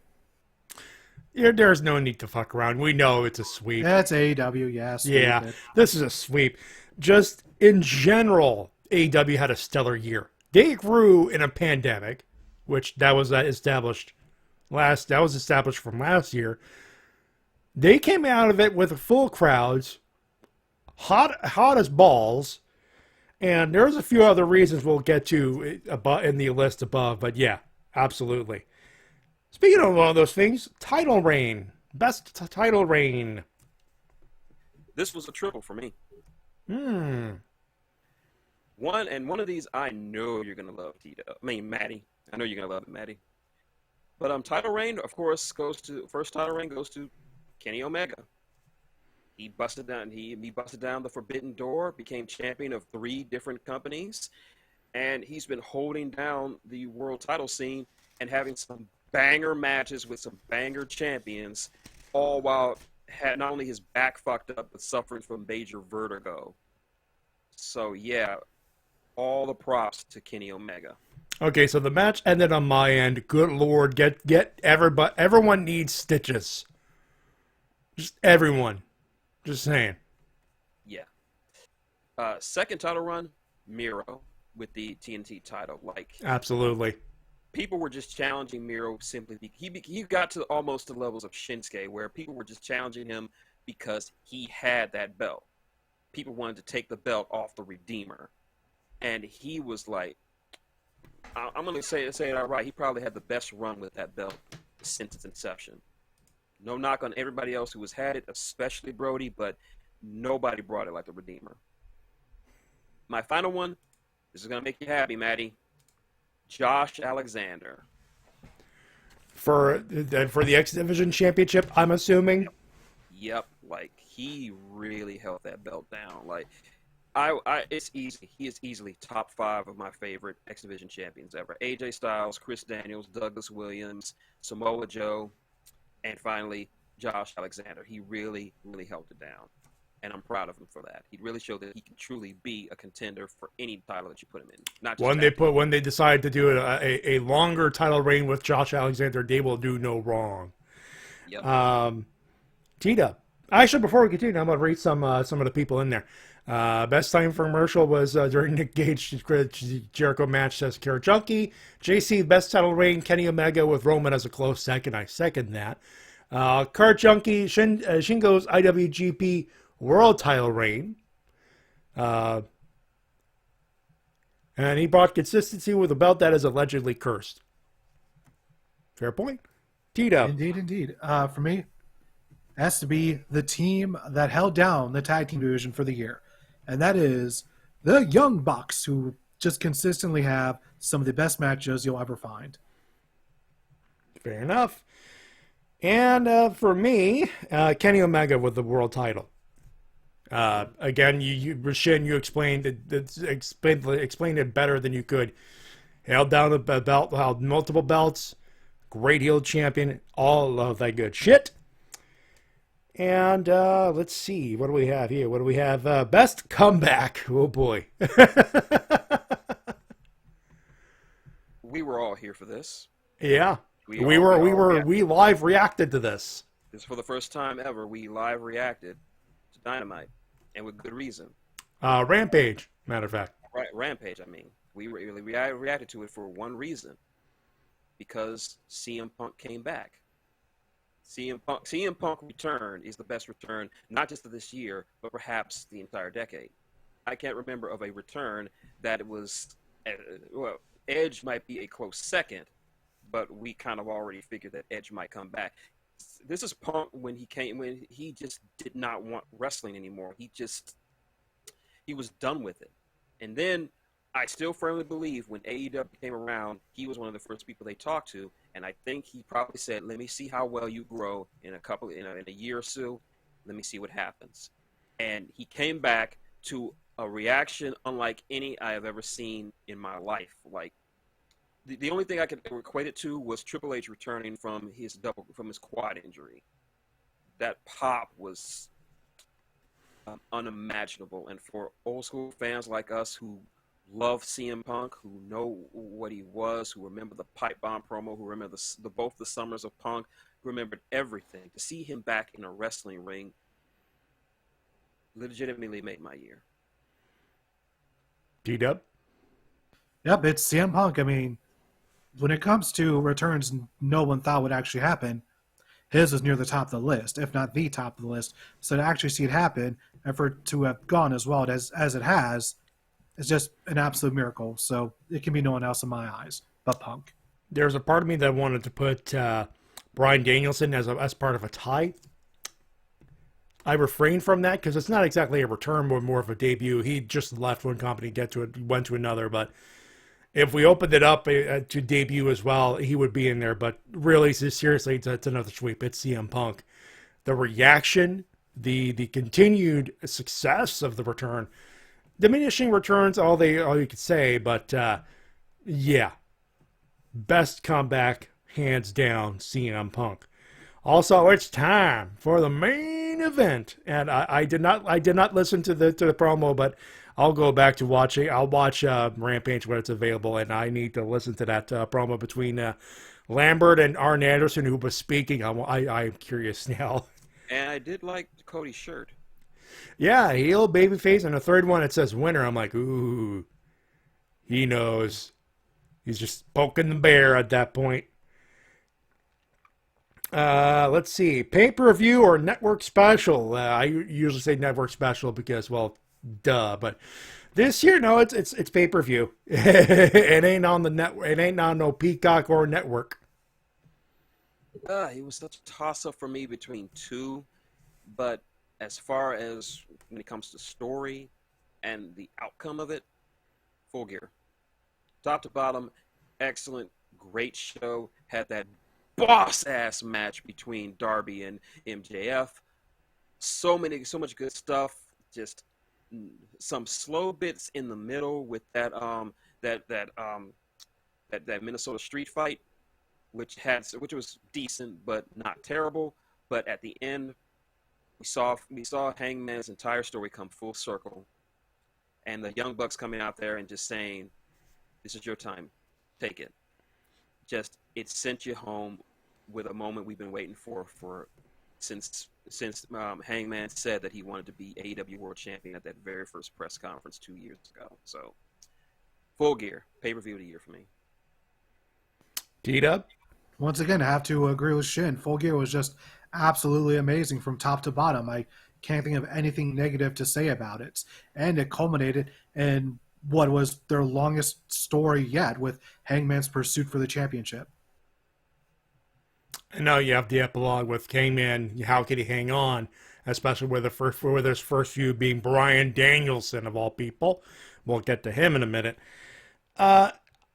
Yeah, there's no need to fuck around. We know it's a sweep. That's AEW, yes. Yeah, this is a sweep. Just in general, AEW had a stellar year. They grew in a pandemic, which that was established from last year. They came out of it with full crowds, hot as balls, and there's a few other reasons we'll get to in the list above, but yeah, absolutely. Speaking of one of those things, title reign. Best title reign. This was a triple for me. One of these I know you're going to love, Matty. I know you're going to love it, Matty. But title reign, of course, first title reign goes to Kenny Omega. He busted down the Forbidden Door, became champion of 3 different companies, and he's been holding down the world title scene and having some banger matches with some banger champions, all while had not only his back fucked up, but suffering from major vertigo. So yeah, all the props to Kenny Omega. Okay, so the match ended on my end. Good Lord, get everybody. Everyone needs stitches. Just everyone. Just saying. Yeah. Second title run, Miro with the TNT title. Like, Absolutely. people were just challenging Miro simply because he got to almost the levels of Shinsuke, where people were just challenging him because he had that belt. People wanted to take the belt off the Redeemer, and he was like, I'm going to say it outright, he probably had the best run with that belt since its inception. No knock on everybody else who has had it, especially Brody, but nobody brought it like the Redeemer. My final one, this is going to make you happy, Matty. Josh Alexander. For the X Division Championship, I'm assuming? Yep, like, he really held that belt down. Like, it's easy. He is easily top 5 of my favorite X Division champions ever. AJ Styles, Chris Daniels, Douglas Williams, Samoa Joe, and finally, Josh Alexander. He really, really held it down. And I'm proud of him for that. He really showed that he can truly be a contender for any title that you put him in. Not just when they decide to do a longer title reign with Josh Alexander, they will do no wrong. Yep. T-Dub. Actually, before we continue, I'm going to read some of the people in there. Best time for commercial was during Nick Gage Jericho match, says Kara Junkie. JC, best title reign, Kenny Omega with Roman as a close second. I second that. Car Junkie, Shingo's IWGP World title reign. And he brought consistency with a belt that is allegedly cursed. Fair point. T-Dub. Indeed. For me, it has to be the team that held down the tag team division for the year. And that is the Young Bucks, who just consistently have some of the best matches you'll ever find. Fair enough. And for me, Kenny Omega with the world title. Again, Rashin, you explained it better than you could. Held down the belt, held multiple belts, great heel champion, all of that good shit. And let's see, what do we have here? What do we have? Best comeback. Oh boy. We were all here for this. Yeah, we live reacted to this. This is for the first time ever. We live reacted to Dynamite, and with good reason. Rampage, matter of fact. Right, Rampage. I mean, we reacted to it for one reason, because CM Punk came back. CM Punk return is the best return, not just of this year, but perhaps the entire decade. I can't remember of a return that was, well, Edge might be a close second, but we kind of already figured that Edge might come back. This is Punk when he just did not want wrestling anymore. He was done with it. And then I still firmly believe when AEW came around, he was one of the first people they talked to, and I think he probably said, "Let me see how well you grow in a year or so. Let me see what happens." And he came back to a reaction unlike any I have ever seen in my life. Like, the only thing I could equate it to was Triple H returning from his quad injury. That pop was unimaginable, and for old school fans like us who love CM Punk, who know what he was, who remember the pipe bomb promo, who remember both the summers of Punk, who remembered everything, to see him back in a wrestling ring legitimately made my year. D-Dub? Yep, it's CM Punk. I mean, when it comes to returns no one thought would actually happen, his is near the top of the list, if not the top of the list. So to actually see it happen, and for it to have gone as well as it has, it's just an absolute miracle. So it can be no one else in my eyes but Punk. There's a part of me that wanted to put Bryan Danielson as part of a tie. I refrained from that because it's not exactly a return, but more of a debut. He just left one company, went to another. But if we opened it up to debut as well, he would be in there. But really, seriously, it's another sweep. It's CM Punk. The reaction, the continued success of the return. diminishing returns, all you could say, but yeah, best comeback hands down, CM Punk. Also, it's time for the main event, and I did not listen to the promo, but I'll go back to watching. I'll watch Rampage when it's available, and I need to listen to that promo between Lambert and Arn Anderson, who was speaking. I'm curious now. And I did like Cody's shirt. Yeah, heel, babyface, and the third one it says winner. I'm like, ooh, he knows. He's just poking the bear at that point. Let's see, pay-per-view or network special. I usually say network special because, well, duh. But this year, no, it's pay-per-view. It ain't on the network. It ain't on no Peacock or network. It was such a toss-up for me between two, but as far as when it comes to story and the outcome of it, Full Gear, top to bottom, excellent, great show. Had that boss-ass match between Darby and MJF. So much good stuff. Just some slow bits in the middle with that Minnesota street fight, which was decent but not terrible. But at the end, we saw Hangman's entire story come full circle, and the Young Bucks coming out there and just saying, "This is your time, take it." Just it sent you home with a moment we've been waiting for since Hangman said that he wanted to be AEW World Champion at that very first press conference 2 years ago. So, Full Gear, pay-per-view of the year for me. T-Dub? Once again, I have to agree with Shin. Full Gear was just absolutely amazing from top to bottom. I can't think of anything negative to say about it. And it culminated in what was their longest story yet with Hangman's pursuit for the championship. And now you have the epilogue with Hangman. How could he hang on? Especially with his first feud being Bryan Danielson, of all people. We'll get to him in a minute.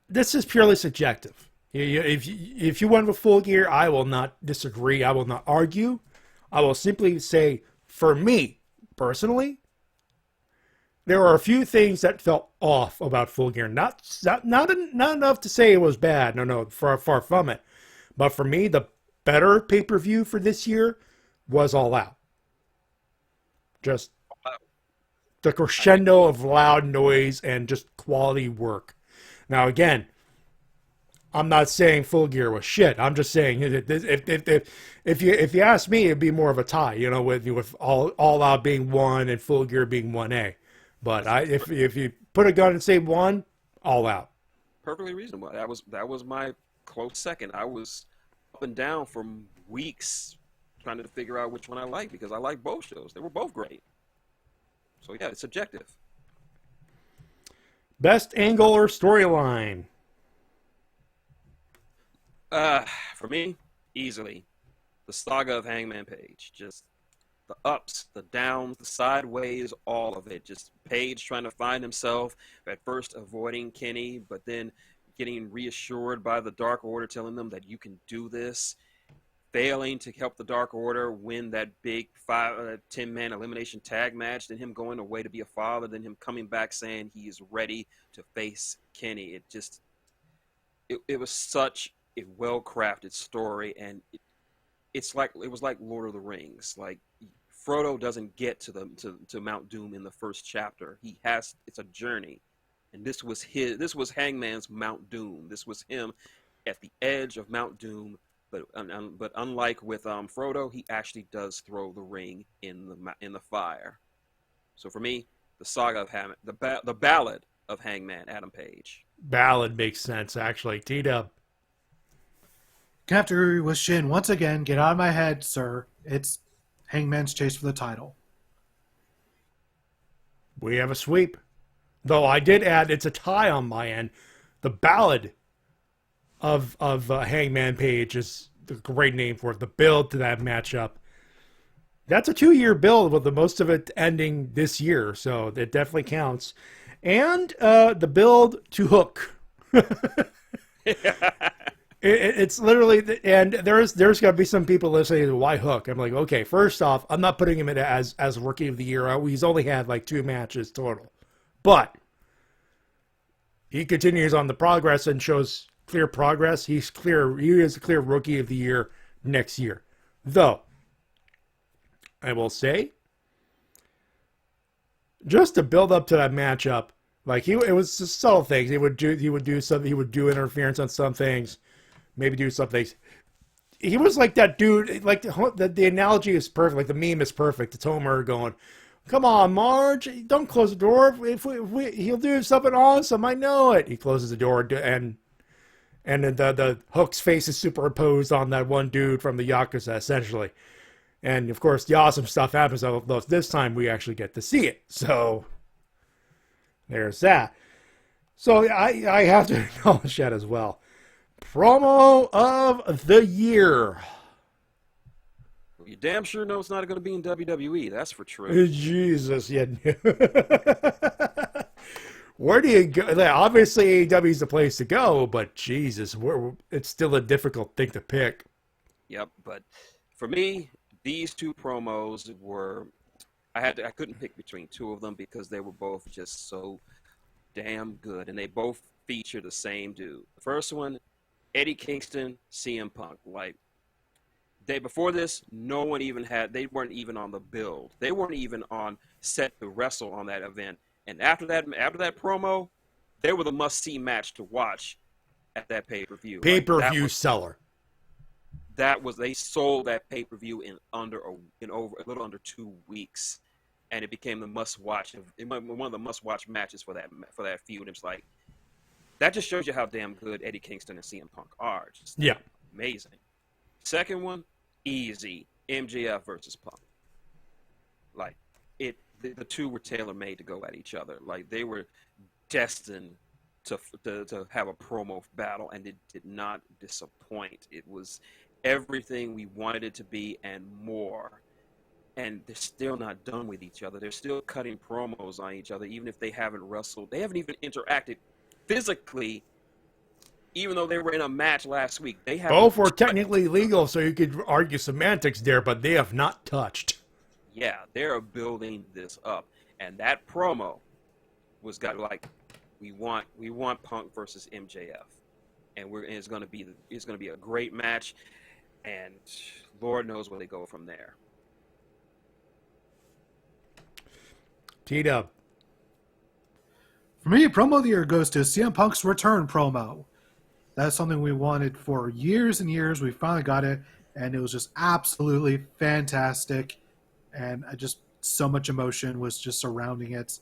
This is purely subjective. If you went with Full Gear, I will not disagree. I will not argue. I will simply say, for me, personally, there are a few things that felt off about Full Gear. Not enough to say it was bad. No, far from it. But for me, the better pay-per-view for this year was All Out. Just the crescendo of loud noise and just quality work. Now, again, I'm not saying Full Gear was shit. I'm just saying if you ask me, it'd be more of a tie, with all Out being 1 and Full Gear being 1A. But if you put a gun and say 1, All Out. Perfectly reasonable. That was my close second. I was up and down for weeks trying to figure out which one I liked because I liked both shows. They were both great. So yeah, it's subjective. Best angle or storyline? For me, easily, the saga of Hangman Page. Just the ups, the downs, the sideways, all of it. Just Page trying to find himself, at first avoiding Kenny, but then getting reassured by the Dark Order, telling them that you can do this, failing to help the Dark Order win that big 10-man elimination tag match, then him going away to be a father, then him coming back saying he is ready to face Kenny. It was such a well-crafted story, and it was like Lord of the Rings. Like Frodo doesn't get to Mount Doom in the first chapter. It's a journey. And this was Hangman's Mount Doom. This was him at the edge of Mount Doom, but unlike with Frodo, he actually does throw the ring in the fire. So for me, the saga of the ballad of Hangman Adam Page. Ballad makes sense, actually. T-Dub. I have to agree with Shin. Once again, get out of my head, sir. It's Hangman's chase for the title. We have a sweep. Though I did add, it's a tie on my end. The ballad of Hangman Page is a great name for it. The build to that matchup. That's a 2-year build with the most of it ending this year, so it definitely counts. And the build to Hook. It's literally, and there's going to be some people listening to why Hook. I'm like, okay, first off, I'm not putting him in as Rookie of the Year. He's only had like 2 matches total. But he continues on the progress and shows clear progress. He is a clear Rookie of the Year next year. Though, I will say, just to build up to that matchup, like it was just subtle things. He would do something. He would do interference on some things, maybe do some things. He was like that dude. Like the analogy is perfect. Like the meme is perfect. It's Homer going, "Come on, Marge, don't close the door. If he'll do something awesome. I know it." He closes the door and the Hook's face is superimposed on that one dude from the Yakuza, essentially. And, of course, the awesome stuff happens. Although this time we actually get to see it. So, there's that. So, I have to acknowledge that as well. Promo of the year. Well, you damn sure know it's not going to be in WWE. That's for true. Jesus, yeah. Where do you go? Obviously, AEW is the place to go, but Jesus, it's still a difficult thing to pick. Yep, but for me, these two promos were, I couldn't pick between two of them because they were both just so damn good, and they both feature the same dude. The first one, Eddie Kingston, CM Punk. Like, before this, no one even they weren't even on the build. They weren't even on set to wrestle on that event. And after that promo, they were the must-see match to watch at that pay-per-view. Pay-per-view seller. They sold that pay-per-view in a little under 2 weeks, and it became the must-watch, one of the must-watch matches for that feud. It's like, that just shows you how damn good Eddie Kingston and CM Punk are. Just amazing. Second one, easy, MJF versus Punk. Like, the two were tailor-made to go at each other. Like, they were destined to have a promo battle, and it did not disappoint. It was everything we wanted it to be and more. And they're still not done with each other. They're still cutting promos on each other, even if they haven't wrestled. They haven't even interacted physically, even though they were in a match last week. Both were technically legal, so you could argue semantics there, but they have not touched. Yeah, they're building this up, and that promo was we want Punk versus MJF, and it's going to be a great match, and Lord knows where they go from there. T-Dub. For me, promo of the year goes to CM Punk's return promo. That's something we wanted for years and years. We finally got it, and it was just absolutely fantastic. And so much emotion was just surrounding it.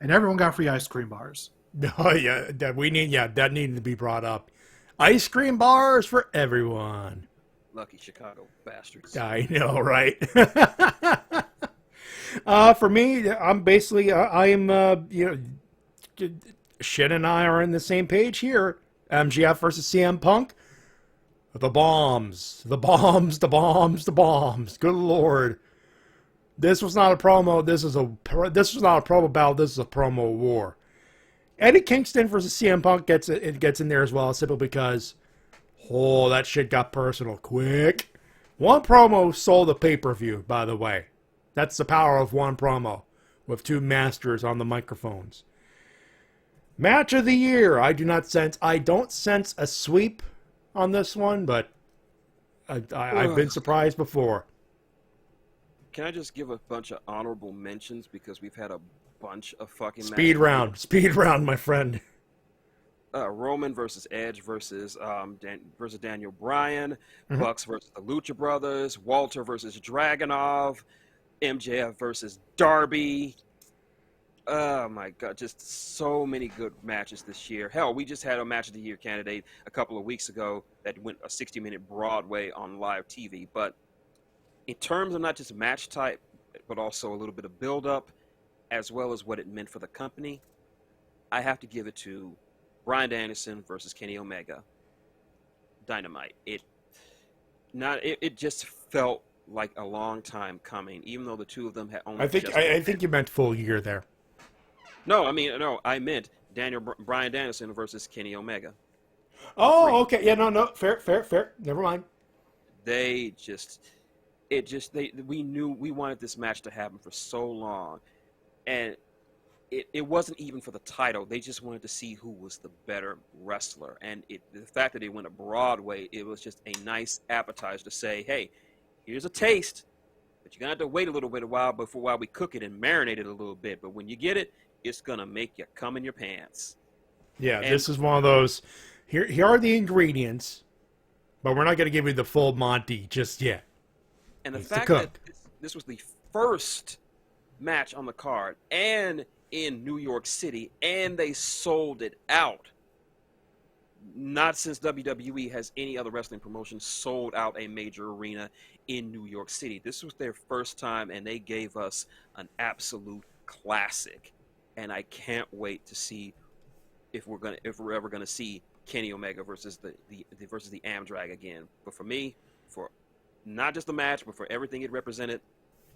And everyone got free ice cream bars. Oh, yeah, that needed to be brought up. Ice cream bars for everyone. Lucky Chicago bastards. I know, right? For me, I'm basically, Shin and I are on the same page here. MJF versus CM Punk. The bombs. Good Lord. This was not a promo. This was not a promo battle. This is a promo war. Eddie Kingston versus CM Punk gets in there as well, simply because, that shit got personal quick. One promo sold a pay-per-view, by the way. That's the power of one promo, with two masters on the microphones. Match of the year. I don't sense a sweep on this one, but I've been surprised before. Can I just give a bunch of honorable mentions because we've had a bunch of fucking Speed round, my friend. Roman versus Edge versus Daniel Bryan, Bucks versus the Lucha Brothers, Walter versus Dragunov, MJF versus Darby. Oh my God, just so many good matches this year. Hell, we just had a match of the year candidate a couple of weeks ago that went a 60-minute Broadway on live TV, but in terms of not just match type, but also a little bit of build-up, as well as what it meant for the company, I have to give it to Bryan Danielson versus Kenny Omega. Dynamite. It just felt like a long time coming, even though the two of them had only. I think you meant full year there. No, I meant Bryan Danielson versus Kenny Omega. Oh, okay. Yeah, no, fair. Never mind. We knew we wanted this match to happen for so long, and it wasn't even for the title. They just wanted to see who was the better wrestler. And the fact that they went to Broadway, it was just a nice appetizer to say, hey, here's a taste, but you're going to have to wait a little bit while we cook it and marinate it a little bit. But when you get it, it's going to make you come in your pants. Yeah, this is one of those, here are the ingredients, but we're not going to give you the full Monty just yet. And the fact that this was the first match on the card and in New York City, and they sold it out. Not since WWE has any other wrestling promotion sold out a major arena in New York City. This was their first time, and they gave us an absolute classic. And I can't wait to see if we're ever gonna see Kenny Omega versus the Amdrag again. But for me, for not just the match, but for everything it represented,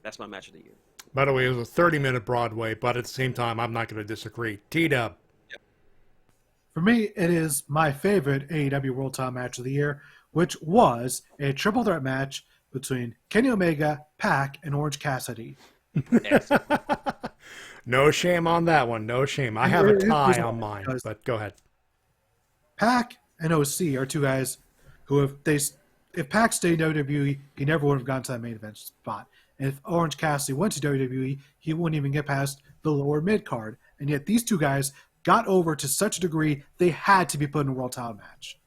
that's my match of the year. By the way, it was a 30-minute Broadway, but at the same time, I'm not going to disagree. T-Dub. Yep. For me, it is my favorite AEW World Title Match of the year, which was a triple threat match between Kenny Omega, Pac, and Orange Cassidy. No shame on that one. No shame. I have a tie on mine, but go ahead. Pac and OC are two guys who, if Pac stayed in WWE, he never would have gotten to that main event spot. And if Orange Cassidy went to WWE, he wouldn't even get past the lower mid card. And yet these two guys got over to such a degree they had to be put in a world title match.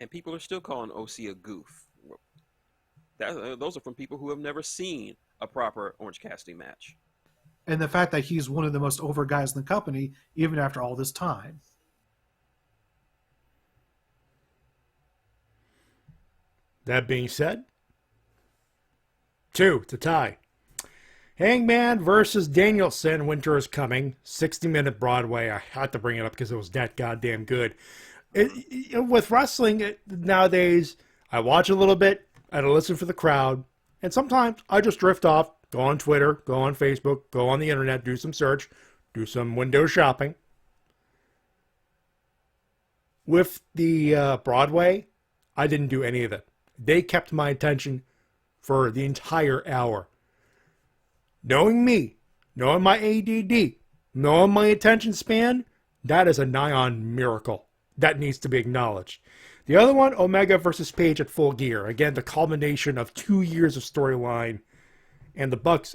And people are still calling OC a goof. Those are from people who have never seen a proper Orange Cassidy match. And the fact that he's one of the most over guys in the company, even after all this time. That being said, 2 to tie. Hangman versus Danielson. Winter is coming. 60-minute Broadway. I had to bring it up because it was that goddamn good. With wrestling nowadays, I watch a little bit, I listen for the crowd, and sometimes I just drift off, go on Twitter, go on Facebook, go on the internet, do some search, do some window shopping. With the Broadway, I didn't do any of it. They kept my attention for the entire hour. Knowing me, knowing my ADD, knowing my attention span, that is a nigh-on miracle. That needs to be acknowledged. The other one, Omega versus Page at Full Gear. Again, the culmination of 2 years of storyline. And the Bucks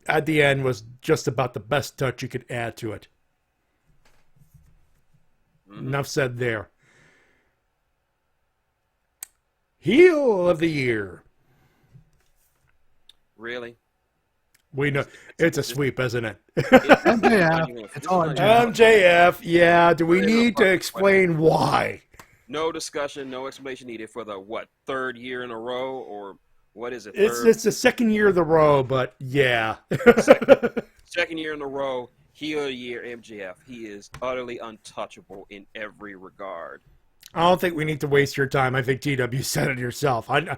at the end was just about the best touch you could add to it. Enough said there. Heel of the year. Really? We know it's a sweep, isn't it? MJF. It's all MJF. Yeah. Do we need to explain why? No discussion, no explanation needed for the third year in a row, or what is it? It's the second year of the row, but yeah. Second year in a row, heel of the year, MJF. He is utterly untouchable in every regard. I don't think we need to waste your time. I think TW said it yourself. I'm not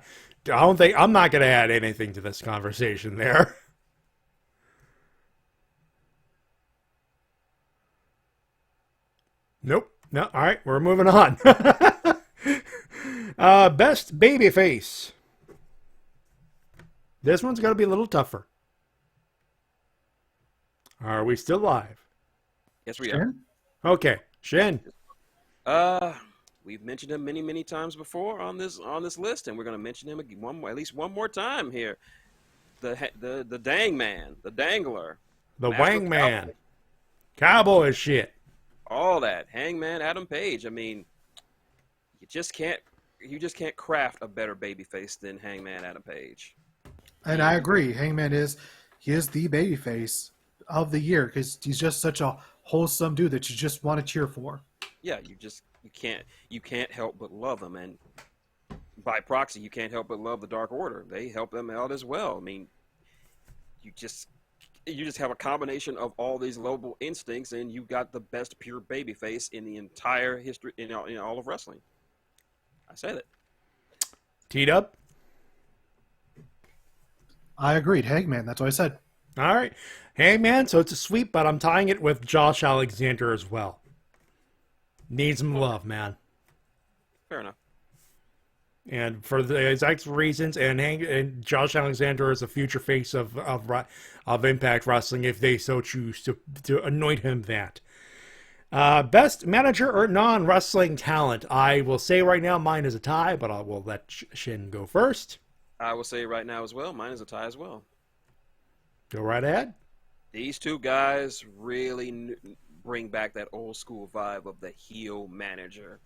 going to add anything to this conversation there. Nope. No. All right, we're moving on. Best babyface. This one's going to be a little tougher. Are we still live? Yes, we are. Okay, Shin. We've mentioned him many, many times before on this list, and we're going to mention him at least one more time here. The Dang Man, the Dangler, the Wang Man, Cowboy shit. All that. Hangman Adam Page. I mean, you just can't craft a better babyface than Hangman Adam Page. And I agree. Hangman is the babyface of the year because he's just such a wholesome dude that you just want to cheer for. Yeah, you can't help but love him, and by proxy, you can't help but love the Dark Order. They help them out as well. I mean, you just have a combination of all these lovable instincts, and you got the best pure babyface in the entire history in all of wrestling. I said it. T-Dub? I agreed. Hangman, that's what I said. All right. Hangman, so it's a sweep, but I'm tying it with Josh Alexander as well. Needs some love, man. Fair enough. And for the exact reasons, and Josh Alexander is a future face of Impact Wrestling if they so choose to anoint him that. Best manager or non-wrestling talent. I will say right now mine is a tie, but I will let Shin go first. I will say right now as well, mine is a tie as well. Go right ahead. These two guys really bring back that old school vibe of the heel manager.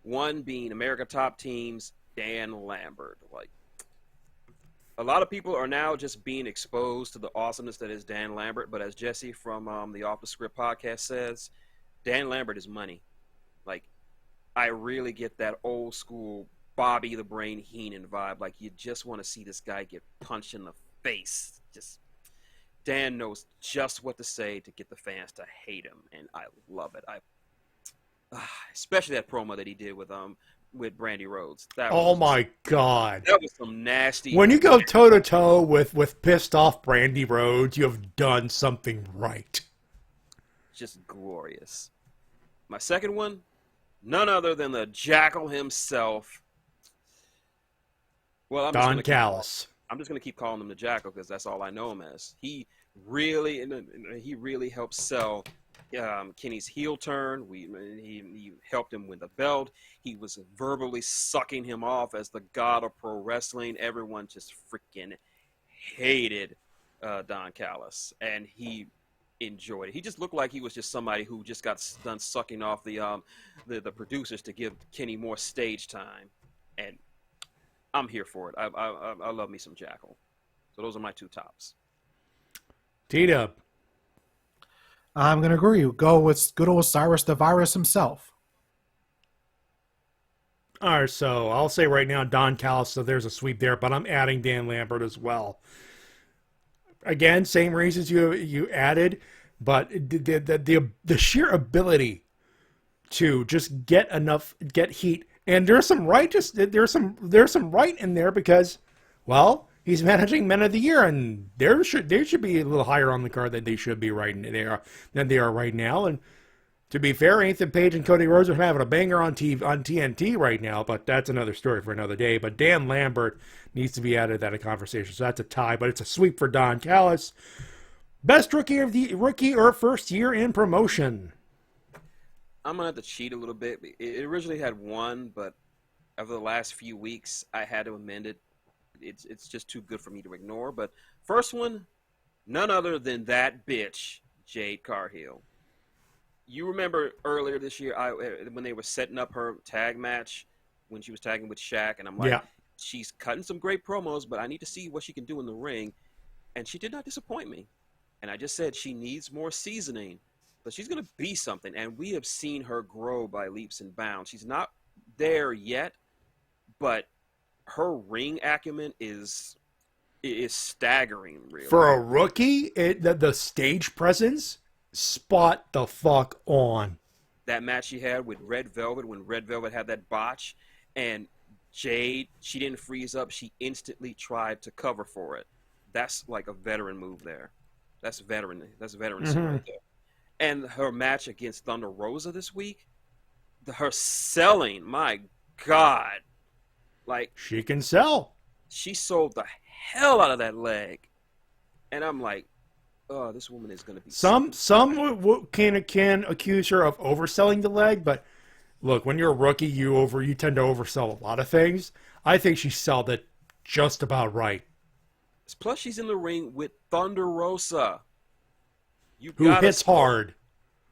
One being America Top Team's Dan Lambert. Like, a lot of people are now just being exposed to the awesomeness that is Dan Lambert, but as Jesse from the Off the Script podcast says, Dan Lambert is money. Like, I really get that old school Bobby the Brain Heenan vibe. Like, you just want to see this guy get punched in the face. Just, Dan knows just what to say to get the fans to hate him, and I love it. Especially that promo that he did with Brandy Rhodes. My God. That was some nasty. When you go toe-to-toe with pissed off Brandy Rhodes, you have done something right. Just glorious. My second one, none other than the Jackal himself. Well, Don Callis. I'm just going to keep calling him the Jackal because that's all I know him as. He really helped sell Kenny's heel turn. He helped him win the belt. He was verbally sucking him off as the god of pro wrestling. Everyone just freaking hated Don Callis, and he enjoyed it. He just looked like he was just somebody who just got done sucking off the producers to give Kenny more stage time, and I'm here for it. I love me some Jackal. So those are my two tops. T-Dub. I'm going to agree. Go with good old Cyrus the Virus himself. All right, so I'll say right now Don Callis, so there's a sweep there, but I'm adding Dan Lambert as well. Again, same reasons you added, but the sheer ability to just get heat, and there's some right right in there because, well, he's managing Men of the Year, and they should be a little higher on the card than they should be than they are right now. And to be fair, Ethan Page and Cody Rhodes are having a banger on TNT right now, but that's another story for another day. But Dan Lambert needs to be added to that conversation, so that's a tie. But it's a sweep for Don Callis. Best rookie or first year in promotion. I'm gonna have to cheat a little bit. It originally had one, but over the last few weeks, I had to amend it. It's just too good for me to ignore. But first one, none other than that bitch, Jade Cargill. You remember earlier this year when they were setting up her tag match when she was tagging with Shaq, and I'm like, she's cutting some great promos, but I need to see what she can do in the ring. And she did not disappoint me. And I just said she needs more seasoning, but she's going to be something. And we have seen her grow by leaps and bounds. She's not there yet, but her ring acumen is staggering, really. For a rookie, the stage presence, spot the fuck on. That match she had with Red Velvet, when Red Velvet had that botch, and Jade, she didn't freeze up. She instantly tried to cover for it. That's like a veteran move there. That's veteran right there. And her match against Thunder Rosa this week, her selling, my God. Like, she can sell. She sold the hell out of that leg. And I'm like, oh, this woman is going to be... Some can accuse her of overselling the leg, but look, when you're a rookie, you tend to oversell a lot of things. I think she sold it just about right. Plus, she's in the ring with Thunder Rosa. Who hits hard.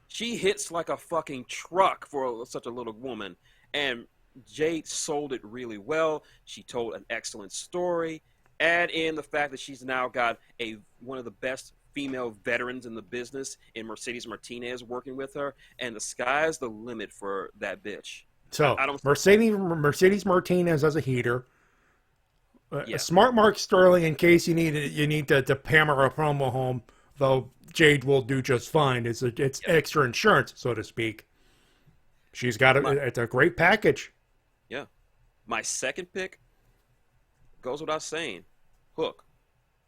She hits like a fucking truck for such a little woman. And Jade sold it really well. She told an excellent story. Add in the fact that she's now got one of the best female veterans in the business in Mercedes Martinez working with her, and the sky's the limit for that bitch. So Mercedes Martinez as a heater, a smart Mark Sterling in case you need to hammer a promo home, though Jade will do just fine. It's extra insurance, so to speak. She's got it's a great package. Yeah. My second pick goes without saying, Hook.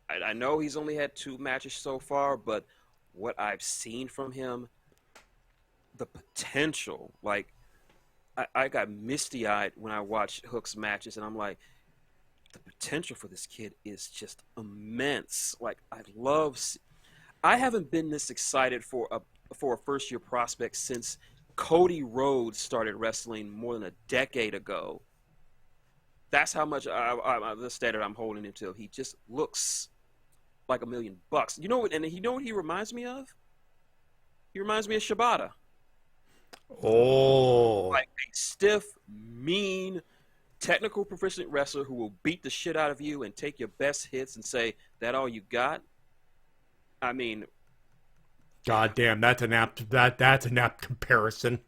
I know he's only had 2 matches so far, but what I've seen from him, the potential, like, I got misty-eyed when I watched Hook's matches, and I'm like, the potential for this kid is just immense. Like, I haven't been this excited for a first-year prospect since Cody Rhodes started wrestling more than a decade ago. That's how much the standard I'm holding him to. He just looks like $1 million. You know what? And you know what he reminds me of? He reminds me of Shibata. Oh. Like a stiff, mean, technical proficient wrestler who will beat the shit out of you and take your best hits and say, "That all you got?" I mean, God damn, that's an apt comparison.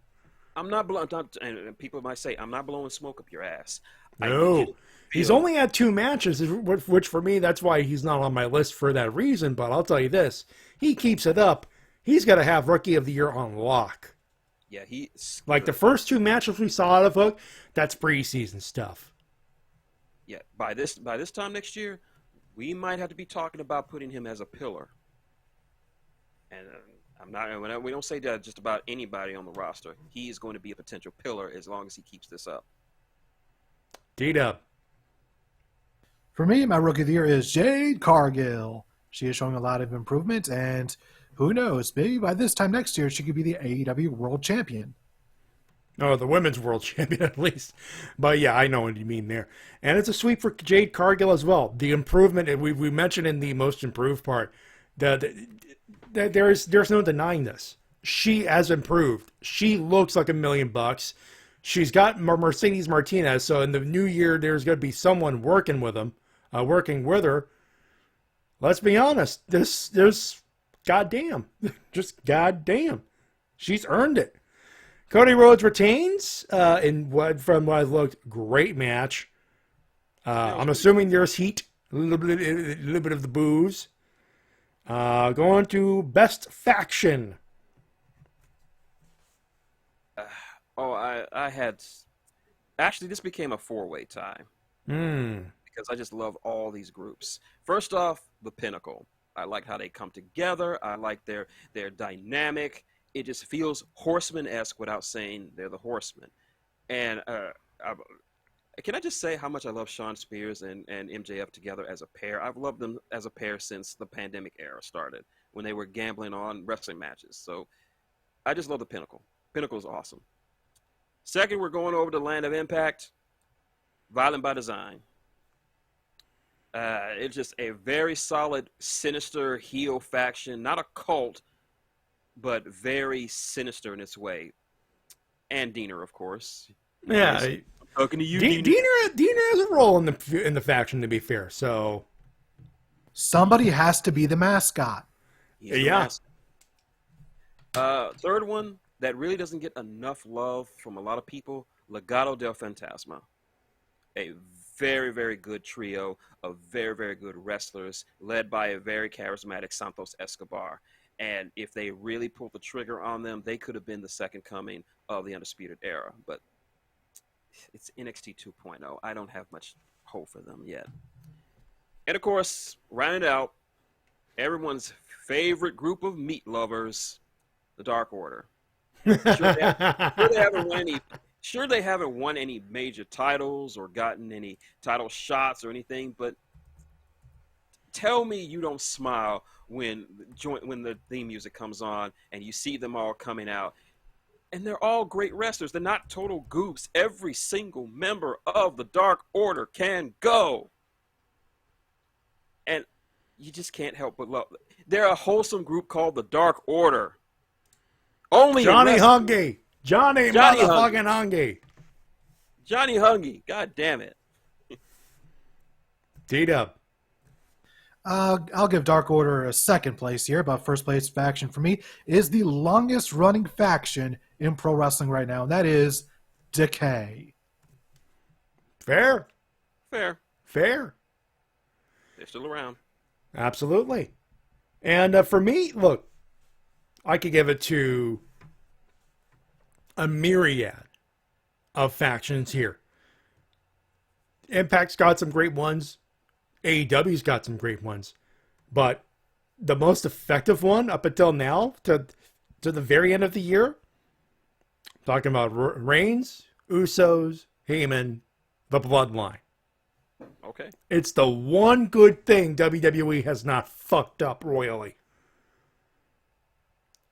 I'm not blowing, and people might say, I'm not blowing smoke up your ass. No. He's only had 2 matches, which for me, that's why he's not on my list for that reason. But I'll tell you this, he keeps it up. He's got to have Rookie of the Year on lock. Yeah, he's like the first 2 matches we saw out of Hook, that's preseason stuff. Yeah, by this time next year, we might have to be talking about putting him as a pillar. And we don't say that just about anybody on the roster. He is going to be a potential pillar as long as he keeps this up. D-Dub. For me, my Rookie of the Year is Jade Cargill. She is showing a lot of improvement, and who knows, maybe by this time next year, she could be the AEW World Champion. Oh, the Women's World Champion at least. But yeah, I know what you mean there. And it's a sweep for Jade Cargill as well. The improvement, and we mentioned in the most improved part, there's no denying this. She has improved. She looks like $1 million. She's got Mercedes Martinez, so in the new year, there's going to be someone working with her. Let's be honest. There's goddamn. Just goddamn. She's earned it. Cody Rhodes retains in what I looked, great match. I'm assuming there's heat, a little bit of the booze. Going to Best Faction. Actually, this became a 4-way tie. Because I just love all these groups. First off, the Pinnacle. I like how they come together. I like their dynamic. It just feels Horseman-esque without saying they're the Horsemen. And can I just say how much I love Shawn Spears and MJF together as a pair? I've loved them as a pair since the pandemic era started, when they were gambling on wrestling matches. So I just love the Pinnacle. Pinnacle's awesome. Second, we're going over to Land of Impact, Violent by Design. It's just a very solid, sinister heel faction. Not a cult, but very sinister in its way. And Diener, of course. Yeah. I'm talking to you, Diener has a role in the faction, to be fair. So somebody has to be the mascot. Yeah. Third one that really doesn't get enough love from a lot of people, Legado del Fantasma. A very, very good trio of very, very good wrestlers led by a very charismatic Santos Escobar. And if they really pulled the trigger on them, they could have been the second coming of the Undisputed Era. But it's NXT 2.0. I don't have much hope for them yet. And, of course, rounding out, everyone's favorite group of meat lovers, the Dark Order. Sure, they haven't won any major titles or gotten any title shots or anything, but tell me you don't smile when the theme music comes on and you see them all coming out. And they're all great wrestlers. They're not total goofs. Every single member of the Dark Order can go. And you just can't help but love. They're a wholesome group called the Dark Order. Only Johnny Hungy. Johnny motherfucking Hungy. Johnny Hungy. God damn it. D-Dub. I'll give Dark Order a second place here, but first place faction for me is the longest running faction in pro wrestling right now, and that is Decay. Fair. Fair. They're still around. Absolutely. And for me, look, I could give it to a myriad of factions here. Impact's got some great ones. AEW's got some great ones. But the most effective one up until now, to the very end of the year, talking about Reigns, Usos, Heyman, the Bloodline. Okay. It's the one good thing WWE has not fucked up royally.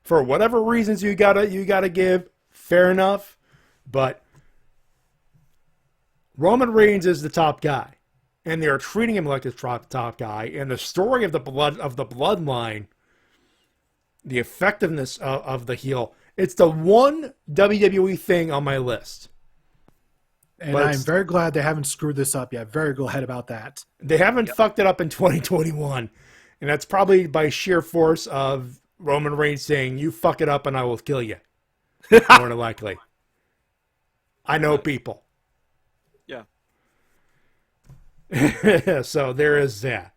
For whatever reasons you gotta give, fair enough, but Roman Reigns is the top guy, and they are treating him like the top guy. And the story of the Bloodline, the effectiveness of the heel, it's the one WWE thing on my list. And I'm very glad they haven't screwed this up yet. Very glad about that. They haven't fucked it up in 2021. And that's probably by sheer force of Roman Reigns saying, "You fuck it up and I will kill you." More than likely. I know people. Yeah. So there is that.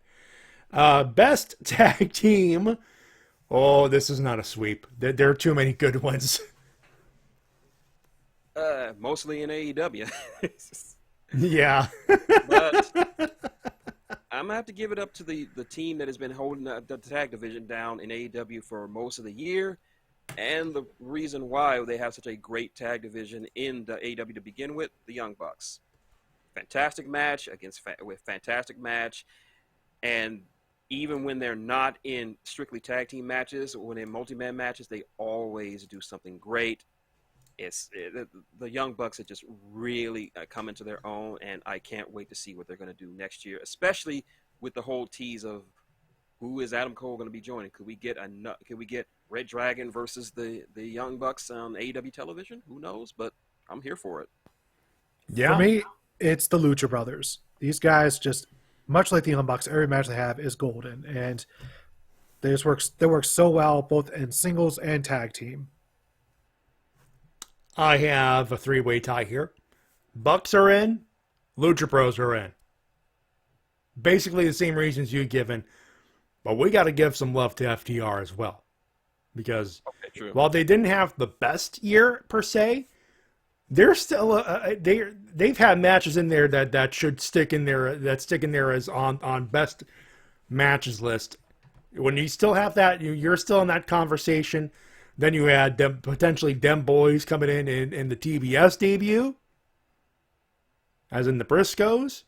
Best tag team. Oh, this is not a sweep. There are too many good ones. Mostly in AEW. Yeah. But I'm going to have to give it up to the team that has been holding the tag division down in AEW for most of the year. And the reason why they have such a great tag division in the AEW to begin with, the Young Bucks. Fantastic match with fantastic match. And even when they're not in strictly tag team matches, when in multi-man matches, they always do something great. The Young Bucks have just really come into their own, and I can't wait to see what they're going to do next year, especially with the whole tease of who is Adam Cole going to be joining. Could we get Red Dragon versus the Young Bucks on AEW television? Who knows? But I'm here for it. Yeah. For me, it's the Lucha Brothers. These guys just, much like the Young Bucks, every match they have is golden, and they work so well both in singles and tag team. I have a three-way tie here. Bucks are in. Lucha Bros are in. Basically the same reasons you've given, but we got to give some love to FTR as well. Because while they didn't have the best year per se, they're still they've had matches in there that should stick in there, as on best matches list. When you still have that, you're still in that conversation. Then you had potentially them boys coming in the TBS debut, as in the Briscoes,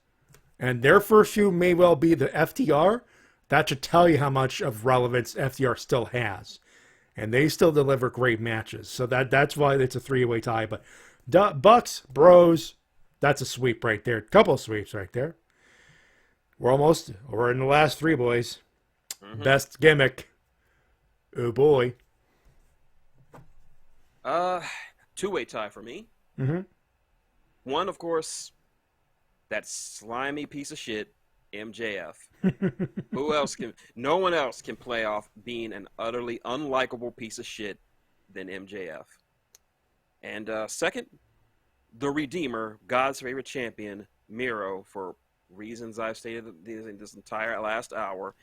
and their first feud may well be the FTR. That should tell you how much of relevance FTR still has, and they still deliver great matches. So that's why it's a three-way tie. But Bucks, Bros, that's a sweep right there. Couple of sweeps right there. We're in the last three, boys. Mm-hmm. Best gimmick. Oh boy. Two-way tie for me. Mm-hmm. One, of course, that slimy piece of shit, MJF. No one else can play off being an utterly unlikable piece of shit than MJF. And second, the Redeemer, God's favorite champion, Miro, for reasons I've stated in this entire last hour.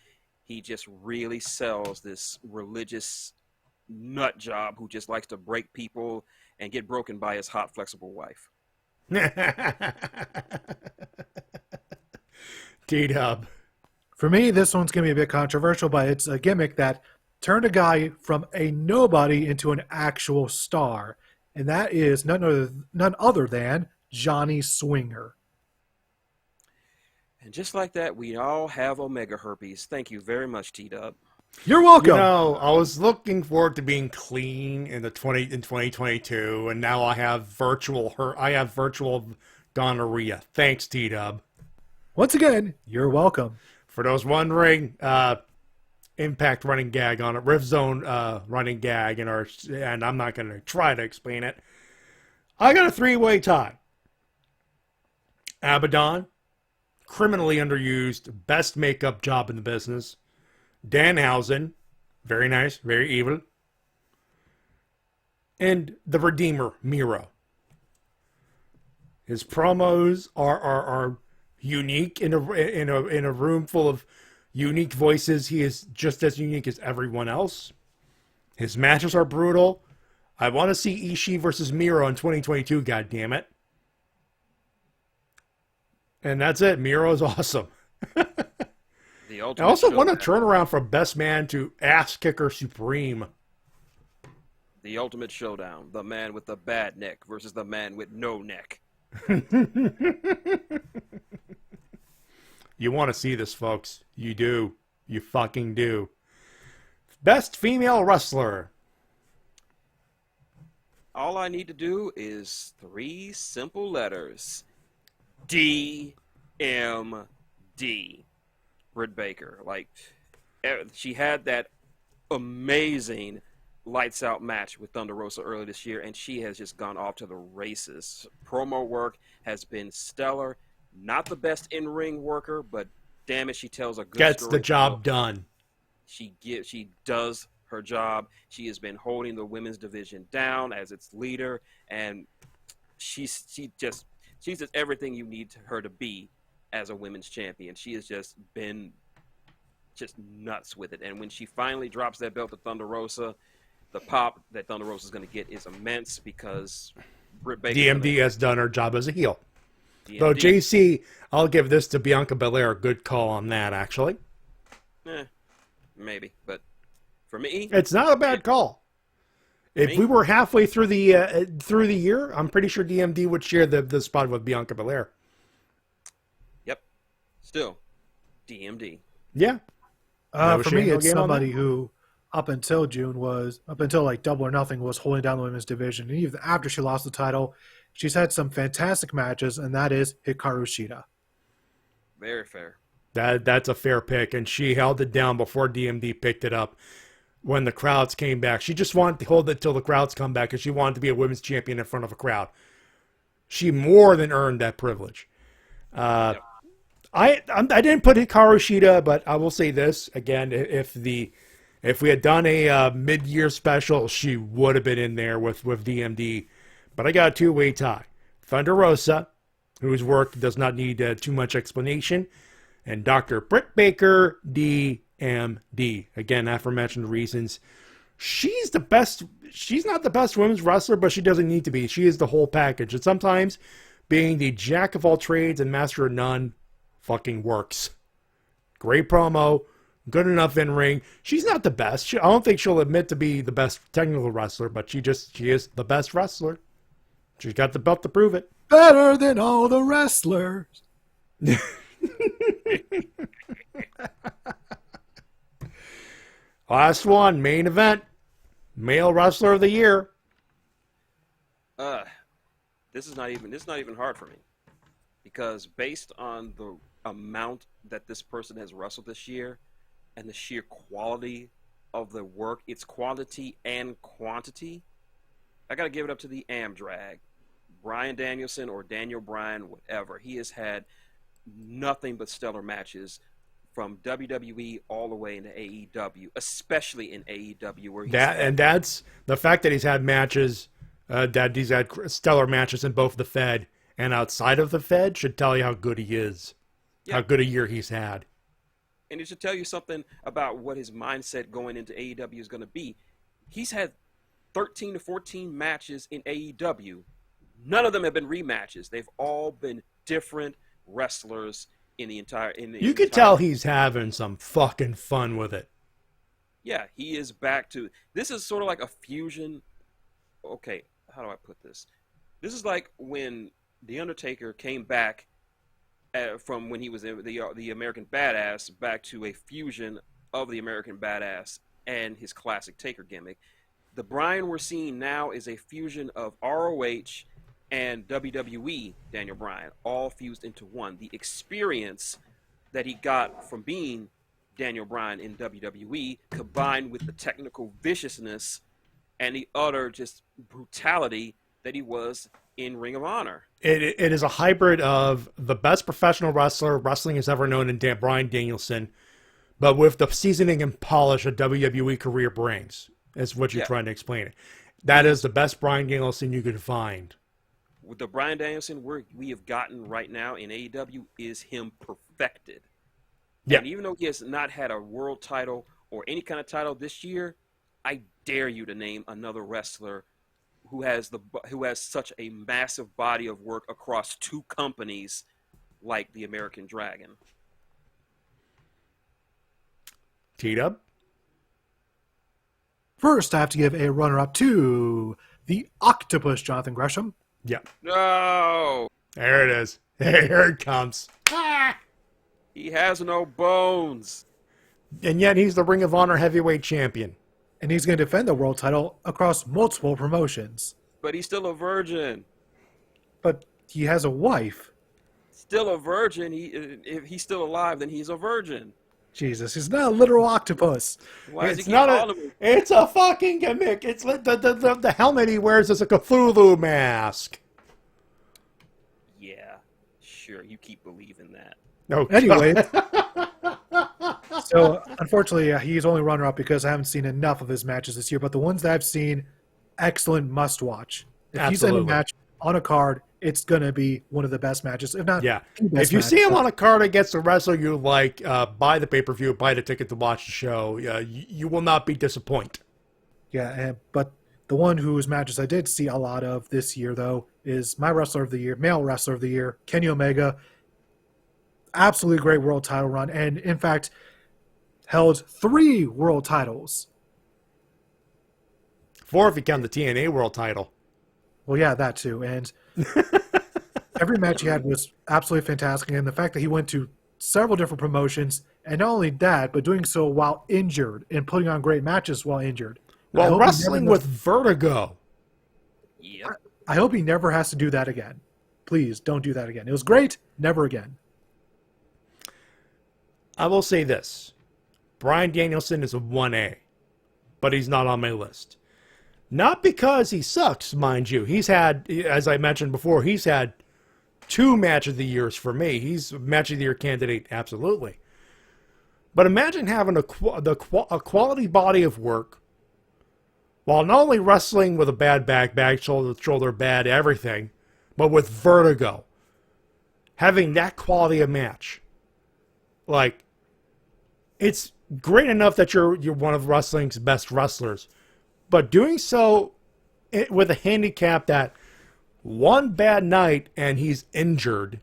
He just really sells this religious nut job who just likes to break people and get broken by his hot, flexible wife. D-Dub. For me, this one's going to be a bit controversial, but it's a gimmick that turned a guy from a nobody into an actual star, and that is none other than Johnny Swinger. And just like that, we all have Omega herpes. Thank you very much, T-Dub. You're welcome. I was looking forward to being clean in 2022, and now I have virtual gonorrhea. Thanks, T-Dub. Once again, you're welcome. For those wondering, Impact running gag on it, Rift Zone running gag and I'm not going to try to explain it. I got a three-way tie. Abaddon, criminally underused, best makeup job in the business. Danhausen, very nice, very evil. And the Redeemer, Miro. His promos are unique in a room full of unique voices. He is just as unique as everyone else. His matches are brutal. I want to see Ishii versus Miro in 2022, goddammit. And that's it. Miro is awesome. I also want to turn around from best man to ass kicker supreme. The ultimate showdown. The man with the bad neck versus the man with no neck. You want to see this, folks. You do. You fucking do. Best female wrestler. All I need to do is 3 simple letters. DMD. Britt Baker. Like, she had that amazing lights out match with Thunder Rosa earlier this year, and she has just gone off to the races. Promo work has been stellar. Not the best in-ring worker, but damn it, she tells a good story. Gets the job done. She does her job. She has been holding the women's division down as its leader, and she's just everything you need her to be as a women's champion. She has just been nuts with it. And when she finally drops that belt to Thunder Rosa, the pop that Thunder Rosa is going to get is immense because Britt Baker DMD has done her job as a heel. DMD. Though JC, I'll give this to Bianca Belair. Good call on that, actually. Maybe, but for me, it's not a bad call. If we were halfway through the year, I'm pretty sure DMD would share the spot with Bianca Belair. Yep. Still, DMD. Yeah. For me, it's somebody who, up until like Double or Nothing, was holding down the women's division. And even after she lost the title, she's had some fantastic matches, and that is Hikaru Shida. Very fair. That's a fair pick, and she held it down before DMD picked it up when the crowds came back. She just wanted to hold it till the crowds come back, because she wanted to be a women's champion in front of a crowd. She more than earned that privilege. I didn't put Hikaru Shida, but I will say this again: if we had done a mid-year special, she would have been in there with DMD. But I got a two-way tie: Thunder Rosa, whose work does not need too much explanation, and Dr. Britt Baker, DMD. Again, aforementioned reasons. She's the best. She's not the best women's wrestler, but she doesn't need to be. She is the whole package. And sometimes being the jack of all trades and master of none fucking works. Great promo. Good enough in ring. She's not the best. I don't think she'll admit to be the best technical wrestler, but she is the best wrestler. She's got the belt to prove it. Better than all the wrestlers. Last one, main event. Male Wrestler of the Year. This is not even hard for me, because based on the amount that this person has wrestled this year and the sheer quality of the work, its quality and quantity, I got to give it up to the Amdrag. Bryan Danielson or Daniel Bryan, whatever. He has had nothing but stellar matches from WWE all the way into AEW, especially in AEW, where that's the fact that he's had matches, that he's had stellar matches in both the Fed and outside of the Fed should tell you how good he is, how good a year he's had. And it should tell you something about what his mindset going into AEW is going to be. He's had 13 to 14 matches in AEW. None of them have been rematches. They've all been different wrestlers in the entire. You could tell he's having some fucking fun with it. Yeah, he is back to. This is sort of like a fusion. Okay, how do I put this? This is like when The Undertaker came back from when he was in the American Badass back to a fusion of the American Badass and his classic Taker gimmick. The Bryan we're seeing now is a fusion of ROH and WWE Daniel Bryan, all fused into one. The experience that he got from being Daniel Bryan in WWE, combined with the technical viciousness and the utter just brutality that he was in Ring of Honor. It is a hybrid of the best professional wrestler wrestling has ever known in Bryan Danielson, but with the seasoning and polish a WWE career brings, is what you're trying to explain it. That is the best Bryan Danielson you could find. With the Bryan Danielson we have gotten right now in AEW is him perfected. Yeah. And even though he has not had a world title or any kind of title this year, I dare you to name another wrestler who has such a massive body of work across two companies like the American Dragon. T-Dub? First, I have to give a runner-up to the Octopus, Jonathan Gresham. Yeah. No. There it is. Here it comes. He has no bones. And yet he's the Ring of Honor heavyweight champion. And he's going to defend the world title across multiple promotions. But he's still a virgin. But he has a wife. Still a virgin. If he's still alive, then he's a virgin. Jesus, he's not a literal octopus. Why It's not It's a fucking gimmick. It's like the helmet he wears is a Cthulhu mask. Yeah, sure. You keep believing that. No. Anyway, so unfortunately, he's only runner-up because I haven't seen enough of his matches this year. But the ones that I've seen, excellent must-watch. If he's in a match on a card, it's going to be one of the best matches, if not Yeah. the best If you match. see him on a card against a wrestler you like, buy the pay-per-view, buy the ticket to watch the show. You will not be disappointed. Yeah, but the one whose matches I did see a lot of this year, though, is my wrestler of the year, male wrestler of the year, Kenny Omega. Absolutely great world title run, and in fact, held 3 world titles. 4 if you count the TNA world title. Well, yeah, that too. And every match he had was absolutely fantastic. And the fact that he went to several different promotions, and not only that, but doing so while injured and putting on great matches while injured. While wrestling with vertigo. Yeah. I hope he never has to do that again. Please don't do that again. It was great. Never again. I will say this. Bryan Danielson is a 1A, but he's not on my list. Not because he sucks, mind you. He's had, as I mentioned before, he's had 2 match of the years for me. He's a match of the year candidate, absolutely. But imagine having a quality body of work while not only wrestling with a bad back, bad shoulder, bad everything, but with vertigo. Having that quality of match. Like, it's great enough that you're one of wrestling's best wrestlers. But doing so with a handicap that one bad night and he's injured,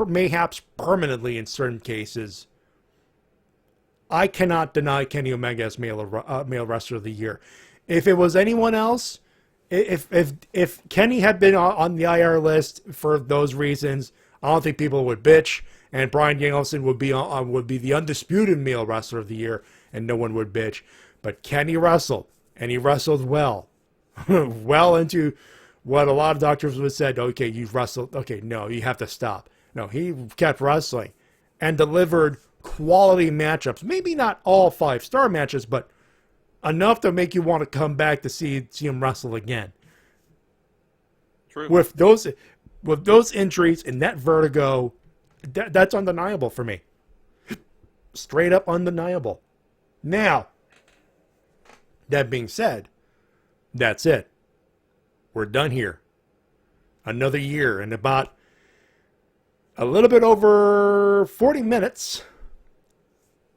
mayhaps permanently in certain cases, I cannot deny Kenny Omega as male wrestler of the year. If it was anyone else, if Kenny had been on the IR list for those reasons, I don't think people would bitch, and Bryan Danielson would be the undisputed male wrestler of the year, and no one would bitch. But Kenny wrestled. And he wrestled well. Well into what a lot of doctors would have said, okay, you've wrestled. Okay, no, you have to stop. No, he kept wrestling and delivered quality matchups. Maybe not all 5-star matches, but enough to make you want to come back to see him wrestle again. True. With those injuries and that vertigo, that's undeniable for me. Straight up undeniable. Now, that being said, that's it. We're done here. Another year and about a little bit over 40 minutes,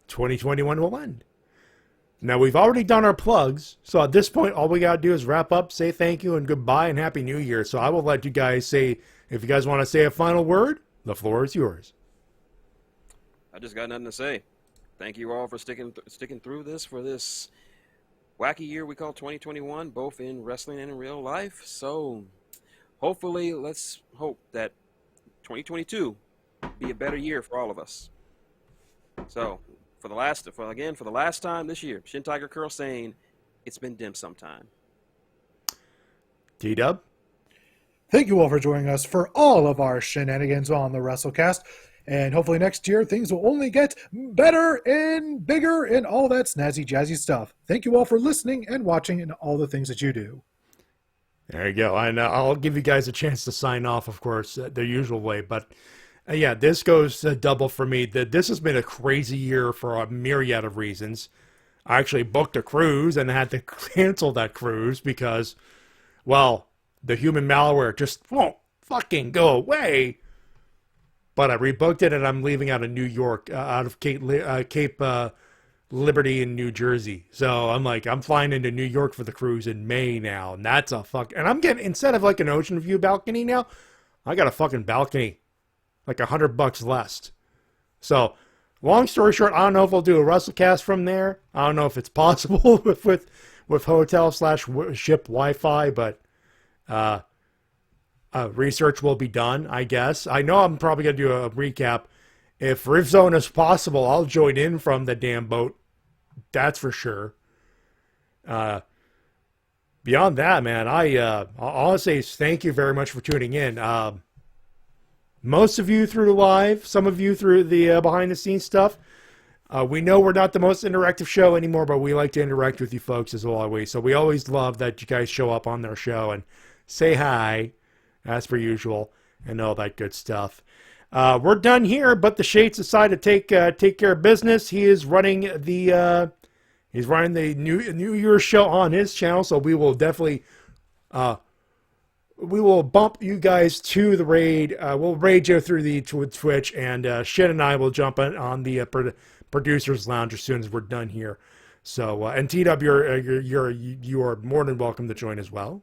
2021 will end. Now, we've already done our plugs, so at this point, all we got to do is wrap up, say thank you, and goodbye, and Happy New Year. So I will let you guys say, if you guys want to say a final word, the floor is yours. I just got nothing to say. Thank you all for sticking through this for this wacky year we call 2021, both in wrestling and in real life. So hopefully, let's hope that 2022 be a better year for all of us. So for the last time this year, Shintigercurl saying it's been dim sometime. T-Dub? Thank you all for joining us for all of our shenanigans on the Wrestle-Cast. And hopefully next year, things will only get better and bigger and all that snazzy, jazzy stuff. Thank you all for listening and watching and all the things that you do. There you go. And I'll give you guys a chance to sign off, of course, the usual way. But, yeah, this goes double for me. This has been a crazy year for a myriad of reasons. I actually booked a cruise and had to cancel that cruise because, well, the human malware just won't fucking go away. But I rebooked it, and I'm leaving out of New York, out of Cape Liberty in New Jersey. So I'm flying into New York for the cruise in May now, and that's a fuck. And I'm getting, instead of like an ocean view balcony now, I got a fucking balcony, like $100 less. So, long story short, I don't know if we'll do a Wrestle-Cast from there. I don't know if it's possible with with hotel/ship Wi-Fi, but research will be done, I guess. I know I'm probably going to do a recap. If Rift Zone is possible, I'll join in from the damn boat. That's for sure. Beyond that, man, I'll honestly thank you very much for tuning in. Most of you through the live, some of you through the behind-the-scenes stuff. We know we're not the most interactive show anymore, but we like to interact with you folks as always. So we always love that you guys show up on their show and say hi, as per usual, and all that good stuff. We're done here, but the Shades decided to take care of business. He is running the New Year's show on his channel, so we will definitely we will bump you guys to the raid. We'll raid you through the Twitch, and Shin and I will jump on the Producers Lounge as soon as we're done here. So, and TW, you are more than welcome to join as well.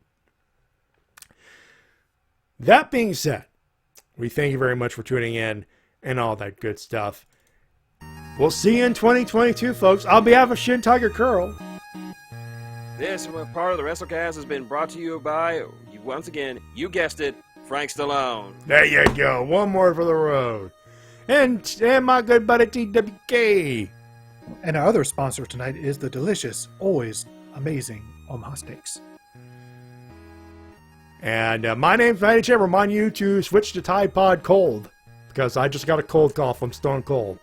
That being said, we thank you very much for tuning in and all that good stuff. We'll see you in 2022, folks. On behalf of Shintigercurl. This part of the Wrestle-Cast has been brought to you by, once again, you guessed it, Frank Stallone. There you go. One more for the road. And my good buddy TWK. And our other sponsor tonight is the delicious, always amazing Omaha Steaks. And my name's Matty. I remind you to switch to Tide Pod Cold, because I just got a cold call from Stone Cold.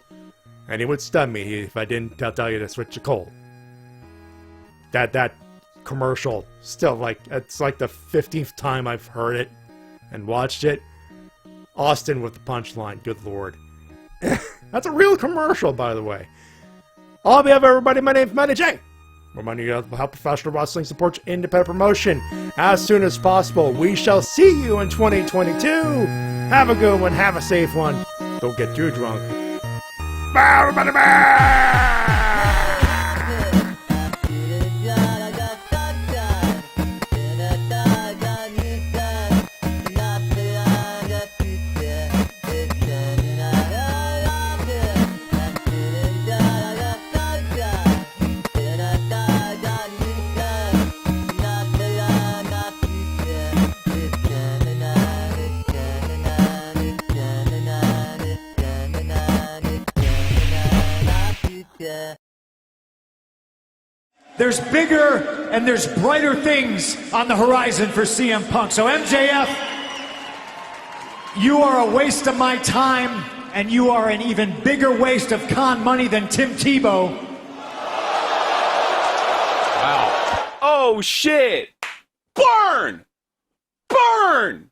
And he would stun me if I didn't tell you to switch to cold. That commercial, still, it's like the 15th time I've heard it and watched it. Austin with the punchline, good lord. That's a real commercial, by the way. On behalf of everybody, my name's Matty J. Reminding you of how professional wrestling supports independent promotion as soon as possible. We shall see you in 2022. Have a good one. Have a safe one. Don't get too drunk. Bye, everybody. Bye. There's bigger and there's brighter things on the horizon for CM Punk. So MJF, you are a waste of my time, and you are an even bigger waste of con money than Tim Tebow. Wow. Oh, shit. Burn! Burn!